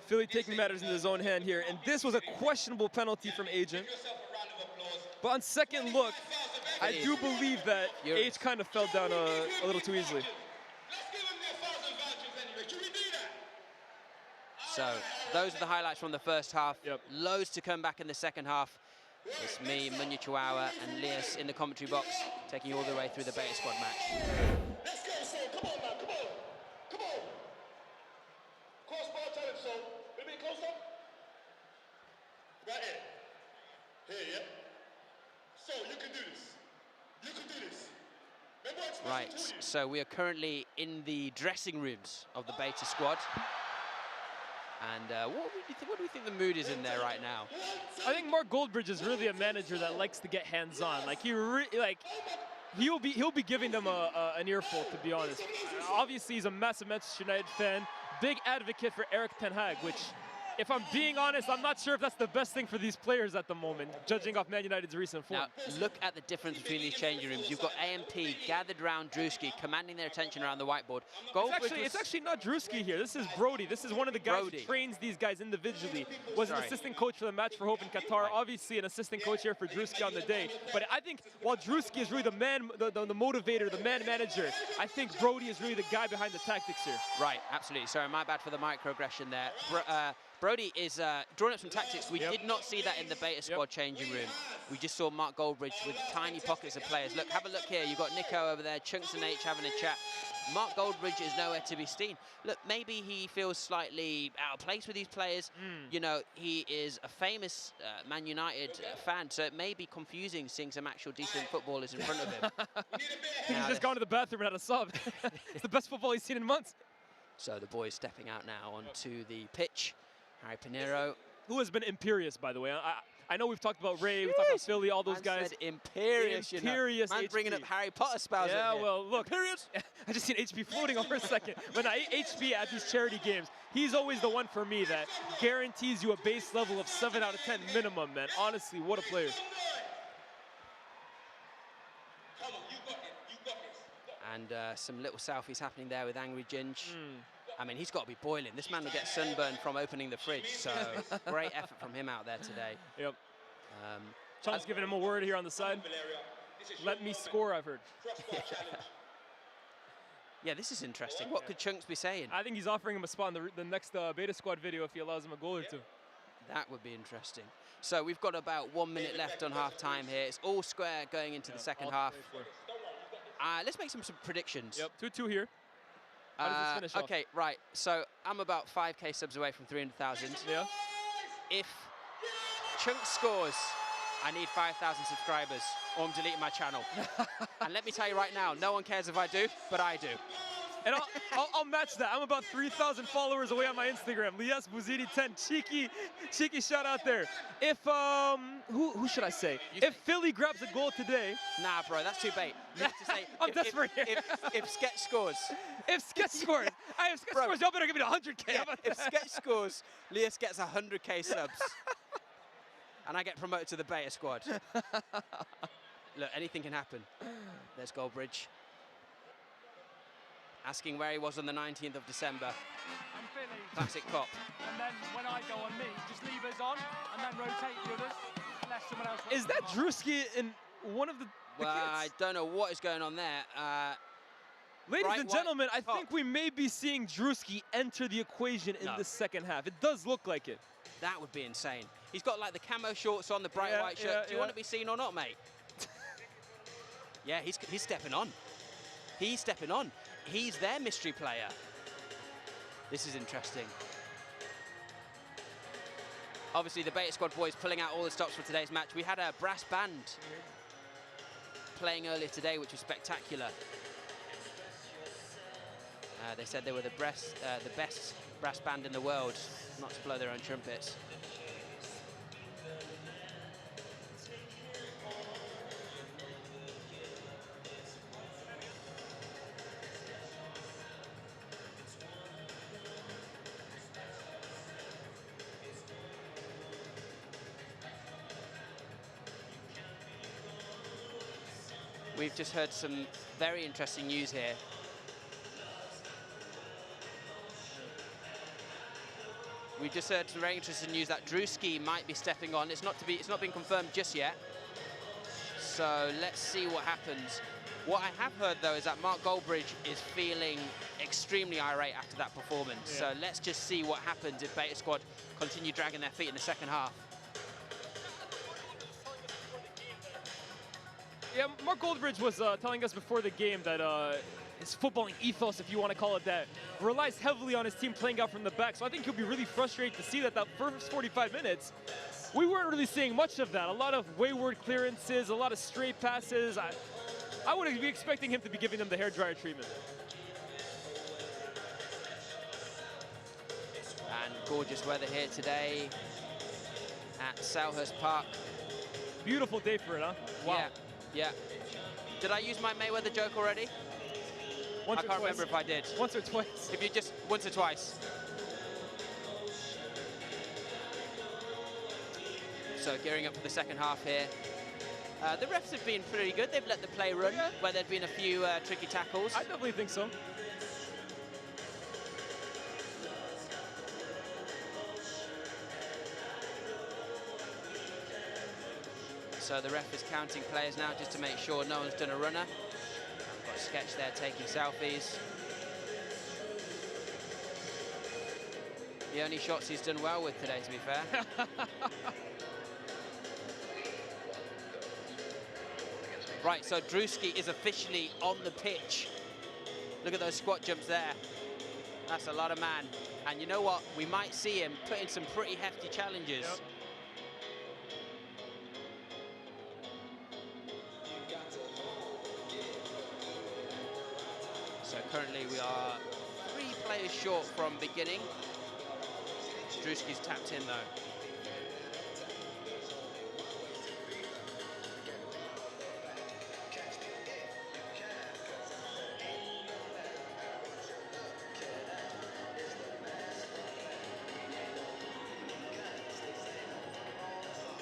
Philly taking matters into his own hand here, and this was a questionable penalty from Agent. But on second look, I do believe that H kind of fell down a little too easily. So those are the highlights from the first half. Yep. Loads to come back in the second half. It's me, Munya Chihuahua, and Lias in the commentary box, taking you all the way through the Beta Squad match. Let's go, son. Come on, man. Come on. Come on. Crossbar challenge, son. A bit closer. Right here. Here, yeah? So, you can do this. You can do this. Right, so we are currently in the dressing rooms of the Beta Squad. And what do we think the mood is in there right now? I think Mark Goldbridge is really a manager that likes to get hands-on. Like he'll be giving them an earful, to be honest. Obviously, he's a massive Manchester United fan, big advocate for Erik ten Hag, which, if I'm being honest, I'm not sure if that's the best thing for these players at the moment, judging off Man United's recent form. Now, look at the difference between these changing rooms. You've got AMP gathered around Druski, commanding their attention around the whiteboard. It's actually not Druski here. This is Brody. This is one of the guys who trains these guys individually. Was an assistant coach for the Match for Hope in Qatar. Obviously, an assistant coach here for Druski on the day. But I think while Druski is really the man, the motivator, the man manager, I think Brody is really the guy behind the tactics here. Right, absolutely. Sorry, my bad for the microaggression there. Brody is drawing up some tactics. We did not see that in the Beta Squad changing room. We just saw Mark Goldbridge with tiny pockets of players. Look, have a look here. You've got Niko over there, Chunkz and H having a chat. Mark Goldbridge is nowhere to be seen. Look, maybe he feels slightly out of place with these players. You know, he is a famous Man United fan, so it may be confusing seeing some actual decent footballers in front of him. He's just gone to the bathroom and had a sub. It's the best football he's seen in months. So the boys stepping out now onto the pitch. Harry Pinero. Who has been imperious, by the way. I know we've talked about Ray, we've talked about Philly, all those Man guys. said imperious, Imperious, you know. Man bringing up Harry Potter spells. Yeah, in here. well, look. Imperious? I just seen HP floating over a second. When HP at these charity games, he's always the one for me that guarantees you a base level of 7 out of 10 minimum, man. Honestly, what a player. And some little selfies happening there with Angry Ginge. I mean, he's got to be boiling. This man will get sunburned from opening the fridge. So great effort from him out there today. Yep. Chunkz giving him a word here on the side. Let me score, I've heard. Yeah, this is interesting. What could Chunkz be saying? I think he's offering him a spot in the next Beta Squad video if he allows him a goal or two. That would be interesting. So we've got about 1 minute left on half time here. It's all square going into the second half. Let's make some predictions. Yep, 2-2 here. How does this finish off? Okay, right. So I'm about 5K subs away from 300,000. Yeah. If Chunkz scores, I need 5,000 subscribers, or I'm deleting my channel. And let me tell you right now, no one cares if I do, but I do. And I'll match that. I'm about 3,000 followers away on my Instagram. Lias Bouzidi 10, cheeky shout out there. If who should I say? If Philly grabs a goal today, nah, bro, that's too bait. You have to say, I'm desperate here. If Sketch scores, if Sketch scores, if Sketch scores, y'all better give me 100K. Yeah, if Sketch scores, Lias gets 100K subs, and I get promoted to the beta squad. Look, anything can happen. There's Goldbridge. Asking where he was on the 19th of December. And Philly. Classic cop. And then when I go on me, just leave us on and then rotate the others. Let someone else. Is that Druski in one of the Well, kids? I don't know what is going on there. Ladies and gentlemen, I think we may be seeing Druski enter the equation in the second half. It does look like it. That would be insane. He's got like the camo shorts on, the bright white shirt. Do you want to be seen or not, mate? Yeah, he's stepping on. He's stepping on. He's their mystery player. This is interesting. Obviously, the Beta Squad boys pulling out all the stops for today's match. We had a brass band playing earlier today, which was spectacular. They said they were the best brass band in the world, not to blow their own trumpets. We've just heard some very interesting news here. We've just heard some very interesting news that Druski might be stepping on. It's not been confirmed just yet. So let's see what happens. What I have heard though is that Mark Goldbridge is feeling extremely irate after that performance. Yeah. So let's just see what happens if Beta Squad continue dragging their feet in the second half. Yeah, Mark Goldbridge was telling us before the game that his footballing ethos, if you want to call it that, relies heavily on his team playing out from the back. So I think he'll be really frustrated to see that first 45 minutes, we weren't really seeing much of that. A lot of wayward clearances, a lot of straight passes. I would be expecting him to be giving them the hairdryer treatment. And gorgeous weather here today at Selhurst Park. Beautiful day for it, huh? Wow. Yeah. Yeah. Did I use my Mayweather joke already? I can't remember if I did. Once or twice. If you just once or twice. So gearing up for the second half here. The refs have been pretty good. They've let the play run where there'd been a few tricky tackles. I definitely think so. So the ref is counting players now just to make sure no one's done a runner. Got a Sketch there taking selfies. The only shots he's done well with today, to be fair. Right, so Druski is officially on the pitch. Look at those squat jumps there. That's a lot of man. And you know what? We might see him put in some pretty hefty challenges. Yep. So currently we are 3 players short from beginning. Druski's tapped in, though.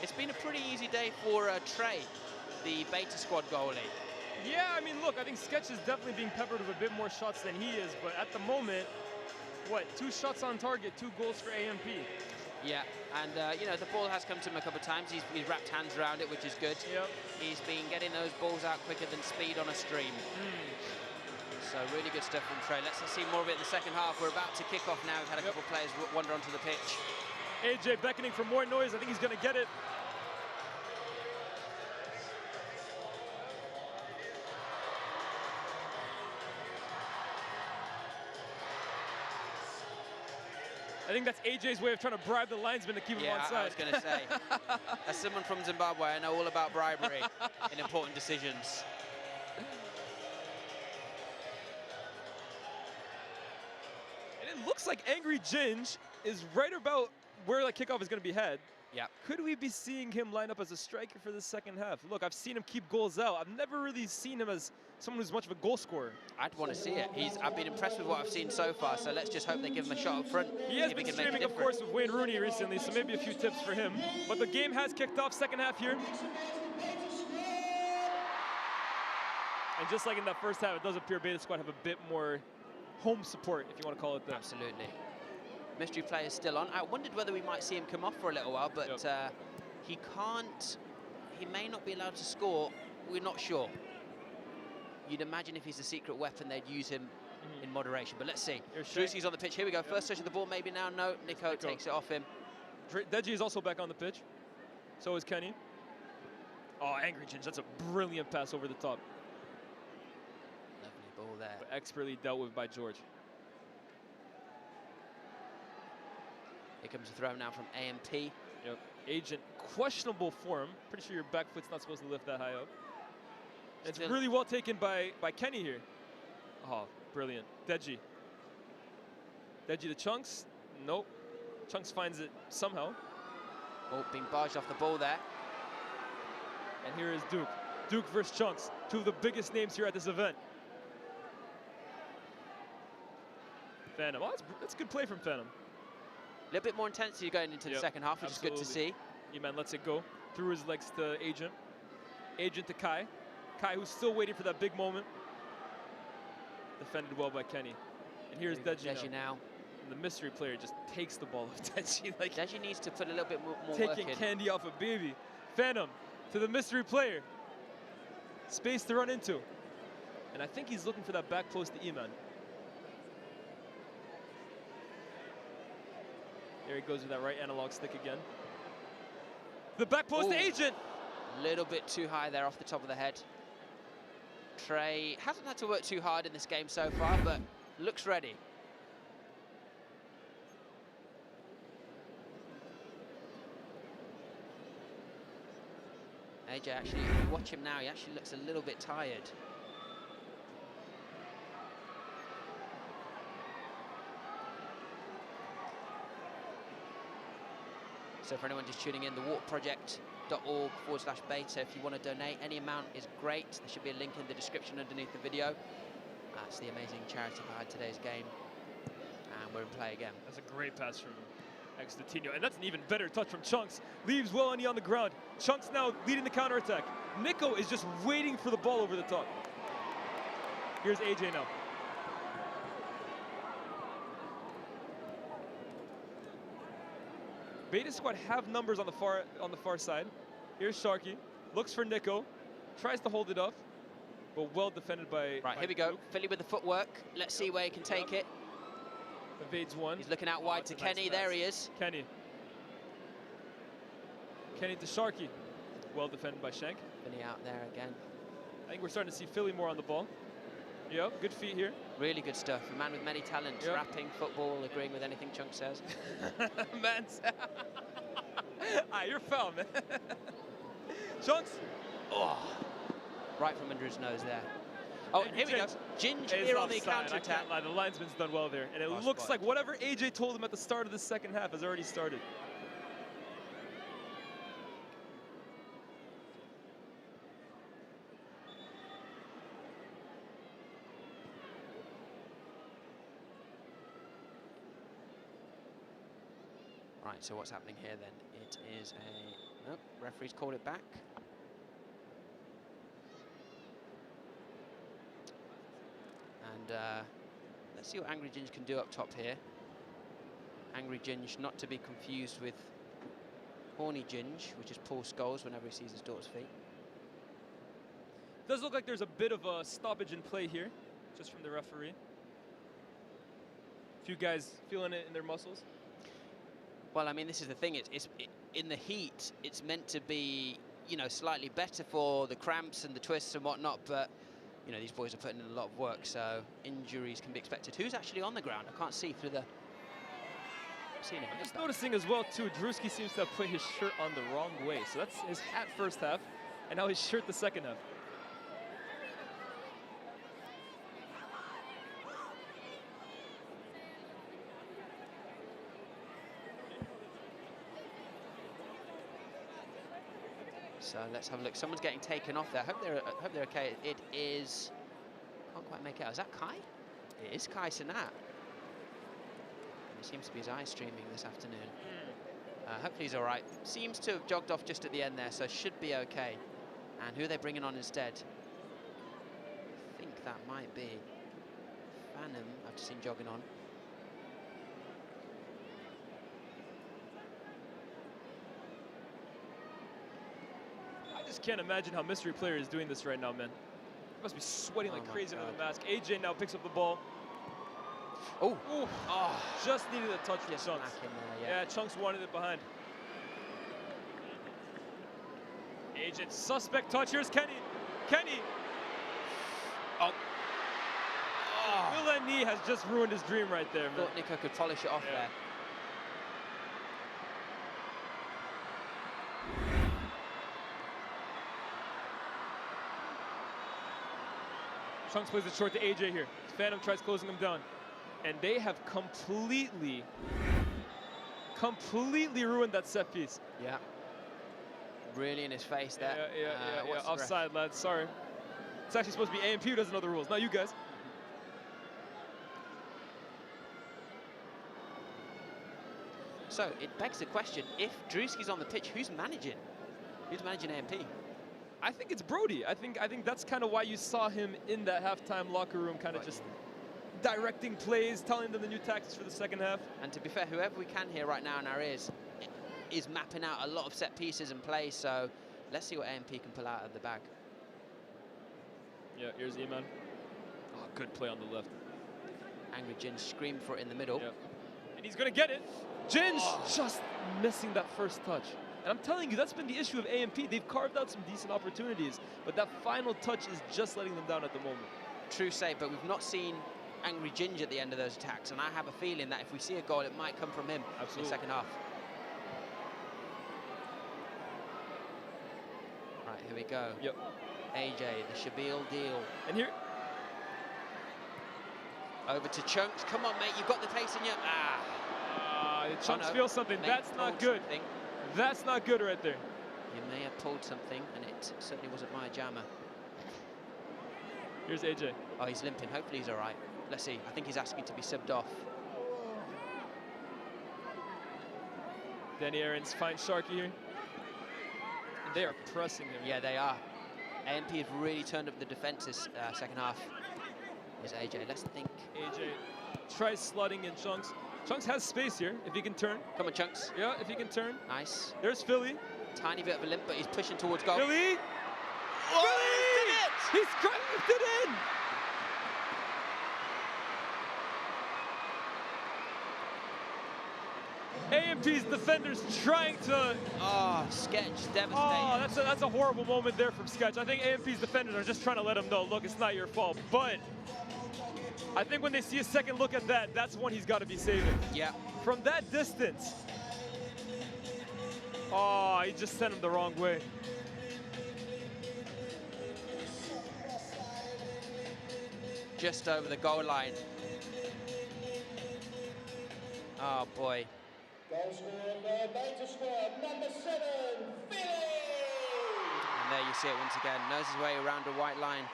It's been a pretty easy day for Trey, the Beta Squad goalie. Yeah, I mean, look, I think Sketch is definitely being peppered with a bit more shots than he is, but at the moment, what, 2 shots on target, 2 goals for AMP. Yeah, and you know, the ball has come to him a couple of times. He's wrapped hands around it, which is good. Yep. He's been getting those balls out quicker than speed on a stream. So really good stuff from Trey. Let's see more of it in the second half. We're about to kick off now. We've had a couple of players wander onto the pitch. AJ beckoning for more noise. I think he's going to get it. I think that's AJ's way of trying to bribe the linesman to keep him on side. Yeah, I was going to say. As someone from Zimbabwe, I know all about bribery in important decisions. And it looks like Angry Ginge is right about where the kickoff is going to be had. Yeah. Could we be seeing him line up as a striker for the second half? Look, I've seen him keep goals out. I've never really seen him as someone who's much of a goal scorer. I'd want to see it. I've been impressed with what I've seen so far, so let's just hope they give him a shot up front. He has been streaming, of course, with Wayne Rooney recently, so maybe a few tips for him. But the game has kicked off, second half here. And just like in that first half, it does appear Beta Squad have a bit more home support, if you want to call it that. Absolutely. Mystery player's still on. I wondered whether we might see him come off for a little while, but he can't. He may not be allowed to score. We're not sure. You'd imagine if he's a secret weapon, they'd use him in moderation. But let's see. Druski's on the pitch. Here we go. First touch of the ball, maybe now. No, Niko takes it off him. Deji is also back on the pitch. So is Kenny. Oh, Angry Ginge. That's a brilliant pass over the top. Lovely ball there. But expertly dealt with by George. Here comes a throw now from AMP. Yep. Agent, questionable form. Pretty sure your back foot's not supposed to lift that high up. It's really well taken by Kenny here. Oh, brilliant. Deji. Deji to Chunkz. Nope. Chunkz finds it somehow. Oh, being barged off the ball there. And here is Duke. Duke versus Chunkz. Two of the biggest names here at this event. Fanum. Oh, that's good play from Fanum. A little bit more intensity going into the second half, which is good to see. E-Man lets it go. Through his legs to Agent. Agent to Kai. Kai, who's still waiting for that big moment. Defended well by Kenny. And here's Deji now. And the mystery player just takes the ball off Deji. Like Deji needs to put a little bit more taking work in. candy off a baby. Fanum to the mystery player. Space to run into. And I think he's looking for that back post to E-Man. There he goes with that right analog stick again. The back post to Agent. A little bit too high there off the top of the head. Trey hasn't had to work too hard in this game so far, but looks ready. AJ actually, if you watch him now, he actually looks a little bit tired. So for anyone just tuning in, thewaterproject.org/beta. If you want to donate, any amount is great. There should be a link in the description underneath the video. That's the amazing charity behind today's game. And we're in play again. That's a great pass from Extantino. And that's an even better touch from Chunkz. Leaves Wellany on the ground. Chunkz now leading the counterattack. Niko is just waiting for the ball over the top. Here's AJ now. Beta Squad have numbers on the far side. Here's Sharky, looks for Niko, tries to hold it up, but well defended by. Right, here we go. Philly with the footwork. Let's see where he can take it. Evades one. He's looking out wide to Kenny. There he is. Kenny. Kenny to Sharky. Well defended by Shank. Philly out there again. I think we're starting to see Philly more on the ball. Yep, good feet here. Really good stuff. A man with many talents. Rapping, football, agreeing with anything Chunkz says. Man, you're foul, man. Chunkz. Oh, right from under his nose there. Oh, and here we go. Ginge here on the counter-attack. The linesman's done well there. And it Cross looks spot. like whatever AJ told him at the start of the second half has already started. Right, so what's happening here then? It is a... Nope, referee's called it back. And let's see what Angry Ginge can do up top here. Angry Ginge, not to be confused with Horny Ginge, which is Paul Scholes whenever he sees his daughter's feet. Does look like there's a bit of a stoppage in play here, just from the referee. A few guys feeling it in their muscles. Well, I mean, this is the thing. In the heat, it's meant to be, you know, slightly better for the cramps and the twists and whatnot, but, you know, these boys are putting in a lot of work, so injuries can be expected. Who's actually on the ground? I can't see through the... I'm just noticing as well, too, Druski seems to have put his shirt on the wrong way. So that's his hat first half, and now his shirt the second half. So let's have a look. Someone's getting taken off there. I hope they're okay. It is... Can't quite make it out. Is that Kai? It is Kai Sanat. It seems to be his eye streaming this afternoon. Hopefully he's all right. Seems to have jogged off just at the end there, so should be okay. And who are they bringing on instead? I think that might be Fanum. I've just seen jogging on. I just can't imagine how Mystery Player is doing this right now, man. He must be sweating like crazy under the mask. AJ now picks up the ball. Oh, just needed a touch from Chunkz. Yeah, Chunkz wanted it behind. Agent, suspect touch. Here's Kenny. Kenny. Oh. Will that knee has just ruined his dream right there, man. Thought Niko could polish it off there. Chunkz plays it short to AJ here. Fanum tries closing him down. And they have completely ruined that set piece. Yeah. Really in his face there. Yeah. Offside, lads. Sorry. It's actually supposed to be AMP who doesn't know the rules, not you guys. So it begs the question: if Druski's on the pitch, who's managing? Who's managing AMP? I think it's Brody. I think that's kind of why you saw him in that halftime locker room, kind of just directing plays, telling them the new tactics for the second half. And to be fair, whoever we can hear right now in our ears is mapping out a lot of set pieces and plays, so let's see what AMP can pull out of the bag. Yeah, here's Eman. Oh, good play on the left. Angry Ginge screamed for it in the middle. Yep. And he's going to get it. Ginge just missing that first touch. And I'm telling you, that's been the issue of AMP. They've carved out some decent opportunities, but that final touch is just letting them down at the moment. True save, but we've not seen Angry Ginge at the end of those attacks, and I have a feeling that if we see a goal, it might come from him in the second half. Right, here we go. Yep. AJ, the Shabeel deal. And here... Over to Chunkz. Come on, mate, you've got the taste in you. Chunkz feels something. That's not good. That's not good right there. You may have pulled something, and it certainly wasn't my jammer. Here's AJ. Oh, he's limping. Hopefully he's all right. Let's see. I think he's asking to be subbed off. Danny Aarons finds Sharky here. And they are pressing him. Yeah, they are. AMP have really turned up the defenses second half. Here's AJ. Let's think. AJ tries slotting in Chunkz. Chunkz has space here, if he can turn. Come on, Chunkz. Yeah, if he can turn. Nice. There's Philly. Tiny bit of a limp, but he's pushing towards goal. Philly! Oh, Philly! He's cracked it in! AMP's defenders trying to... Oh, Sketch, devastating. Oh, that's a horrible moment there from Sketch. I think AMP's defenders are just trying to let him know, look, it's not your fault. But I think when they see a second look at that, that's when he's got to be saving. Yeah. From that distance. Oh, he just sent him the wrong way. just over the goal line. Oh boy. Goal scorer for Beta Squad, number 7, Philly! And there you see it once again, knows his way around a white line.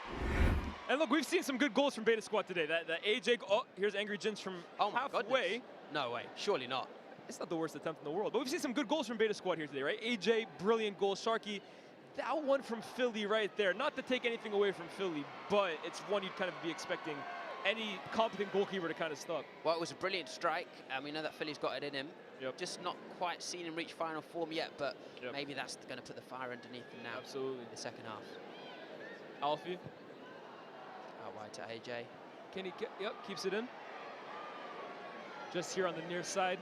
And look, we've seen some good goals from Beta Squad today. That AJ, oh, here's Angry Jins from halfway. No way, surely not. It's not the worst attempt in the world, but we've seen some good goals from Beta Squad here today, right? AJ, brilliant goal. Sharky, that one from Philly right there. Not to take anything away from Philly, but it's one you'd kind of be expecting any competent goalkeeper to kind of stop. Well, it was a brilliant strike, and we know that Philly's got it in him. Just not quite seen him reach final form yet, but maybe that's going to put the fire underneath him now. Absolutely. The second half. Alfie. Out wide to AJ. Kenny, keeps it in. Just here on the near side.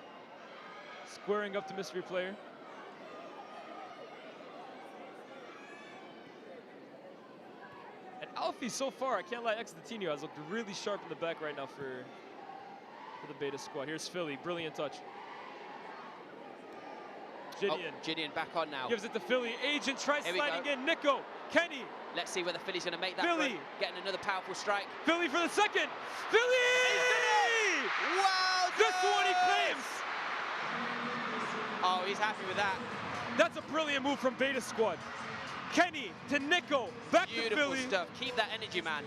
Squaring up to mystery player. And Alfie, so far, I can't lie, ex-Latino has looked really sharp in the back right now for the Beta Squad. Here's Philly, brilliant touch. Gideon. Gideon back on now. Gives it to Philly. Agent tries sliding in. Niko. Kenny. Let's see whether Philly's going to make that Philly. run. Getting another powerful strike. Philly for the second. Philly! Wow! This one he claims. Oh, he's happy with that. That's a brilliant move from Beta Squad. Kenny to Niko. Back to Philly. Beautiful stuff. Keep that energy, man.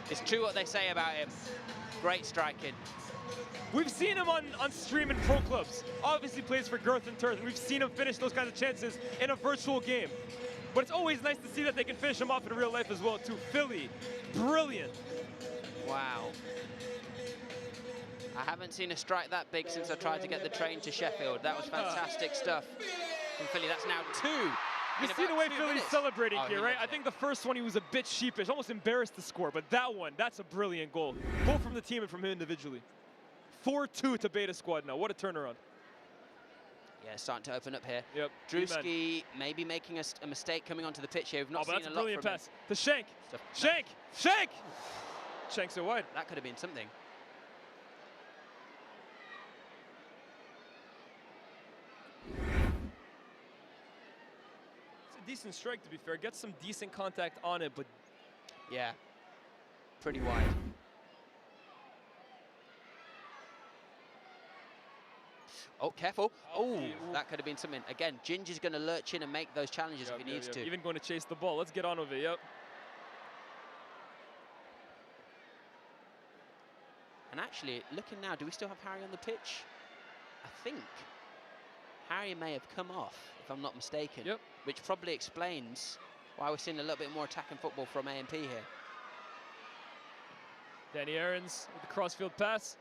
It's true what they say about him. Great striking. We've seen him on stream in pro clubs. Obviously plays for Girth and Turth. We've seen him finish those kinds of chances in a virtual game. But it's always nice to see that they can finish him off in real life as well, too. Philly, brilliant. Wow. I haven't seen a strike that big since I tried to get the train to Sheffield. That was fantastic stuff from Philly. That's now 2. You see the way Philly's celebrating here, right? I think the first one he was a bit sheepish, almost embarrassed to score, but that one, that's a brilliant goal. Both from the team and from him individually. 4-2 to Beta Squad now. What a turnaround. Yeah, starting to open up here. Yep. Druski maybe making a mistake coming onto the pitch here. We've not seen that's a a lot brilliant from pass. him. To Shank. Shank! Shank! Shank's so wide. That could have been something. It's a decent strike, to be fair. Gets some decent contact on it, but... Yeah. Pretty wide. Oh, careful. Oh, that could have been something. Again, Ginger's going to lurch in and make those challenges if he needs to. Even going to chase the ball. Let's get on with it, yep. And actually, looking now, do we still have Harry on the pitch? I think Harry may have come off, if I'm not mistaken. Yep. Which probably explains why we're seeing a little bit more attacking football from AMP here. Danny Aarons with the crossfield pass.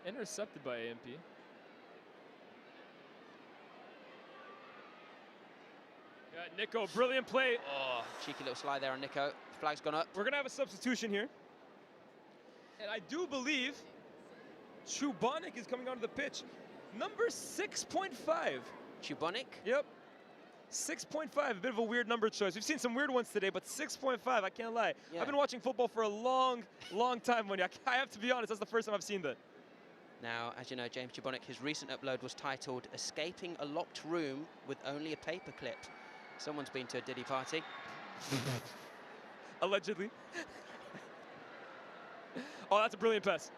Intercepted by AMP. Yeah, Niko, brilliant play. Oh, cheeky little slide there on Niko. Flag's gone up. We're going to have a substitution here. And I do believe Chubonic is coming onto the pitch. Number 6.5. Chubonic? Yep. 6.5, a bit of a weird number choice. We've seen some weird ones today, but 6.5, I can't lie. Yeah. I've been watching football for a long, long time, Money. I have to be honest, that's the first time I've seen that. Now, as you know, James Chubonic, his recent upload was titled Escaping a Locked Room with Only a Paperclip. Someone's been to a Diddy party. Allegedly. Oh, that's a brilliant pass.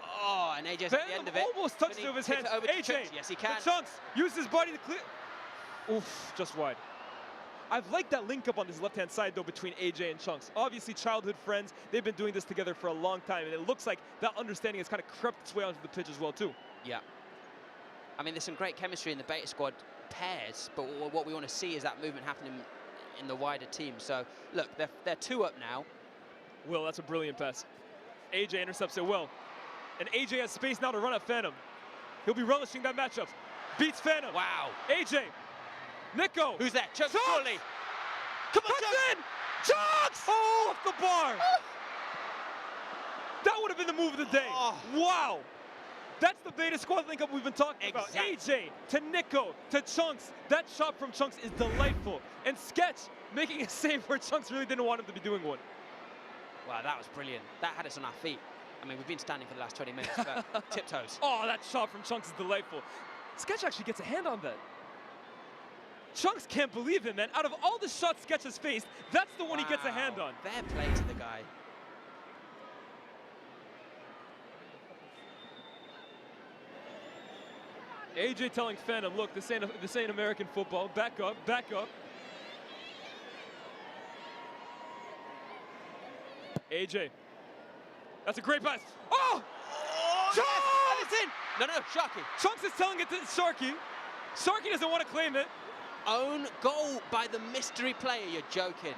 Oh, and AJ's at the end of it. Almost touched it with his hands. AJ, yes, he can. Chunkz, use his body to clear. Oof, just wide. I've liked that link up on this left-hand side, though, between AJ and Chunkz. Obviously, childhood friends. They've been doing this together for a long time, and it looks like that understanding has kind of crept its way onto the pitch as well, too. Yeah. I mean, there's some great chemistry in the Beta Squad pairs, but what we want to see is that movement happening in the wider team. So, look, they're 2 up now. Will, that's a brilliant pass. AJ intercepts it well. And AJ has space now to run at Fanum. He'll be relishing that matchup. Beats Fanum. Wow. AJ. Niko. Who's that? Chunkz, surely. Come on, Chunkz! Chunkz! Oh, off the bar. That would have been the move of the day. Oh. Wow. That's the Beta Squad link-up we've been talking about. AJ to Niko to Chunkz. That shot from Chunkz is delightful. And Sketch making a save where Chunkz really didn't want him to be doing one. Wow, that was brilliant. That had us on our feet. I mean, we've been standing for the last 20 minutes, but tiptoes. Oh, that shot from Chunkz is delightful. Sketch actually gets a hand on that. Chunkz can't believe him, man. Out of all the shots Sketch has faced, that's the one he gets a hand on. Fair play to the guy. AJ telling Fanum, look, this ain't American football. Back up, back up. AJ. That's a great pass. Oh! Chunkz! And it's in! No, Sharky. Chunkz is telling it to Sharky. Sharky doesn't want to claim it. Own goal by the mystery player, you're joking.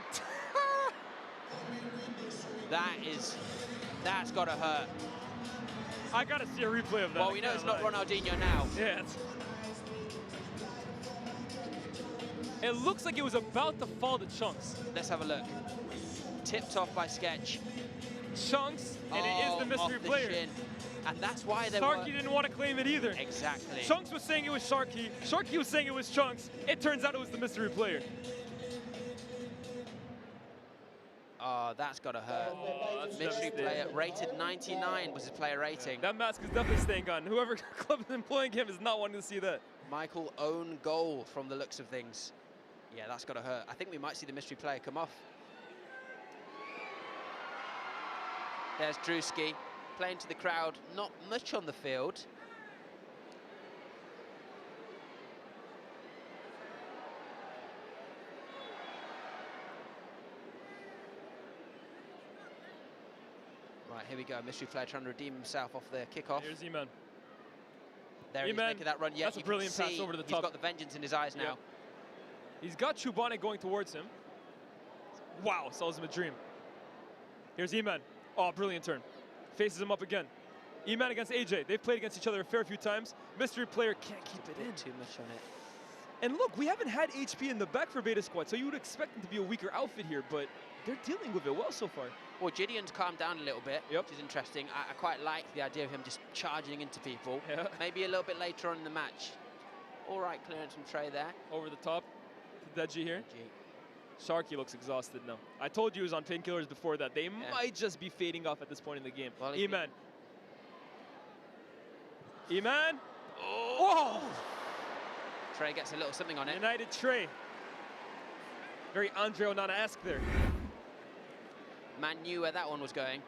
That's gotta hurt. I gotta see a replay of that. Well, we know it's not Ronaldinho now. Yeah. It looks like it was about to fall to Chunkz. Let's have a look. Tipped off by Sketch. Chunkz, and it is the mystery player. Shin. And that's why they Sharky didn't want to claim it either. Exactly. Chunkz was saying it was Sharky. Sharky was saying it was Chunkz. It turns out it was the mystery player. Oh, that's got to hurt. Oh, that's mystery player rated 99 was his player rating. That mask is definitely staying on. Whoever club is employing him is not wanting to see that. Michael own goal from the looks of things. Yeah, that's got to hurt. I think we might see the mystery player come off. There's Druski playing to the crowd. Not much on the field. Right, here we go. Mystery player trying to redeem himself off the kickoff. Here's E-Man. There he's making that run. Yeah, that's a brilliant pass over the top. He's got the vengeance in his eyes now. Yep. He's got Chubane going towards him. Wow, sells him a dream. Here's E-Man. Oh, brilliant turn. Faces him up again. E-Man against AJ. They've played against each other a fair few times. Mystery player can't keep it in. Too much on it. And look, we haven't had HP in the back for Beta Squad, so you would expect them to be a weaker outfit here, but they're dealing with it well so far. Well, Gideon's calmed down a little bit, which is interesting. I quite like the idea of him just charging into people. Yeah. Maybe a little bit later on in the match. All right, clearance from Trey there. Over the top to Deji here. Sharky looks exhausted now. I told you he was on painkillers before that. They might just be fading off at this point in the game. Well, E-Man. E-Man. Oh! Trey gets a little something on it. United Trey. Very Andre Onana-esque there. Man knew where that one was going.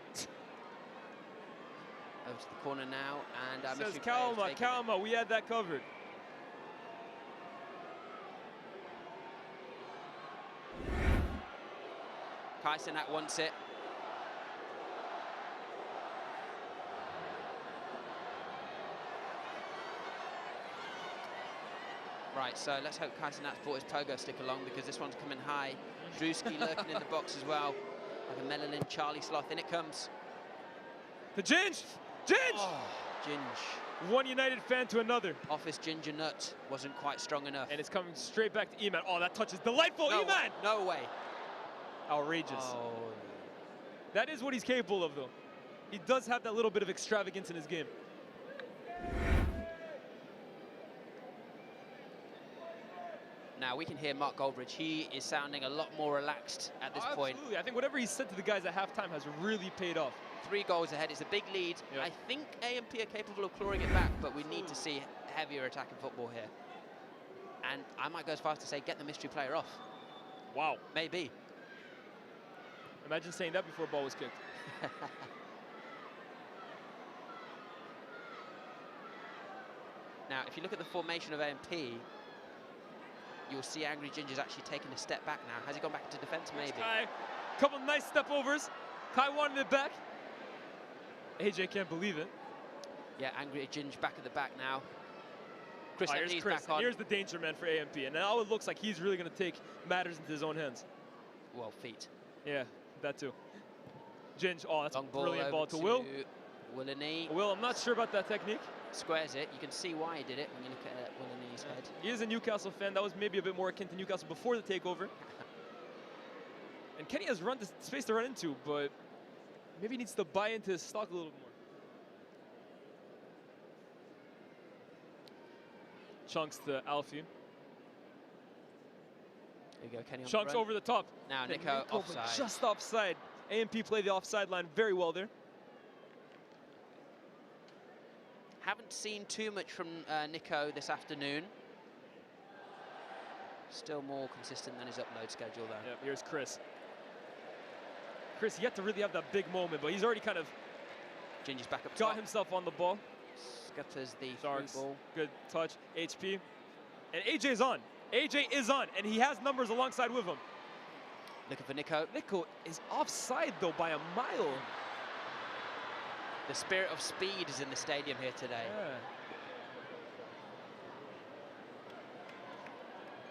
Over to the corner now, and says Kalma, we had that covered. Kaisenat wants it. Right, so let's hope Kaisenat's brought his pogo stick along because this one's coming high. Druski lurking in the box as well. Like a Melanie Charlie Sloth, in it comes. The Ginge! Ginge! Oh, Ginge. One United fan to another. Office Ginger Nut wasn't quite strong enough. And it's coming straight back to E-Man. Oh, that touch is delightful, E-Man! No way. Outrageous. Oh. That is what he's capable of, though. He does have that little bit of extravagance in his game. Now we can hear Mark Goldbridge. He is sounding a lot more relaxed at this point. Absolutely. I think whatever he said to the guys at halftime has really paid off. 3 goals ahead. It's a big lead. Yep. I think AMP are capable of clawing it back, but we need to see heavier attacking football here. And I might go as far as to say, get the mystery player off. Wow. Maybe. Imagine saying that before a ball was kicked. Now, if you look at the formation of AMP, you'll see Angry Ginger's actually taking a step back now. Has he gone back into defense? Maybe. Kai, couple nice step overs. Kai wanted it back. AJ can't believe it. Yeah, Angry Ginger back at the back now. Chris, back on. Here's the danger man for AMP. And now it looks like he's really going to take matters into his own hands. Well, feet. Yeah, that too. Ginge, oh, that's long a brilliant ball to Will. Willany. Will, I'm not sure about that technique. Squares it. You can see why he did it when you look at Willany's head. He is a Newcastle fan. That was maybe a bit more akin to Newcastle before the takeover. And Kenny has run the space to run into, but maybe he needs to buy into his stock a little more. Chunkz to Alfie. There you go, Kenny on Chunkz the run. over the top. Now Niko offside. Just offside. AMP play the offside line very well there. Haven't seen too much from Niko this afternoon. Still more consistent than his upload schedule, though. Yep, here's Chris. Chris yet to really have that big moment, but he's already kind of Ginger's back up got top. himself on the ball. Scatters the Sharks, through ball. good touch. HP. And AJ's on. AJ is on, and he has numbers alongside with him. Looking for Niko. Niko is offside, though, by a mile. The spirit of speed is in the stadium here today. Yeah.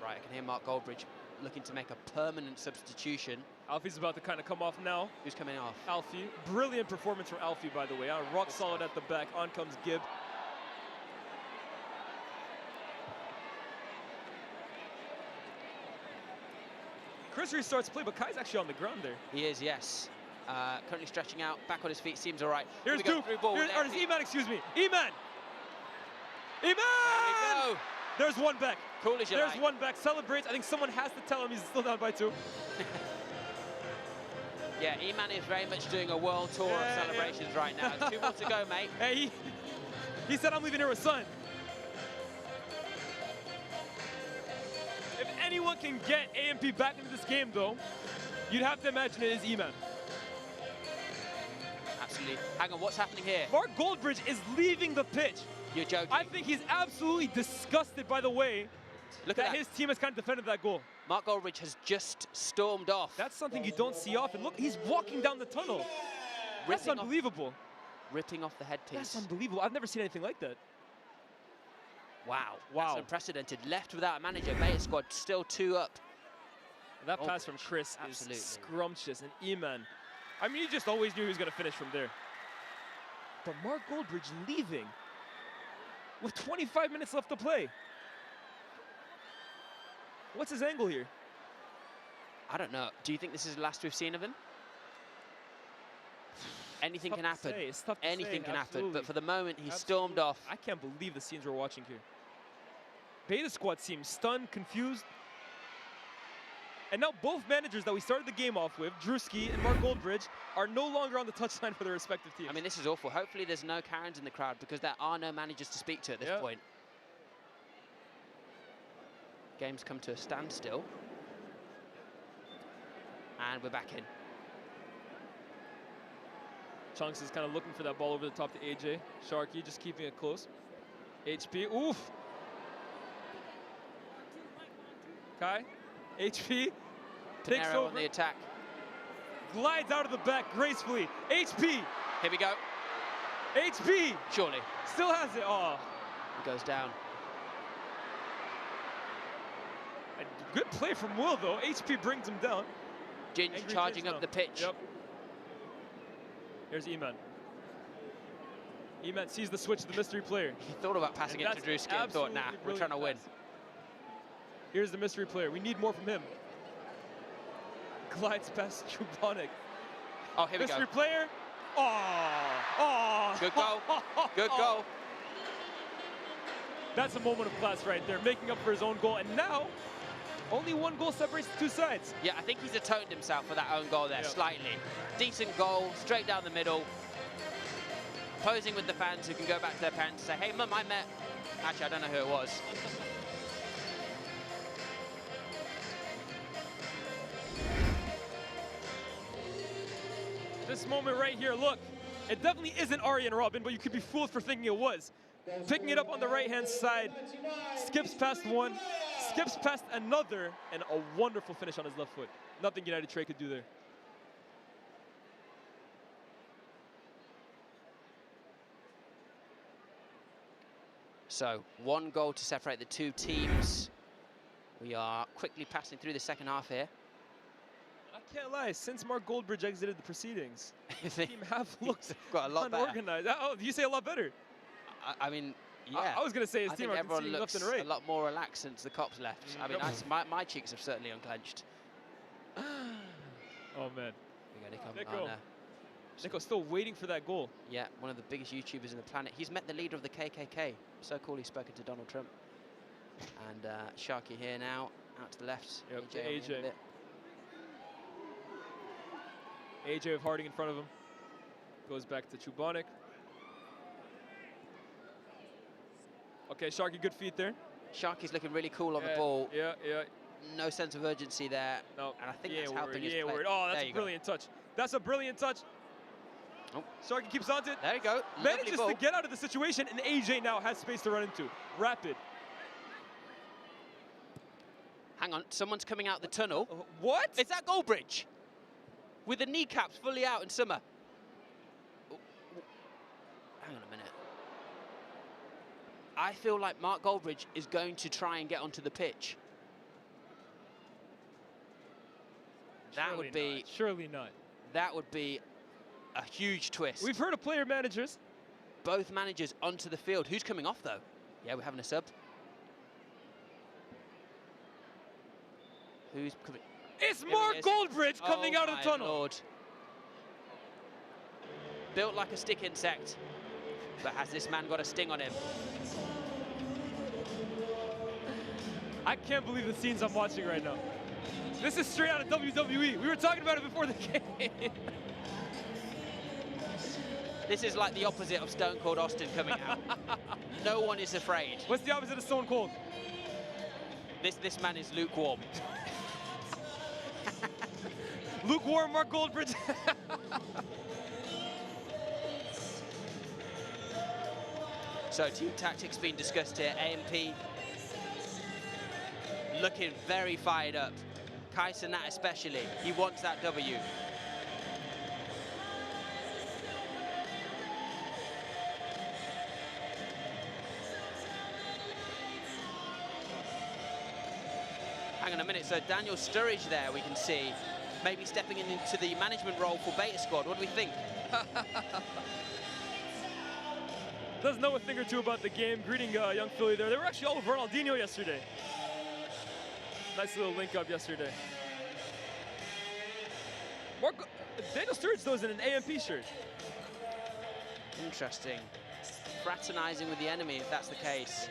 Right, I can hear Mark Goldbridge looking to make a permanent substitution. Alfie's about to kind of come off now. Who's coming off? Alfie. Brilliant performance from Alfie, by the way. Rock solid at the back. On comes Gibb. Chris restarts play, but Kai's actually on the ground there. He is, yes. Currently stretching out, back on his feet, seems all right. Here's Here we go, Duke. through ball. Here's Eman, excuse me. Eman! Eman! There we go. There's one back. Cool as you There's like. one back. Celebrates. I think someone has to tell him he's still down by 2. Yeah, Eman is very much doing a world tour of celebrations right now. 2 more to go, mate. Hey, he said, I'm leaving here with son. If anyone can get AMP back into this game, though, you'd have to imagine it is Eman. Absolutely. Hang on, what's happening here? Mark Goldbridge is leaving the pitch. You're joking. I think he's absolutely disgusted by the way Look that at that. his team has kind of defended that goal. Mark Goldbridge has just stormed off. That's something you don't see often. Look, he's walking down the tunnel. That's unbelievable. Ripping off the headpiece. That's unbelievable. I've never seen anything like that. Wow. Wow. That's unprecedented. Left without a manager. Beta squad still 2 up. That pass from Chris absolutely is scrumptious. And Eman, I mean, you just always knew he was going to finish from there. But Mark Goldbridge leaving with 25 minutes left to play. What's his angle here? I don't know. Do you think this is the last we've seen of him? Anything can happen. It's tough to Anything say, can happen. absolutely. But for the moment, he's stormed off. I can't believe the scenes we're watching here. Beta squad seems stunned, confused. And now both managers that we started the game off with, Druski and Mark Goldbridge, are no longer on the touchline for their respective teams. I mean, this is awful. Hopefully there's no Karens in the crowd because there are no managers to speak to at this point. Game's come to a standstill. And we're back in. Chunkz is kind of looking for that ball over the top to AJ. Sharky just keeping it close. HP, oof. Kai, HP, takes Panero over. on the attack. Glides out of the back gracefully. HP. Here we go. HP. Surely. Still has it. Oh. He goes down. A good play from Will, though. HP brings him down. Ginge charging up the pitch. Yep. Here's Eman. Eman sees the switch to the mystery player. He thought about passing it to Druski and thought, nah, we're trying to win. Here's the mystery player. We need more from him. Glides past Chubonic. Oh, here we go. Mystery player. Oh, oh. Good goal. Good goal. That's a moment of class right there, making up for his own goal. And now, only 1 goal separates the 2 sides. Yeah, I think he's atoned himself for that own goal there, slightly. Decent goal, straight down the middle. Posing with the fans who can go back to their parents and say, hey, Mum, I met... Actually, I don't know who it was. This moment right here, look, it definitely isn't Ari and Robin, but you could be fooled for thinking it was. Picking it up on the right-hand side, skips past one, skips past another, and a wonderful finish on his left foot. Nothing United Trey could do there. So, 1 goal to separate the 2 teams. We are quickly passing through the second half here. I can't lie, since Mark Goldbridge exited the proceedings, the team have looked got a lot better. unorganized. Oh, you say a lot better. I mean, yeah. I was going to say his I team think are everyone conceding looks left and right. a lot more relaxed since the cops left. I mean, my cheeks have certainly unclenched. Oh, man. We got Niko. Niko's still waiting for that goal. Yeah, one of the biggest YouTubers in the planet. He's met the leader of the KKK. So cool he's spoken to Donald Trump. And Sharky here now, out to the left. Yep, AJ. on the end of it. AJ with Harding in front of him. Goes back to Chubonic. Okay, Sharky, good feet there. Sharky's looking really cool on the ball. Yeah, yeah. no sense of urgency there. No. And I think that's helping his play. Oh, that's a brilliant touch. That's a brilliant touch. Oh. Sharky keeps on to it. There you go. Manages to get out of the situation, and AJ now has space to run into. Rapid. Hang on, someone's coming out the tunnel. What? Is that Goldbridge? With the kneecaps fully out in summer. Oh. Hang on a minute. I feel like Mark Goldbridge is going to try and get onto the pitch. That would be... Surely not. That would be a huge twist. We've heard of player managers. Both managers onto the field. Who's coming off, though? Yeah, we're having a sub. Who's coming? It's Mark Goldbridge coming out of the tunnel. Lord. Built like a stick insect. But has this man got a sting on him? I can't believe the scenes I'm watching right now. This is straight out of WWE. We were talking about it before the game. This is like the opposite of Stone Cold Austin coming out. No one is afraid. What's the opposite of Stone Cold? This man is lukewarm. Lukewarm Mark Goldbridge. So team tactics being discussed here. AMP looking very fired up. Kai Cenat especially. He wants that W. Hang on a minute, so Daniel Sturridge there we can see, maybe stepping into the management role for Beta Squad. What do we think? Does know a thing or two about the game. Greeting young Philly there. They were actually all over Ronaldinho yesterday. Nice little link up yesterday. Daniel Sturridge though is in an AMP shirt. Interesting. Fraternizing with the enemy if that's the case.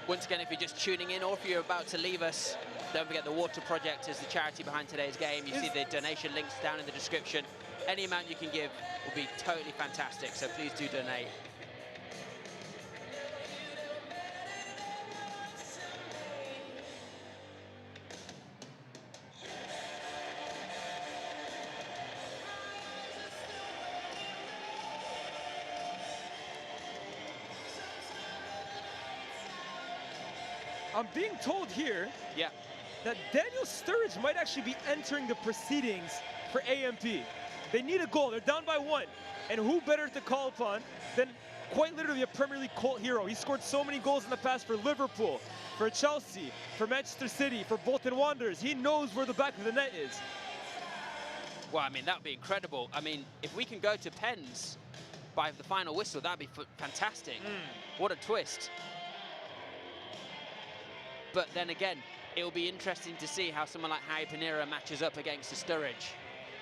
Once again, if you're just tuning in or if you're about to leave us, don't forget the Water Project is the charity behind today's game. You see the donation links down in the description. Any amount you can give will be totally fantastic, so please do donate. I'm being told here that Daniel Sturridge might actually be entering the proceedings for AMP. They need a goal. They're down by 1. And who better to call upon than quite literally a Premier League cult hero? He scored so many goals in the past for Liverpool, for Chelsea, for Manchester City, for Bolton Wanderers. He knows where the back of the net is. Well, I mean, that would be incredible. I mean, if we can go to pens by the final whistle, that would be fantastic. What a twist. But then again, it'll be interesting to see how someone like Harry Pinero matches up against the Sturridge.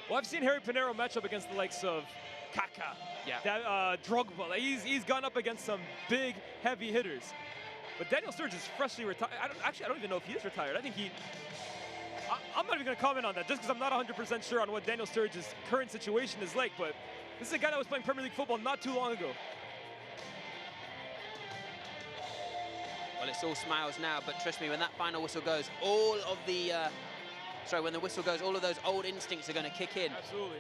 Well, I've seen Harry Pinero match up against the likes of Kaká, Drogba. Like, he's gone up against some big, heavy hitters. But Daniel Sturridge is freshly retired. I don't even know if he is retired. I think I'm not even going to comment on that just because I'm not 100% sure on what Daniel Sturridge's current situation is like. But this is a guy that was playing Premier League football not too long ago. Well, it's all smiles now, but trust me, when that final whistle goes, all of the, when the whistle goes, all of those old instincts are going to kick in. Absolutely.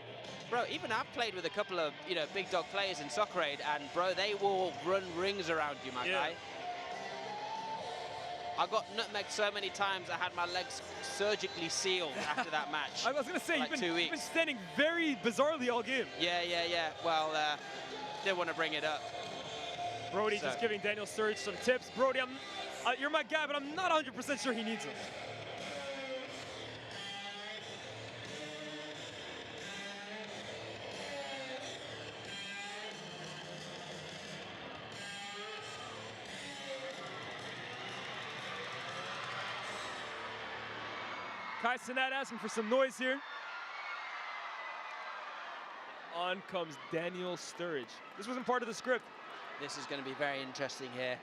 Bro, even I've played with a couple of, big dog players in Soccer Aid, and bro, they will run rings around you, my guy. I got nutmegged so many times, I had my legs surgically sealed after that match. I was going to say, like you've been standing very bizarrely all game. Yeah. Well, didn't want to bring it up. Brody just giving Daniel Sturridge some tips. Brody, you're my guy, but I'm not 100% sure he needs them. Kai Cenat asking for some noise here. On comes Daniel Sturridge. This wasn't part of the script. This is going to be very interesting here.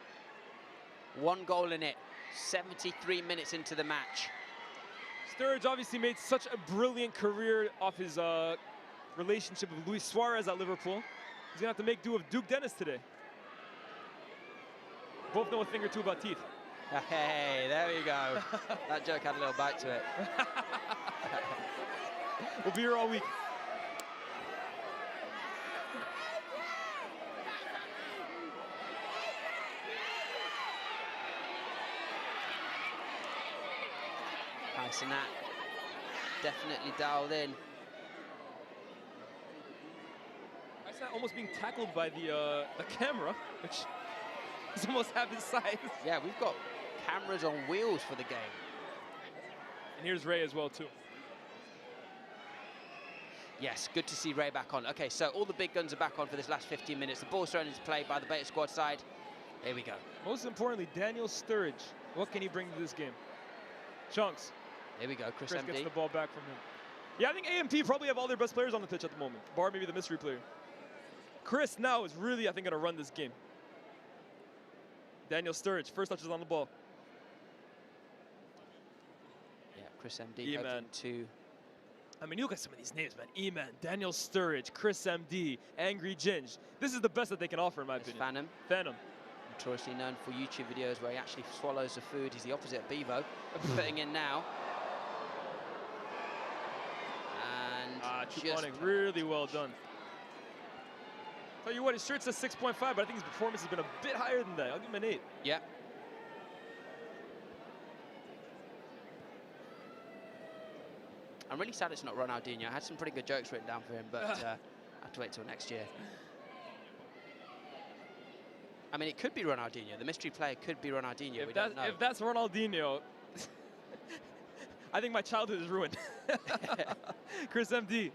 1 goal in it. 73 minutes into the match. Sturridge obviously made such a brilliant career off his relationship with Luis Suarez at Liverpool. He's gonna have to make do with Duke Dennis today. Both know a thing or two about teeth. Hey, there we go. That joke had a little bite to it. We'll be here all week. Sinat definitely dialed in. Sinat almost being tackled by the camera, which is almost half his size. Yeah, we've got cameras on wheels for the game. And here's Ray as well too. Yes, good to see Ray back on. Okay, so all the big guns are back on for this last 15 minutes. The ball's thrown into play by the Beta Squad side. Here we go. Most importantly, Daniel Sturridge. What can he bring to this game? Chunkz. Here we go, Chris MD. Gets the ball back from him. Yeah, I think AMP probably have all their best players on the pitch at the moment, bar maybe the mystery player. Chris now is really, I think, going to run this game. Daniel Sturridge, first touches on the ball. Yeah, Chris MD hoping to... I mean, you look at some of these names, man. E-Man, Daniel Sturridge, Chris MD, Angry Ginge. This is the best that they can offer, in my opinion. Fanum. Notoriously known for YouTube videos where he actually swallows the food. He's the opposite of Bevo. Putting in now. And Chuponic, really well done. Tell you what, his shirt says 6.5, but I think his performance has been a bit higher than that. I'll give him an 8. Yeah. I'm really sad it's not Ronaldinho. I had some pretty good jokes written down for him, but I have to wait till next year. I mean, it could be Ronaldinho. The mystery player could be Ronaldinho. We don't know. If that's Ronaldinho, I think my childhood is ruined. Chris MD.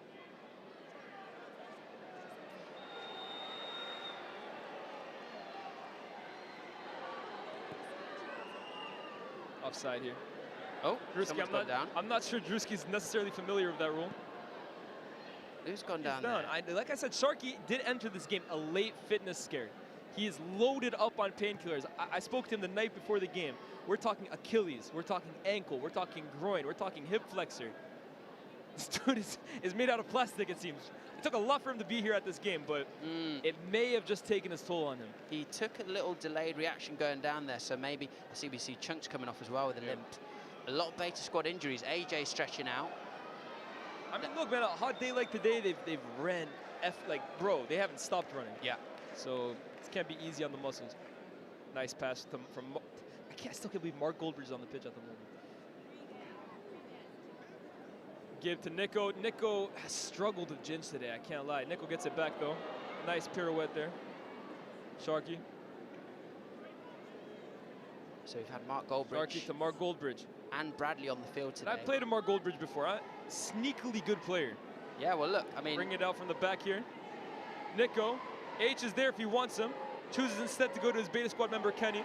Offside here. Oh, Druski, I'm not sure Druski's necessarily familiar with that rule. Who's gone down there? Like I said, Sharky did enter this game a late fitness scare. He is loaded up on painkillers. I spoke to him the night before the game. We're talking Achilles, we're talking ankle, we're talking groin, we're talking hip flexor. This dude is made out of plastic, it seems. It took a lot for him to be here at this game, but it may have just taken its toll on him. He took a little delayed reaction going down there, so maybe, I see we see Chunkz coming off as well with a limp. A lot of Beta Squad injuries. AJ stretching out. I mean, look, man, a hot day like today, they've ran bro, they haven't stopped running. Yeah. So it can't be easy on the muscles. Nice pass from I still can't believe Mark Goldbridge is on the pitch at the moment. Give to Niko. Niko has struggled with Ginge today, I can't lie. Niko gets it back, though. Nice pirouette there. Sharky. So we've had Mark Goldbridge. Sharky to Mark Goldbridge. And Bradley on the field today. I played a Mark Goldbridge before. Sneakily good player. Yeah, well, look, I mean... Bring it out from the back here. Niko. H is there if he wants him. Chooses instead to go to his Beta Squad member, Kenny.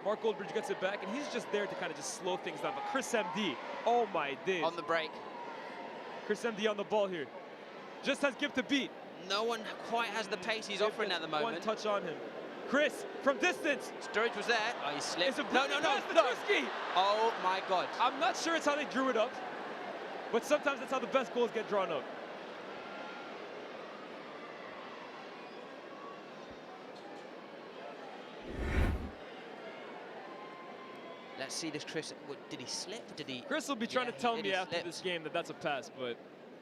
Mark Goldbridge gets it back, and he's just there to kind of just slow things down. But Chris MD, oh my days. On the break. Chris MD on the ball here. Just has give to beat. No one quite has the pace he's offering at the moment. One touch on him. Chris, from distance. Sturridge was there. Oh, he slipped. No. Druski. Oh, my God. I'm not sure it's how they drew it up, but sometimes that's how the best goals get drawn up. Let's see this, Chris. Did he slip? Did he? Chris will be trying to tell me after this game that that's a pass, but...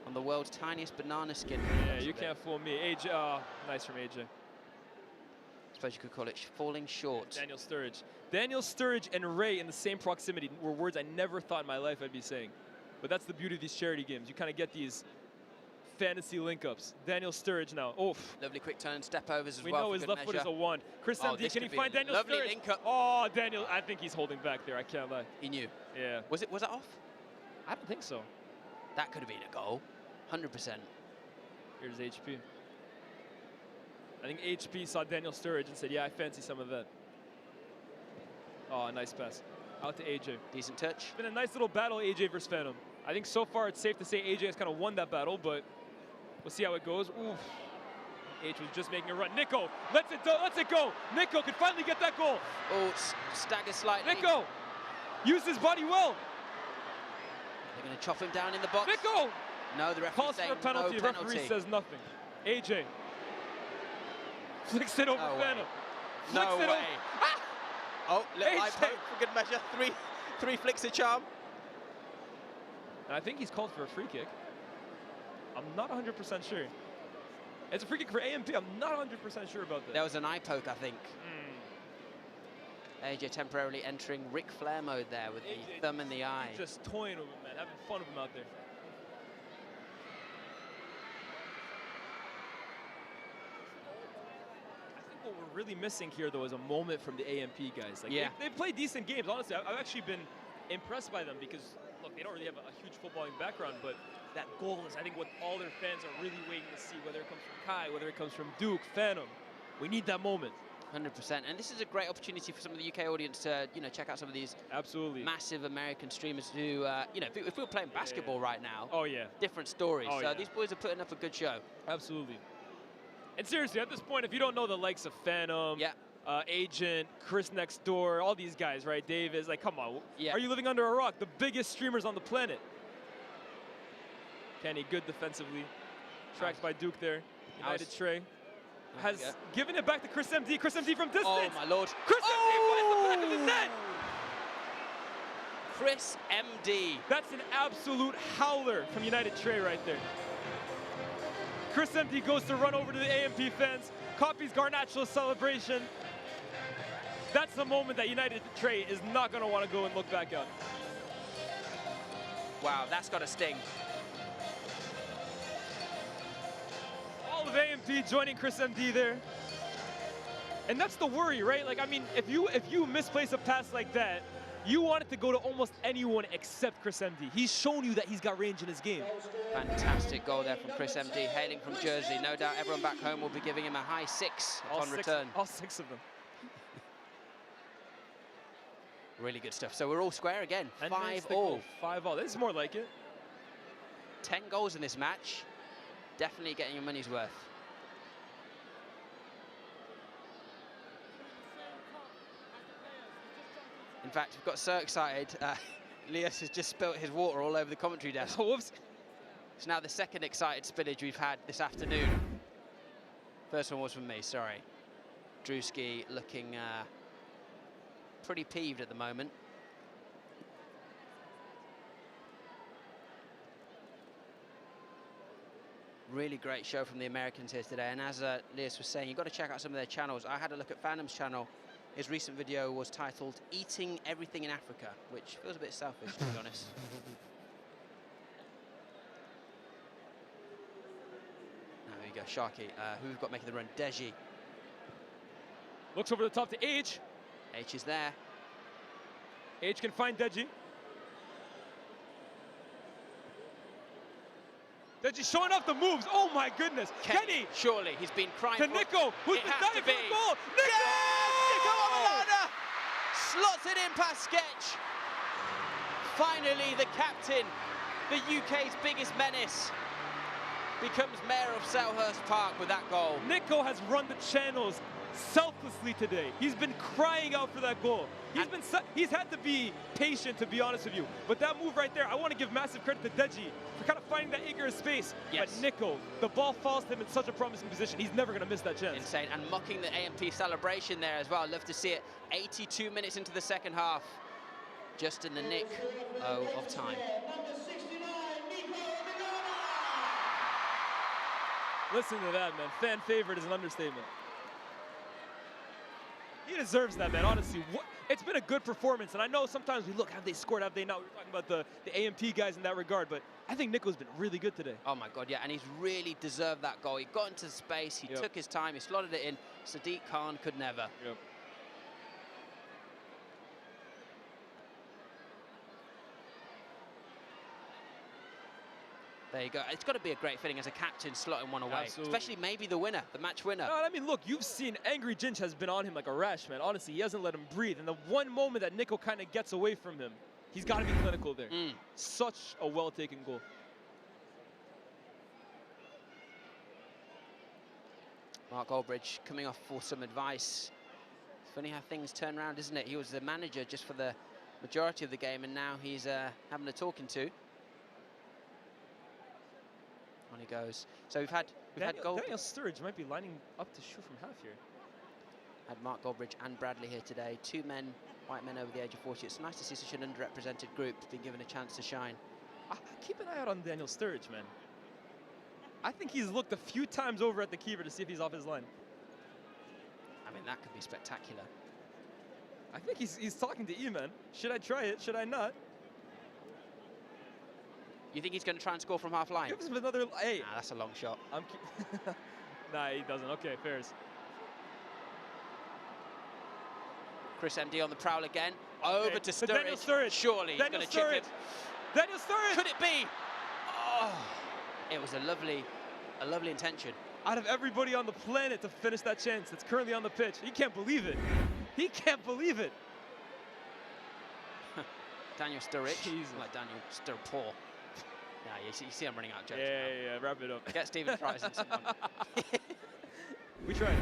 On the world's tiniest banana skin. Yeah, you can't fool me. AJ, nice from AJ. I suppose you could call it falling short. Daniel Sturridge. Daniel Sturridge and Ray in the same proximity were words I never thought in my life I'd be saying. But that's the beauty of these charity games. You kind of get these fantasy link-ups. Daniel Sturridge now. Oof. Lovely quick turn, step overs as we well. We know his left foot is a 1. Chris MD, can he find Daniel lovely Sturridge? Link up. Oh, Daniel, I think he's holding back there. I can't lie. He knew. Yeah. Was it off? I don't think so. That could have been a goal. 100%. Here's HP. I think HP saw Daniel Sturridge and said, yeah, I fancy some of that. Oh, nice pass. Out to AJ. Decent touch. It's been a nice little battle, AJ versus Fanum. I think so far it's safe to say AJ has kind of won that battle, but we'll see how it goes. Oof. H was just making a run. Niko lets it go. Niko can finally get that goal. Oh, stagger slightly. Niko used his body well. They're going to chop him down in the box. Niko! No, the referee calls saying for a penalty. no The referee says nothing. AJ flicks it over Fanum. No way. Ah! Oh, little eye poke for good measure. Three flicks of charm. And I think he's called for a free kick. I'm not 100% sure. It's a free kick for AMP. I'm not 100% sure about that. There was an eye poke, I think. AJ temporarily entering Ric Flair mode there with the thumb in the eye. Just toying with him, man. Having fun with him out there. I think what we're really missing here, though, is a moment from the AMP guys. Like, they've played decent games. Honestly, I've actually been impressed by them because, look, they don't really have a huge footballing background, but that goal is, I think, what all their fans are really waiting to see, whether it comes from Kai, whether it comes from Duke, Fanum. We need that moment. 100%, and this is a great opportunity for some of the UK audience to, check out some of these massive American streamers who, if we were playing basketball right now, different story. So these boys are putting up a good show. Absolutely. And seriously, at this point, if you don't know the likes of Fanum, Agent, Chris Next Door, all these guys, right? Davis, like, come on, are you living under a rock? The biggest streamers on the planet. Kenny, good defensively, tracked by Duke there. United Trey. Has given it back to Chris MD. Chris MD from distance. Oh, my Lord. Chris MD finds the back of the net. Chris MD. That's an absolute howler from United Trey right there. Chris MD goes to run over to the AMP fans, copies Garnacho's celebration. That's the moment that United Trey is not going to want to go and look back out. Wow, that's got a sting. All of AMP joining Chris MD there. And that's the worry, right? Like, I mean, if you misplace a pass like that, you want it to go to almost anyone except Chris MD. He's shown you that he's got range in his game. Fantastic goal there from Chris MD, hailing from Jersey. No doubt everyone back home will be giving him a high 6 upon return. All 6 of them. Really good stuff. So we're all square again. 5-all. 5-all. This is more like it. 10 goals in this match. Definitely getting your money's worth. In fact, we've got so excited, Leos has just spilt his water all over the commentary desk. Whoops. It's now the second excited spillage we've had this afternoon. First one was from me, sorry. Druski looking pretty peeved at the moment. Really great show from the Americans here today. And as Leos was saying, you've got to check out some of their channels. I had a look at Fanum's channel. His recent video was titled Eating Everything in Africa, which feels a bit selfish, to be honest. Now, there you go, Sharky. Who we've got making the run? Deji. Looks over the top to H. H is there. H can find Deji. Deji showing off the moves. Oh my goodness. Kenny. Surely, he's been crying to Niko, who's been diving for the goal. Niko slots it in past Sketch. Finally, the captain, the UK's biggest menace, becomes mayor of Selhurst Park with that goal. Niko has run the channels selflessly today. He's been crying out for that goal. He's had to be patient, to be honest with you. But that move right there, I want to give massive credit to Deji for kind of finding that ignorant space. Yes. But Niko, the ball falls to him in such a promising position. He's never going to miss that chance. Insane. And mocking the AMP celebration there as well. Love to see it. 82 minutes into the second half. Just in the nick of time. Listen to that, man. Fan favorite is an understatement. He deserves that, man, honestly. It's been a good performance, and I know sometimes we look, have they scored, have they not? We're talking about the AMP guys in that regard, but I think Niko's been really good today. Oh, my God, yeah, and he's really deserved that goal. He got into space, he took his time, he slotted it in. Sadiq Khan could never. Yep. There you go. It's got to be a great feeling as a captain slotting one away. Absolutely. Especially maybe the winner, the match winner. No, I mean, look, you've seen Angry Ginch has been on him like a rash, man. Honestly, he hasn't let him breathe. And the one moment that Niko kind of gets away from him, he's got to be clinical there. Such a well-taken goal. Mark Goldbridge coming off for some advice. Funny how things turn around, isn't it? He was the manager just for the majority of the game, and now he's having a talking to. On he goes. So we've had Gold. Daniel Sturridge might be lining up to shoot from half here. Had Mark Goldbridge and Bradley here today. 2 men, white men over the age of 40. It's nice to see such an underrepresented group being given a chance to shine. Keep an eye out on Daniel Sturridge, man. I think he's looked a few times over at the keeper to see if he's off his line. I mean, that could be spectacular. I think he's talking to E, man. Should I try it? Should I not? You think he's going to try and score from half line? Give him another. Hey, nah, that's a long shot. Nah, he doesn't. Okay, fairs. Chris MD on the prowl again. Over to Sturridge. Daniel Sturridge. Surely he's going to chip it. Daniel Sturridge. Could it be? Oh, it was a lovely intention. Out of everybody on the planet to finish that chance that's currently on the pitch, he can't believe it. He can't believe it. Daniel Sturridge. Like Daniel Sturridge. Yeah, you see I'm running out of jokes. Yeah, wrap it up. Get Stephen Price and someone. We tried.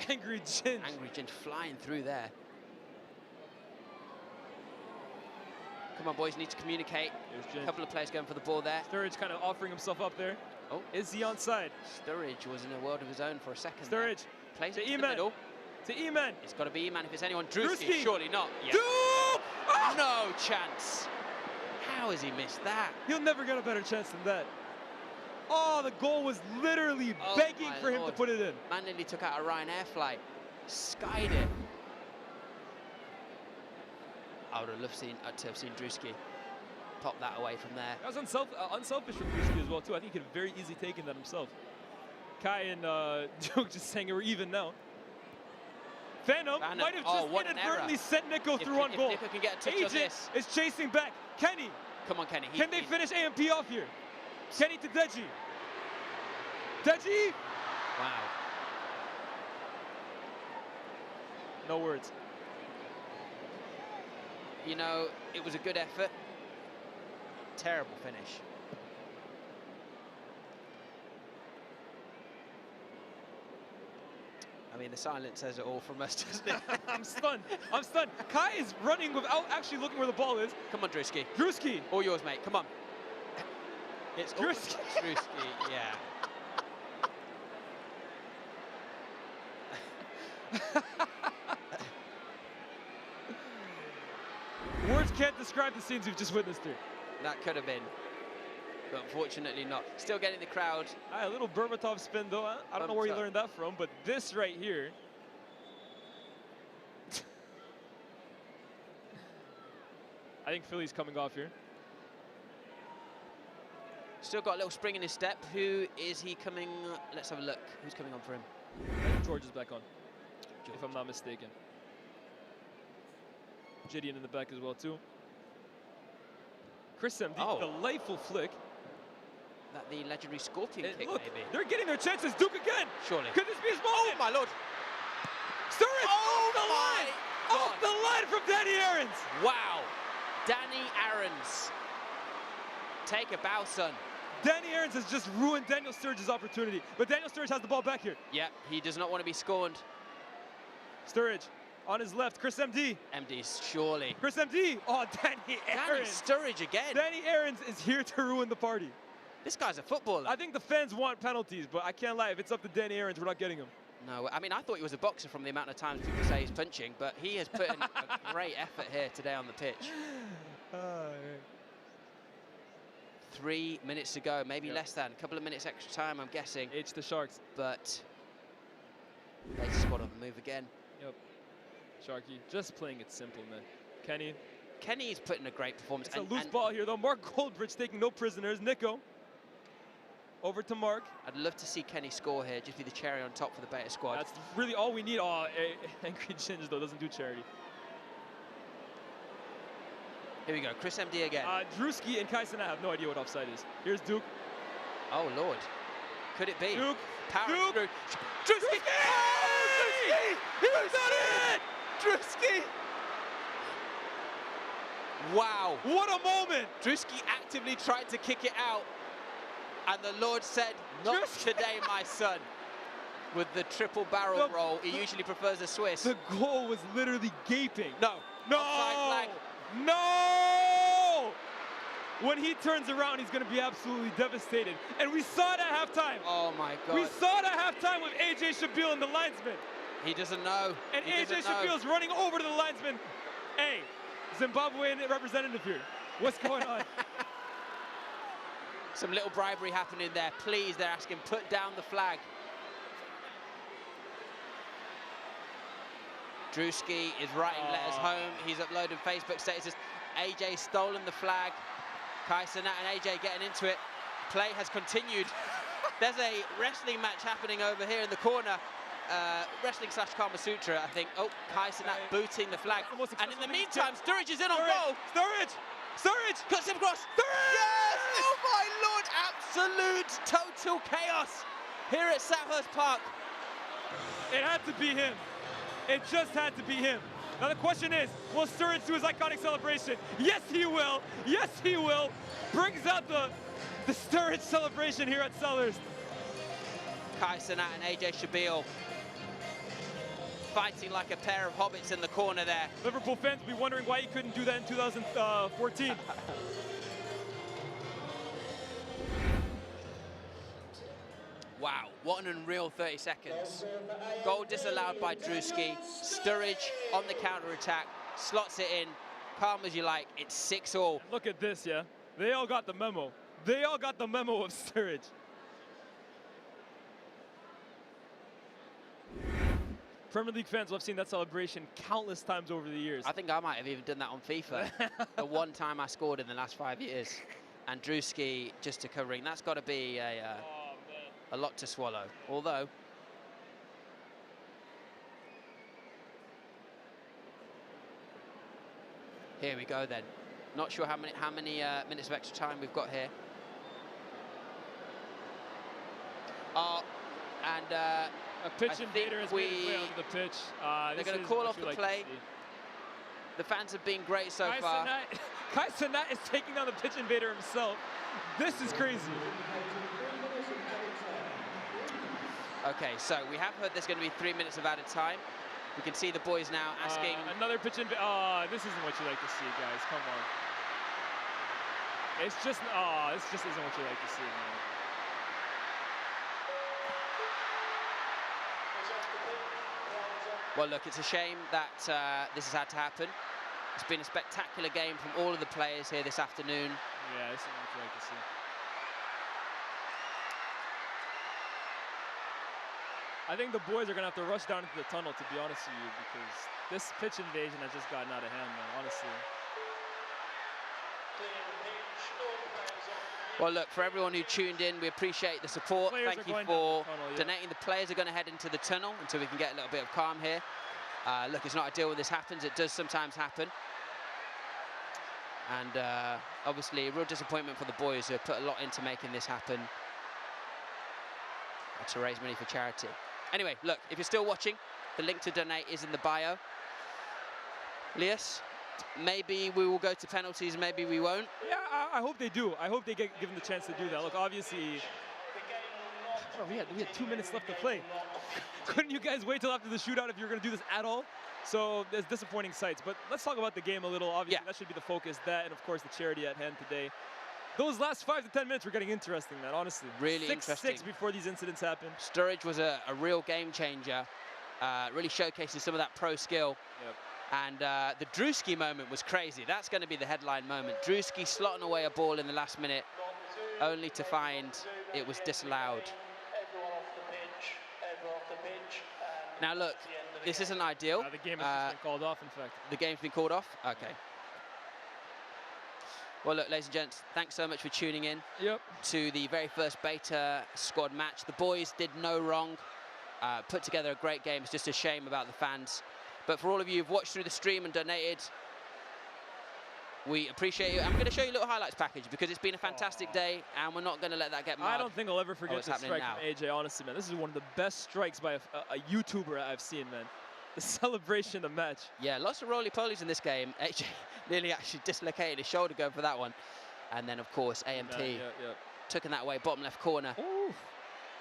Angry Ginge. Angry Ginge flying through there. Come on, boys, need to communicate. A couple of players going for the ball there. Sturridge kind of offering himself up there. Oh, is he onside? Sturridge was in a world of his own for a second. Sturridge plays to it to the middle. To E-Man. It's got to be E-Man if it's anyone. Druski, surely not. Yeah. No chance. How has he missed that? He'll never get a better chance than that. Oh, the goal was literally begging for him to put it in. Man nearly took out a Ryanair flight. Skied it. I would have loved to have seen Druski pop that away from there. That was unselfish from Druski as well, too. I think he could have very easily taken that himself. Kai and Duke just saying we're even now. Fanum might have just inadvertently sent Niko through on goal. Niko can get a touch on this. Is chasing back. Kenny. Come on, Kenny. Can they finish AMP off here? Kenny to Deji. Deji. Wow. No words. You know, it was a good effort. Terrible finish. I mean, the silence says it all from us, doesn't it? I'm stunned. I'm stunned. Kai is running without actually looking where the ball is. Come on, Druski. Druski. All yours, mate. Come on. It's Druski. Druski, yeah. Words can't describe the scenes we've just witnessed here. That could have been, but unfortunately not. Still getting the crowd. A little Berbatov spin, though. I don't know where he learned that from, but this right here. I think Philly's coming off here. Still got a little spring in his step. Who is he coming? Let's have a look. Who's coming on for him? George is back on, if I'm not mistaken. Gideon in the back as well, too. Chris MD, delightful flick. That the legendary scorpion kick, look, maybe. They're getting their chances. Duke again. Surely. Could this be his moment? Oh, my Lord. Sturridge off the line. Off the line from Danny Aarons. Wow. Danny Aarons. Take a bow, son. Danny Aarons has just ruined Daniel Sturridge's opportunity. But Daniel Sturridge has the ball back here. Yeah, he does not want to be scorned. Sturridge on his left. Chris MD. MD, surely. Chris MD. Oh, Danny Aarons. Danny Sturridge again. Danny Aarons is here to ruin the party. This guy's a footballer. I think the fans want penalties, but I can't lie. If it's up to Danny Aarons, we're not getting him. No, I mean, I thought he was a boxer from the amount of times people say he's punching, but he has put in a great effort here today on the pitch. 3 minutes to go, maybe less than. A couple of minutes extra time, I'm guessing. It's the Sharks. But they squad on the move again. Yep. Sharky, just playing it simple, man. Kenny's putting a great performance. It's a loose ball here, though. Mark Goldbridge taking no prisoners. Niko. Over to Mark. I'd love to see Kenny score here, just be the cherry on top for the Beta squad. That's really all we need. Oh, Angry Ginge, though, doesn't do charity. Here we go, Chris MD again. Druski and Kaisen, I have no idea what offside is. Here's Duke. Oh, Lord. Could it be? Duke. Power Duke. through. Druski! Oh, Druski! He was on it! Druski! Wow. What a moment. Druski actively tried to kick it out. And the Lord said, not today, my son. With the triple barrel roll, he usually prefers a Swiss. The goal was literally gaping. No. No. Offside flag. No. When he turns around, he's going to be absolutely devastated. And we saw it at halftime. Oh, my God. We saw it at halftime with AJ Shabeel and the linesman. He doesn't know. And AJ Shabeel's running over to the linesman. Hey, Zimbabwean representative here. What's going on? Some little bribery happening there. Please, they're asking, put down the flag. Druski is writing letters home. He's uploading Facebook statuses. AJ stolen the flag. Kai Cenat and AJ getting into it. Play has continued. There's a wrestling match happening over here in the corner. Wrestling / Kama Sutra, I think. Oh, Kai Cenat booting the flag. And in the meantime, Sturridge is in on goal. Sturridge! Cuts him across. Sturridge! Yes! Oh my Lord! Absolute total chaos here at Selhurst Park. It had to be him. It just had to be him. Now the question is, will Sturridge do his iconic celebration? Yes, he will. Yes, he will. Brings out the Sturridge celebration here at Selhurst. Kai Cenat and AJ Shabeel fighting like a pair of hobbits in the corner there. Liverpool fans will be wondering why he couldn't do that in 2014. Wow, what an unreal 30 seconds. Goal disallowed by Druski. Sturridge on the counter-attack, slots it in. Calm as you like, it's 6-all. Look at this, yeah? They all got the memo. They all got the memo of Sturridge. Premier League fans will have seen that celebration countless times over the years. I think I might have even done that on FIFA. The one time I scored in the last 5 years. And Druski just to covering. That's got to be a lot to swallow. Although, here we go then. Not sure how many minutes of extra time we've got here. A pitch invader has made his way onto the pitch. They're going to call off the play. The fans have been great so far. Kai Cenat is taking down the pitch invader himself. This is crazy. Okay, so we have heard there's going to be 3 minutes of added time. We can see the boys now asking. Another pitch invader. This isn't what you like to see, guys. Come on. It's just, this just isn't what you like to see, man. Well, look, it's a shame that this has had to happen. It's been a spectacular game from all of the players here this afternoon. Yeah, this is what you like to see. I think the boys are going to have to rush down into the tunnel, to be honest with you, because this pitch invasion has just gotten out of hand, man, honestly. Well, look, for everyone who tuned in, we appreciate the support. Thank you for donating. The players are going to head into the tunnel until we can get a little bit of calm here. Look, it's not ideal when this happens. It does sometimes happen. And obviously, a real disappointment for the boys who have put a lot into making this happen to raise money for charity. Anyway, look, if you're still watching, the link to donate is in the bio. Lias, maybe we will go to penalties, maybe we won't. Yeah, I hope they do. I hope they get given the chance to do that. Look, obviously, we had 2 minutes left to play. Couldn't you guys wait till after the shootout if you're going to do this at all? So there's disappointing sights. But let's talk about the game a little. Obviously, that should be the focus. That and, of course, the charity at hand today. Those last 5 to 10 minutes were getting interesting, man, honestly. Really interesting. 6-6 before these incidents happened. Sturridge was a real game changer, really showcasing some of that pro skill. Yep. And the Druski moment was crazy. That's going to be the headline moment. Druski slotting away a ball in the last minute, only to find it was disallowed. Now look, this isn't ideal. The game has been called off, in fact. The game's been called off? Okay. Well, look, ladies and gents, thanks so much for tuning in to the very first beta squad match. The boys did no wrong, put together a great game. It's just a shame about the fans. But for all of you who've watched through the stream and donated, we appreciate you. I'm going to show you a little highlights package because it's been a fantastic day and we're not going to let that get marred. I don't think I'll ever forget this strike from AJ, honestly, man. This is one of the best strikes by a YouTuber I've seen, man. the celebration, the match. Yeah, lots of roly-polies in this game. AJ nearly actually dislocated his shoulder going for that one. And then, of course, AMP took in that way, bottom left corner. Ooh.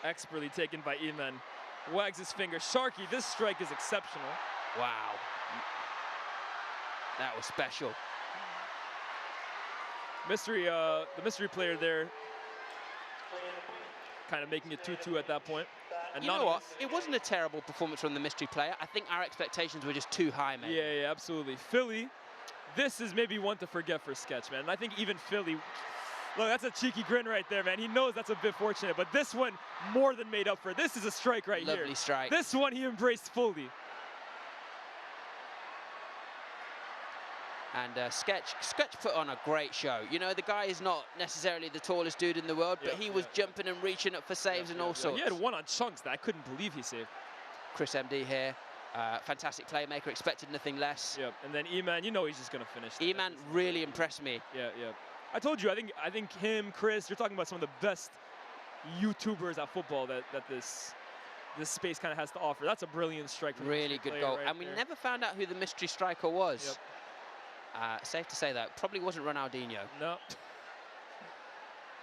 Expertly taken by Eman. Wags his finger. Sharky, this strike is exceptional. Wow. That was special. The mystery player there, kind of making it 2-2 at that point. And you know what? It wasn't a terrible performance from the mystery player. I think our expectations were just too high, man. Yeah, absolutely. Philly, this is maybe one to forget for Sketch, man. And I think even Philly, look, that's a cheeky grin right there, man. He knows that's a bit fortunate, but this one more than made up for it. This is a strike right here. Lovely strike. This one he embraced fully. And Sketch put on a great show. You know, the guy is not necessarily the tallest dude in the world, but he was jumping and reaching up for saves and all sorts. He had one on Chunkz that I couldn't believe he saved. Chris MD here. Fantastic playmaker, expected nothing less. Yep, and then Eman, you know he's just going to finish. Eman really impressed me. Yeah. I told you, I think him, Chris, you're talking about some of the best YouTubers at football that this space kind of has to offer. That's a brilliant strike. From Really good goal. Right and we never found out who the mystery striker was. Yep. Safe to say that. Probably wasn't Ronaldinho. No.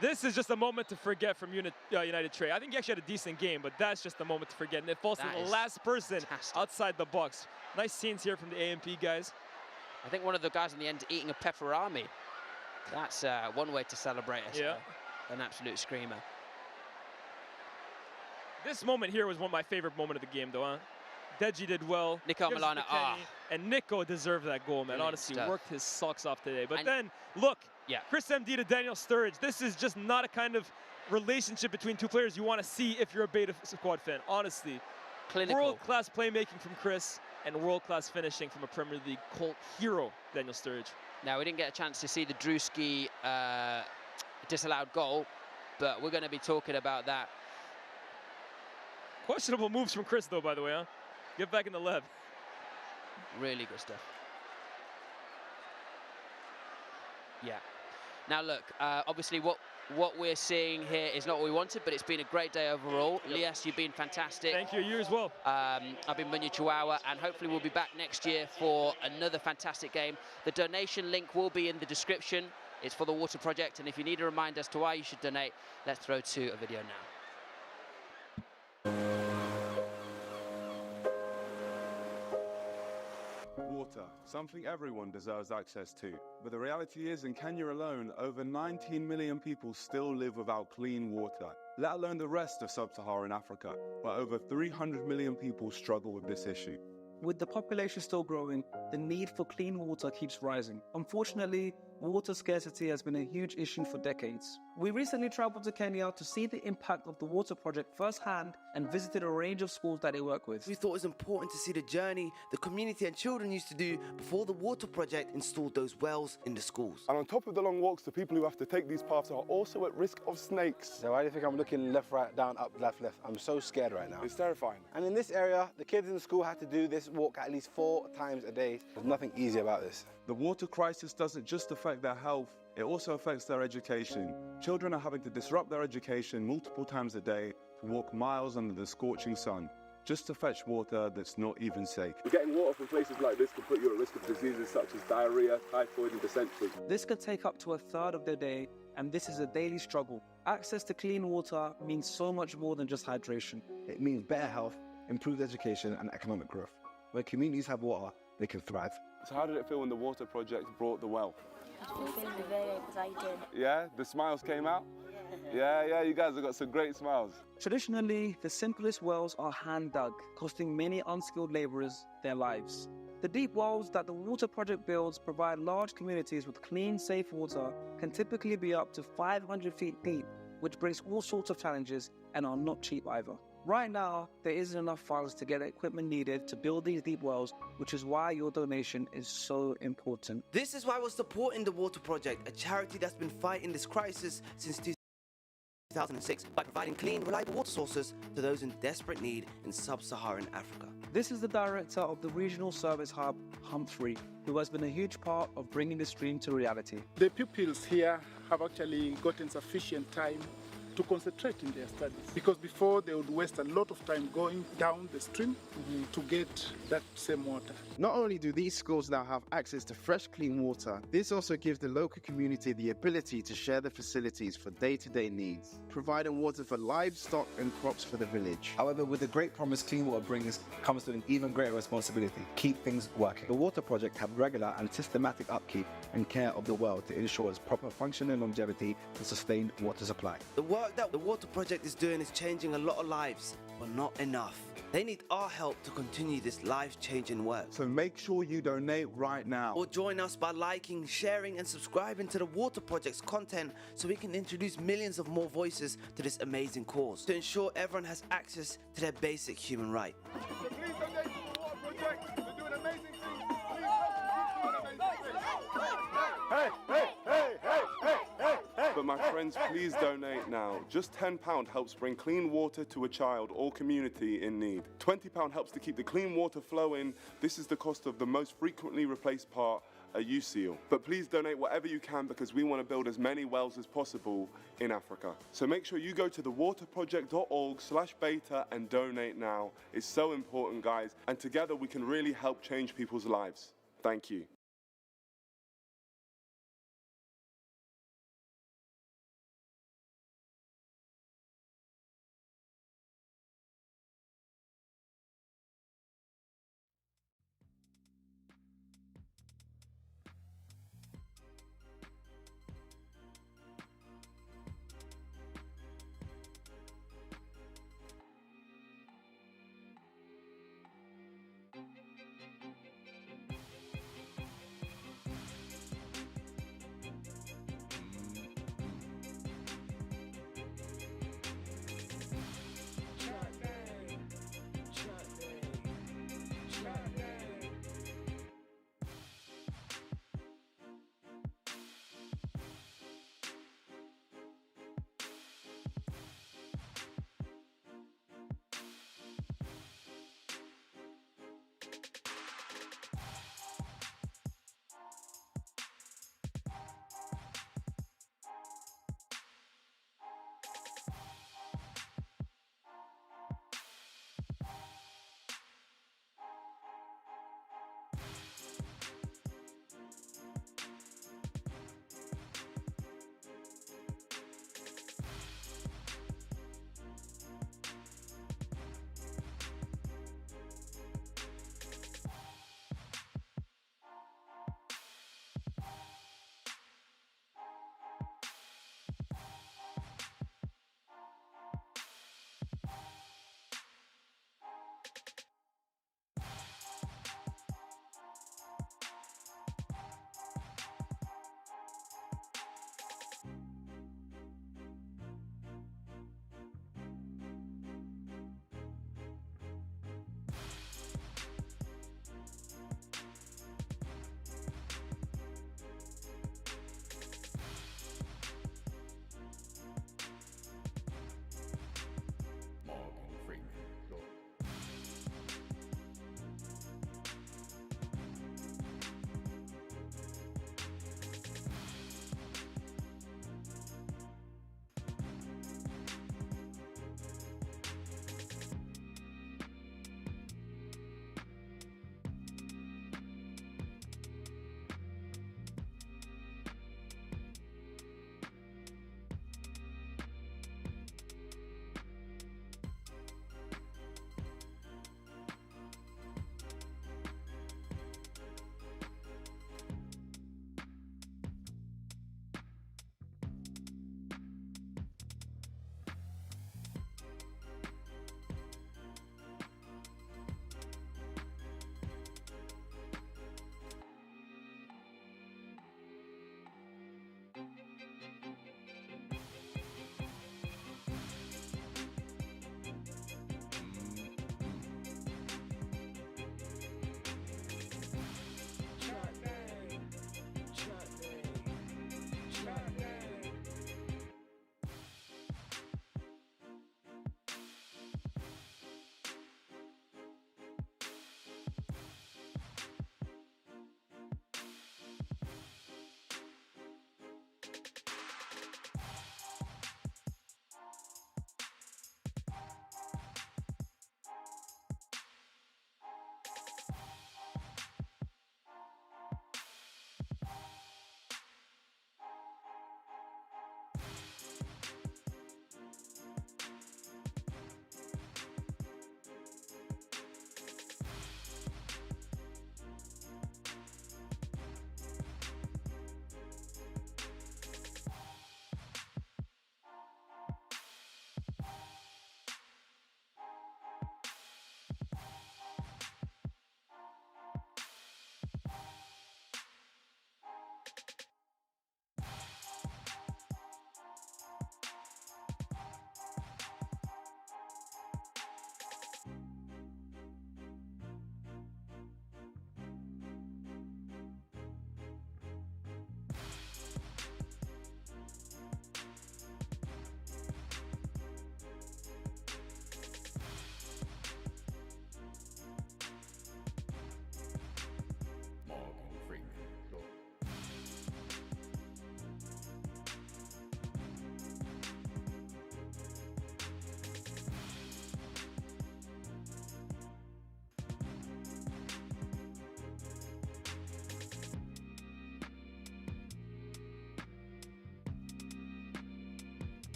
This is just a moment to forget from United Trade. I think he actually had a decent game, but that's just a moment to forget. And it falls to the last person outside the box. Nice scenes here from the AMP guys. I think one of the guys in the end eating a pepperami. That's one way to celebrate an absolute screamer. This moment here was my favorite moment of the game, though, huh? Deji did well. Niko Milana, and Niko deserved that goal, man. Brilliant Honestly, stuff. worked his socks off today. But then, look, Chris MD to Daniel Sturridge. This is just not a kind of relationship between two players you want to see if you're a Beta Squad fan, honestly. Clinical. World-class playmaking from Chris and world-class finishing from a Premier League cult hero, Daniel Sturridge. Now, we didn't get a chance to see the Druski disallowed goal, but we're going to be talking about that. Questionable moves from Chris, though, by the way, huh? Get back in the lab. Really good stuff. Yeah. Now look, obviously what we're seeing here is not what we wanted, but it's been a great day overall. Lias, you've been fantastic. Thank you, you as well. I've been Munya Chihuahua, and hopefully we'll be back next year for another fantastic game. The donation link will be in the description. It's for the Water Project, and if you need a reminder as to why you should donate, let's throw to a video now. Water, something everyone deserves access to. But the reality is, in Kenya alone, over 19 million people still live without clean water, let alone the rest of sub-Saharan Africa, where over 300 million people struggle with this issue. With the population still growing, the need for clean water keeps rising. Unfortunately, water scarcity has been a huge issue for decades. We recently traveled to Kenya to see the impact of the water project firsthand and visited a range of schools that they work with. We thought it was important to see the journey the community and children used to do before the water project installed those wells in the schools. And on top of the long walks, the people who have to take these paths are also at risk of snakes. So why do you think I'm looking left, right, down, up, left, left? I'm so scared right now. It's terrifying. And in this area, the kids in the school had to do this walk at least 4 times a day. There's nothing easy about this. The water crisis doesn't just affect their health, it also affects their education. Children are having to disrupt their education multiple times a day to walk miles under the scorching sun, just to fetch water that's not even safe. Getting water from places like this can put you at risk of diseases such as diarrhea, typhoid and dysentery. This could take up to a third of their day, and this is a daily struggle. Access to clean water means so much more than just hydration. It means better health, improved education and economic growth. Where communities have water, they can thrive. So how did it feel when the water project brought the well? I'm feeling very excited. Yeah, the smiles came out? Yeah, you guys have got some great smiles. Traditionally, the simplest wells are hand-dug, costing many unskilled laborers their lives. The deep wells that the water project builds provide large communities with clean, safe water, can typically be up to 500 feet deep, which brings all sorts of challenges and are not cheap either. Right now, there isn't enough funds to get the equipment needed to build these deep wells, which is why your donation is so important. This is why we're supporting the Water Project, a charity that's been fighting this crisis since 2006 by providing clean, reliable water sources to those in desperate need in sub-Saharan Africa. This is the director of the regional service hub, Humphrey, who has been a huge part of bringing this dream to reality. The pupils here have actually gotten sufficient time to concentrate in their studies. Because before they would waste a lot of time going down the stream to get that same water. Not only do these schools now have access to fresh, clean water, this also gives the local community the ability to share the facilities for day-to-day needs, providing water for livestock and crops for the village. However, with the great promise clean water brings comes with an even greater responsibility: keep things working. The water project have regular and systematic upkeep and care of the well to ensure its proper function and longevity and sustained water supply. The work that the water project is doing is changing a lot of lives, but not enough. They need our help to continue this life-changing work. So make sure you donate right now. Or join us by liking, sharing and subscribing to the Water Project's content so we can introduce millions of more voices to this amazing cause to ensure everyone has access to their basic human right. So please donate to the Water Project. They're doing amazing things. Please help them keep doing amazing things. Hey, hey, hey, hey, hey, hey, hey. But my friends, please donate now. Just £10 helps bring clean water to a child or community in need. £20 helps to keep the clean water flowing. This is the cost of the most frequently replaced part, a USEAL. But please donate whatever you can because we want to build as many wells as possible in Africa. So make sure you go to thewaterproject.org/beta and donate now. It's so important, guys, and together we can really help change people's lives. Thank you.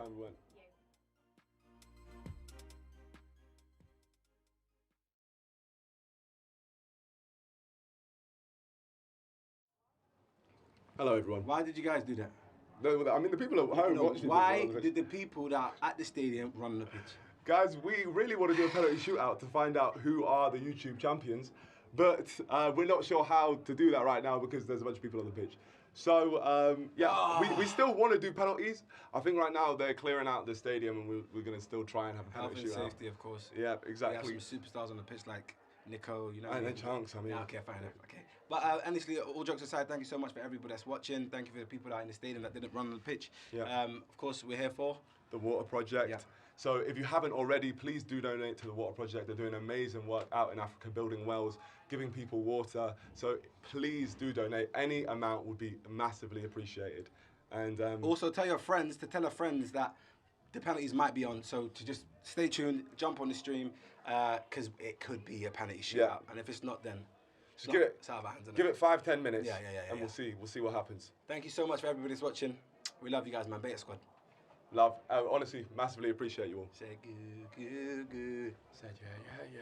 time we went. Hello, everyone. Why did you guys do that? I mean, the people at home watching. Why did the people that are at the stadium run the pitch? Guys, we really want to do a penalty shootout to find out who are the YouTube champions, but we're not sure how to do that right now because there's a bunch of people on the pitch. So, we still want to do penalties. I think right now they're clearing out the stadium and we're going to still try and have a penalty shootout. Health and safety, of course. Yeah, exactly. We have some superstars on the pitch like Niko, you know. And then Chunkz, I mean. Yeah, okay, fine, okay. But honestly, all jokes aside, thank you so much for everybody that's watching. Thank you for the people that are in the stadium that didn't run on the pitch. Yeah. Of course, we're here for the Water Project. Yeah. So if you haven't already, please do donate to the Water Project. They're doing amazing work out in Africa, building wells, giving people water. So please do donate. Any amount would be massively appreciated. And also tell your friends to tell our friends that the penalties might be on. So to just stay tuned, jump on the stream, because it could be a penalty shootout. Yeah. And if it's not, then just give it. It's out of our hands, Give it 5-10 minutes. Yeah. And we'll see what happens. Thank you so much for everybody that's watching. We love you guys, man. Beta Squad. Love. Honestly, massively appreciate you all. Say good. Said yeah.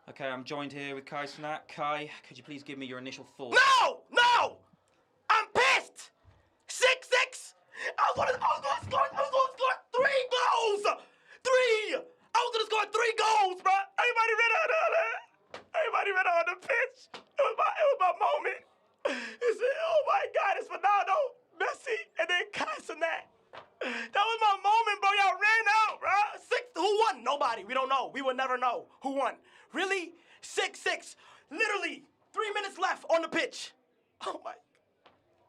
Okay, I'm joined here with Kai Snack. Kai, could you please give me your initial thoughts? No! I'm pissed! 6-6! I was gonna score 3 goals! 3! I was gonna score 3 goals, bro! Everybody ran out of that! Everybody ran out of the pitch! It was my moment! He said, oh my God, it's Ronaldo, Messi, and then Kai Snack. That was my moment, bro. Y'all ran out, bro. 6. Who won? Nobody. We don't know. We will never know who won. Really? 6-6. Literally 3 minutes left on the pitch. Oh my.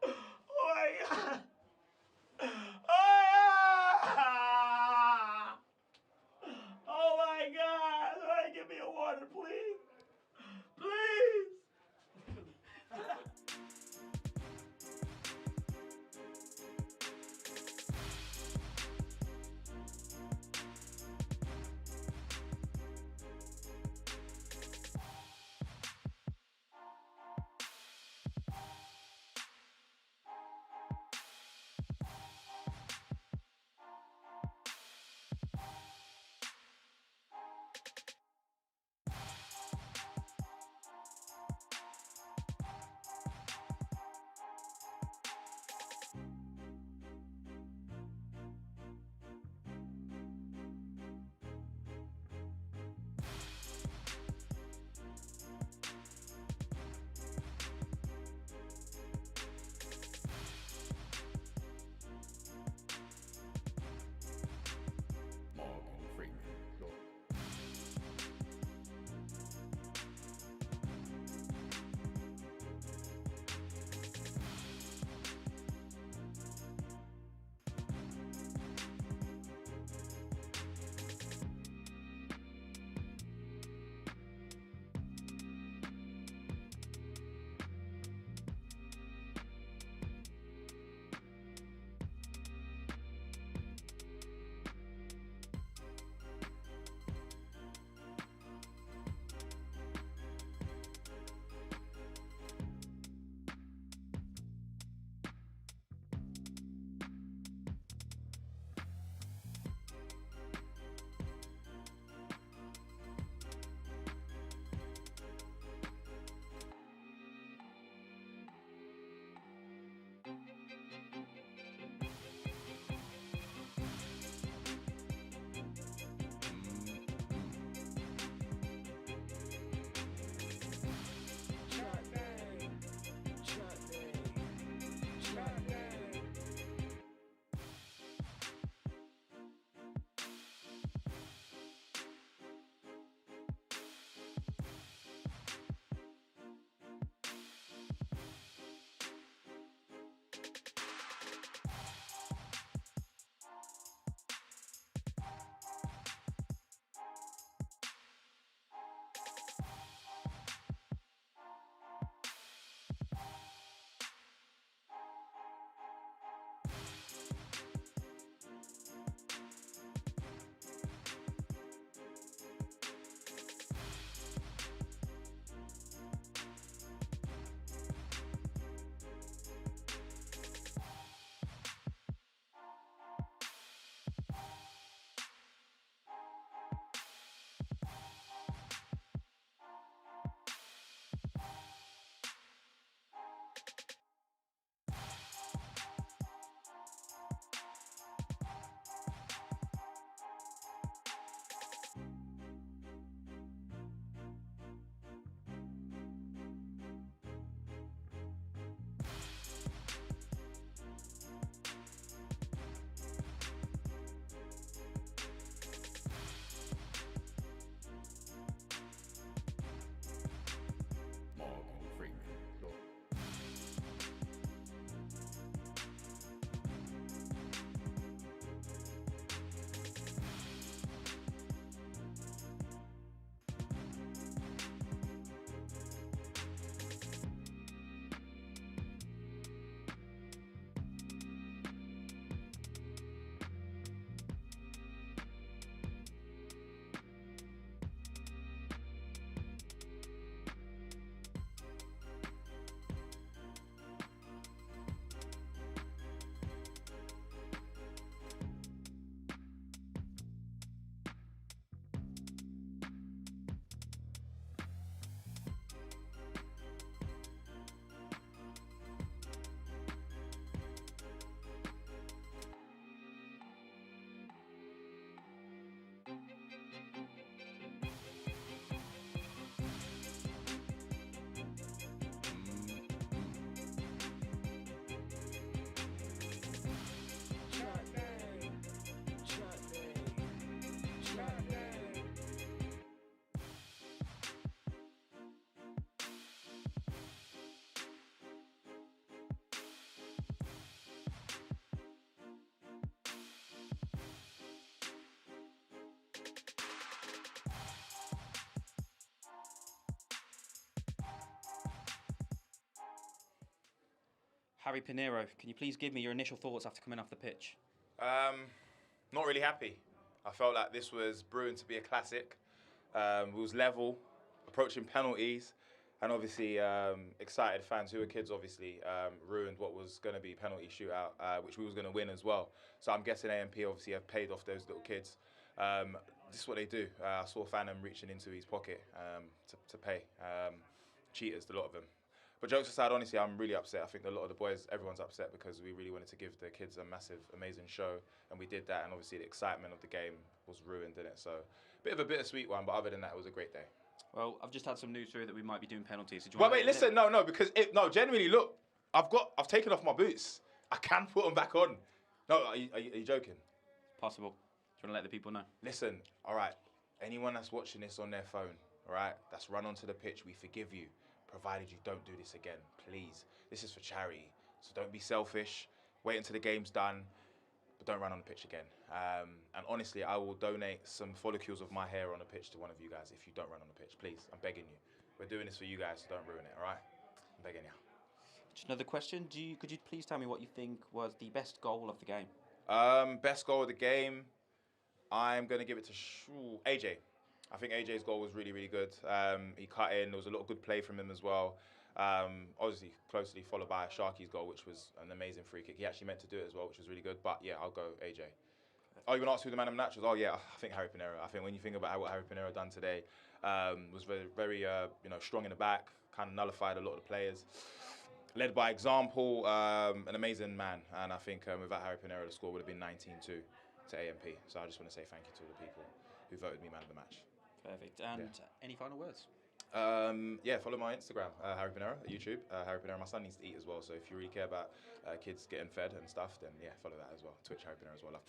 Oh my God. Oh my God. Somebody give me a water, please. Please. Harry Pinero, can you please give me your initial thoughts after coming off the pitch? Not really happy. I felt like this was brewing to be a classic. It was level, approaching penalties, and obviously excited fans who were kids obviously ruined what was going to be penalty shootout, which we was going to win as well. So I'm guessing AMP obviously have paid off those little kids. This is what they do. I saw Fanum reaching into his pocket to pay. Cheaters, a lot of them. But jokes aside, honestly, I'm really upset. I think a lot of the boys, everyone's upset because we really wanted to give the kids a massive, amazing show, and we did that, and obviously the excitement of the game was ruined, didn't it? So, a bit of a bittersweet one, but other than that, it was a great day. Well, I've just had some news through that we might be doing penalties. Did you Wait, want to listen, no, because genuinely, look, I've taken off my boots. I can put them back on. No, are you joking? Possible. Do you want to let the people know? Listen, all right, anyone that's watching this on their phone, all right, that's run onto the pitch, we forgive you, provided you don't do this again, please. This is for charity, so don't be selfish. Wait until the game's done, but don't run on the pitch again. And honestly, I will donate some follicles of my hair on the pitch to one of you guys if you don't run on the pitch, please. I'm begging you. We're doing this for you guys, so don't ruin it, all right? I'm begging you. Just another question. Could you please tell me what you think was the best goal of the game? Best goal of the game, I'm going to give it to AJ. I think AJ's goal was really, really good. He cut in. There was a lot of good play from him as well. Obviously, closely followed by Sharky's goal, which was an amazing free kick. He actually meant to do it as well, which was really good. But yeah, I'll go AJ. Oh, you want to ask who the man of the match was? Oh yeah, I think Harry Pinero. I think when you think about what Harry Pinero done today, was very strong in the back, kind of nullified a lot of the players. Led by example, an amazing man. And I think without Harry Pinero, the score would have been 19-2 to AMP. So I just want to say thank you to all the people who voted me man of the match. Perfect. And any final words? Follow my Instagram, Harry Pinero, YouTube. Harry Pinero, my son needs to eat as well, so if you really care about kids getting fed and stuff, then yeah, follow that as well. Twitch, Harry Pinero as well.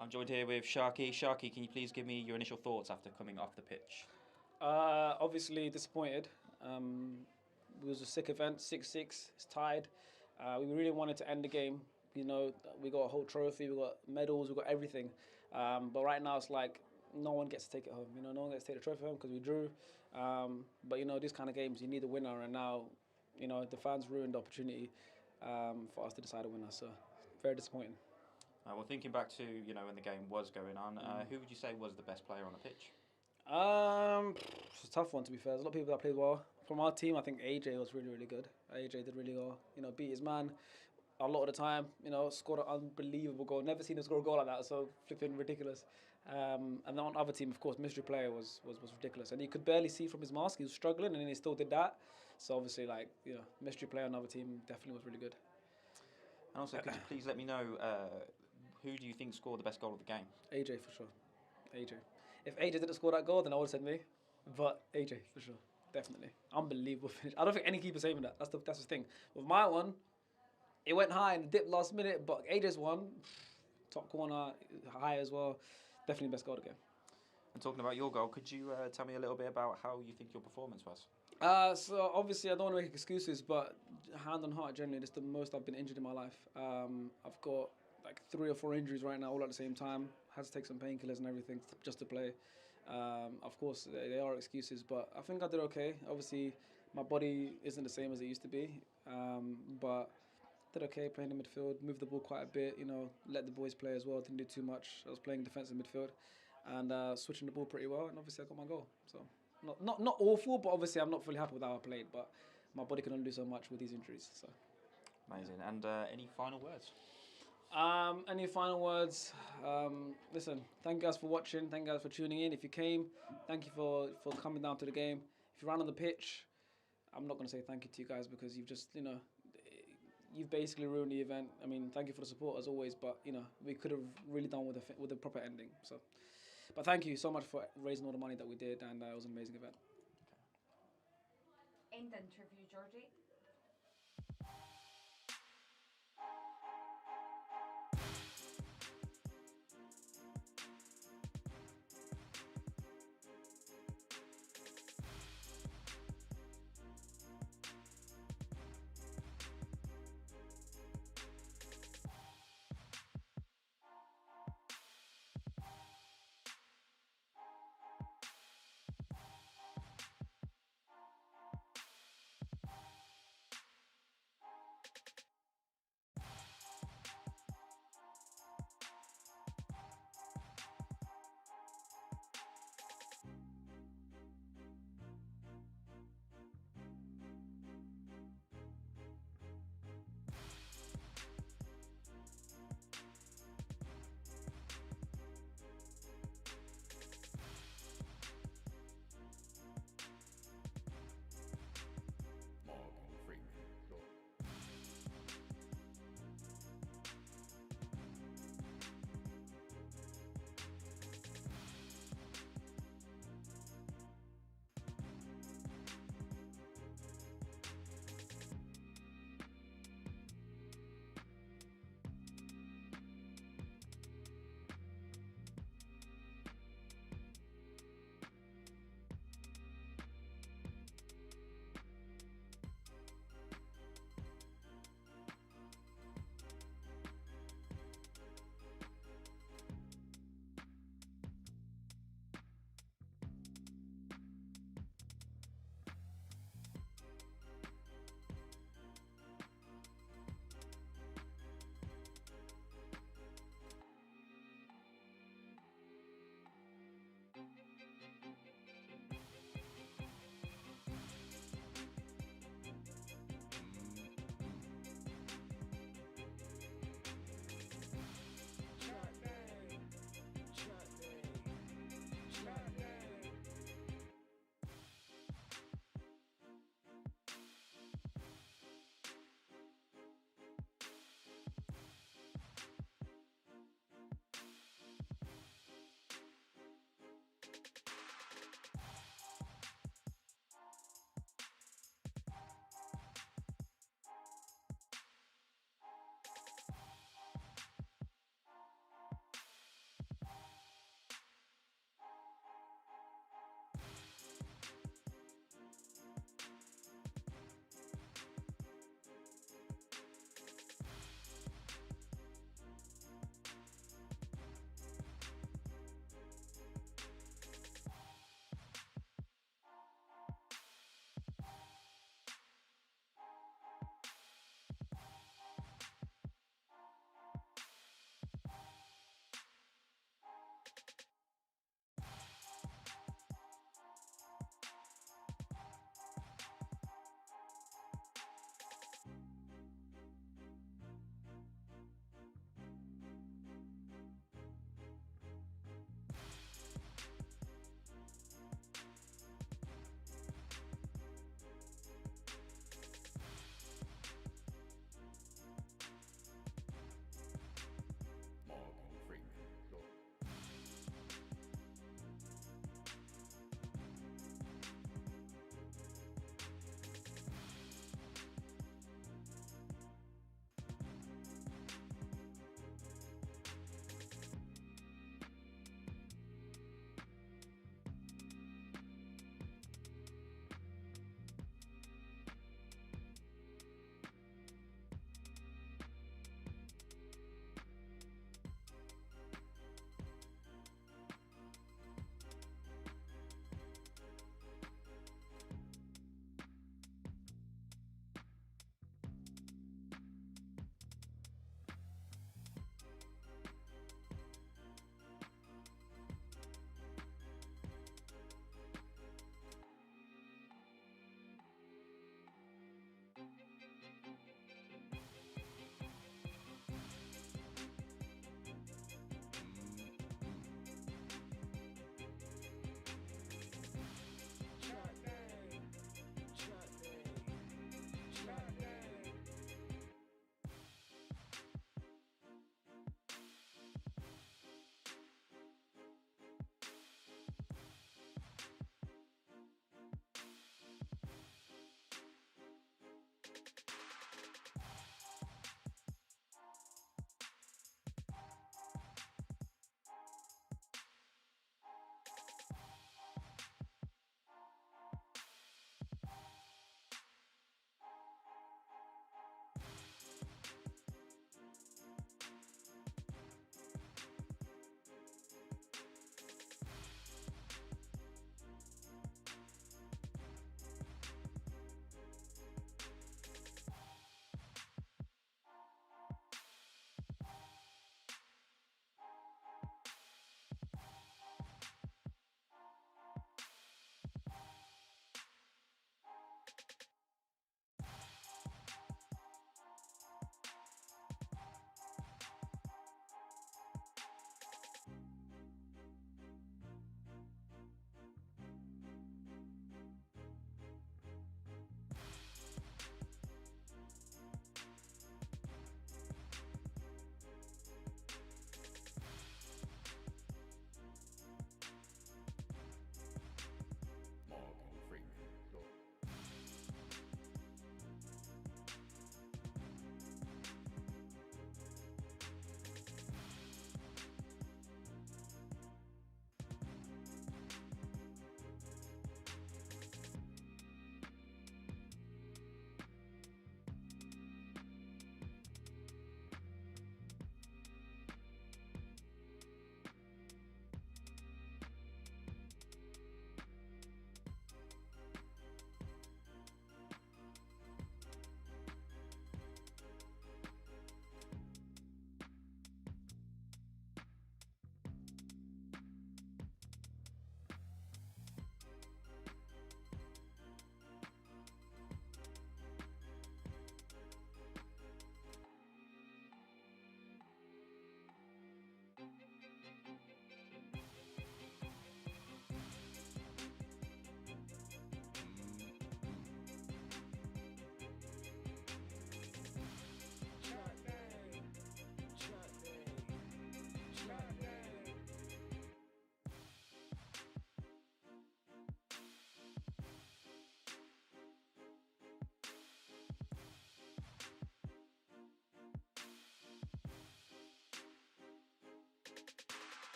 I'm joined here with Sharky. Sharky, can you please give me your initial thoughts after coming off the pitch? Obviously disappointed. It was a sick event, 6-6, it's tied. We really wanted to end the game. You know, we got a whole trophy, we got medals, we got everything. But right now it's like no one gets to take it home. You know, no one gets to take the trophy home because we drew. But you know, these kind of games, you need a winner, and now, you know, the fans ruined the opportunity for us to decide a winner. So very disappointing. Well, thinking back to, you know, when the game was going on, who would you say was the best player on the pitch? It's a tough one, to be fair. There's a lot of people that played well. From our team, I think AJ was really, really good. AJ did really well. You know, beat his man a lot of the time. You know, scored an unbelievable goal. Never seen him score a goal like that, so flipping ridiculous. And then on the other team, of course, mystery player was ridiculous. And you could barely see from his mask. He was struggling, and then he still did that. So obviously, like, you know, mystery player on the other team definitely was really good. And also, could you please let me know, who do you think scored the best goal of the game? AJ, for sure. AJ. If AJ didn't score that goal, then I would have said me. But AJ, for sure. Definitely. Unbelievable finish. I don't think any keeper's saving that. That's the thing. With my one, it went high and dipped last minute, but AJ's one, top corner, high as well. Definitely best goal of the game. And talking about your goal, could you tell me a little bit about how you think your performance was? So obviously I don't want to make excuses, but hand on heart, generally, this is the most I've been injured in my life. I've got like 3 or 4 injuries right now, all at the same time. Had to take some painkillers and everything just to play. Of course, they are excuses, but I think I did okay. Obviously, my body isn't the same as it used to be, but did okay playing in midfield. Moved the ball quite a bit, you know, let the boys play as well. Didn't do too much. I was playing defensive midfield and switching the ball pretty well, and obviously I got my goal. So not awful, but obviously I'm not fully happy with how I played, but my body can only do so much with these injuries. So amazing. And any final words? Any final words? Listen, thank you guys for watching. Thank you guys for tuning in. If you came, thank you for coming down to the game. If you ran on the pitch, I'm not going to say thank you to you guys because you've just, you've basically ruined the event. I mean, thank you for the support as always, but we could have really done with a proper ending. So, but thank you so much for raising all the money that we did, and it was an amazing event. End interview, Georgie.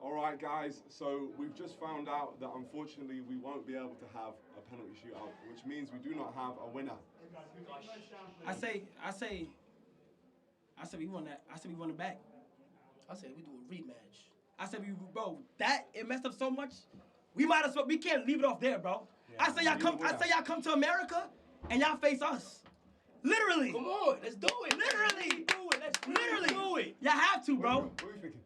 All right, guys. So we've just found out that unfortunately we won't be able to have a penalty shootout, which means we do not have a winner. I say we won that. I said we won it back. I said we do a rematch. I said it messed up so much. We might as well. We can't leave it off there, bro. Yeah, I say y'all come to America and y'all face us. Literally. Come on, let's do it. Literally. Let's do it. Y'all have to, bro. What are you thinking?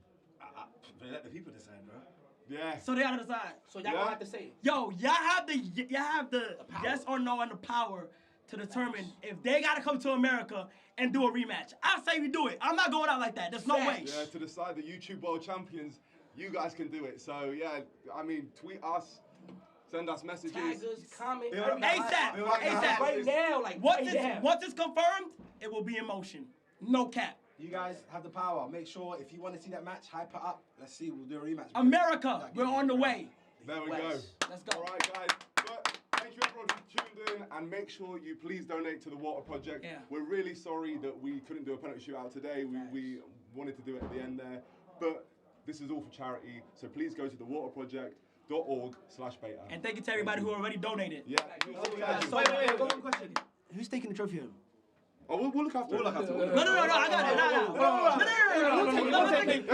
Let the people decide, bro. Yeah. So they gotta decide. So y'all gonna have to say it. Yo, y'all have the yes or no and the power to determine if they gotta come to America and do a rematch. I say we do it. I'm not going out like that. There's no way. Yeah, to decide the YouTube World Champions, you guys can do it. So yeah, I mean, tweet us, send us messages. Tag us, comment. ASAP. Right now, like once it's confirmed, it will be in motion. No cap. You guys have the power. Make sure if you want to see that match, hype it up. Let's see. We'll do a rematch. America, we're on the way. There we go. Let's go. All right, guys. But thank you everyone who tuned in, and make sure you please donate to the Water Project. Yeah. We're really sorry that we couldn't do a penalty shootout today. We wanted to do it at the end there, but this is all for charity. So please go to thewaterproject.org/beta. And thank you to everybody who already donated. Yeah. Wait, one question. Who's taking the trophy home? Oh, we'll look after it. No, I got it.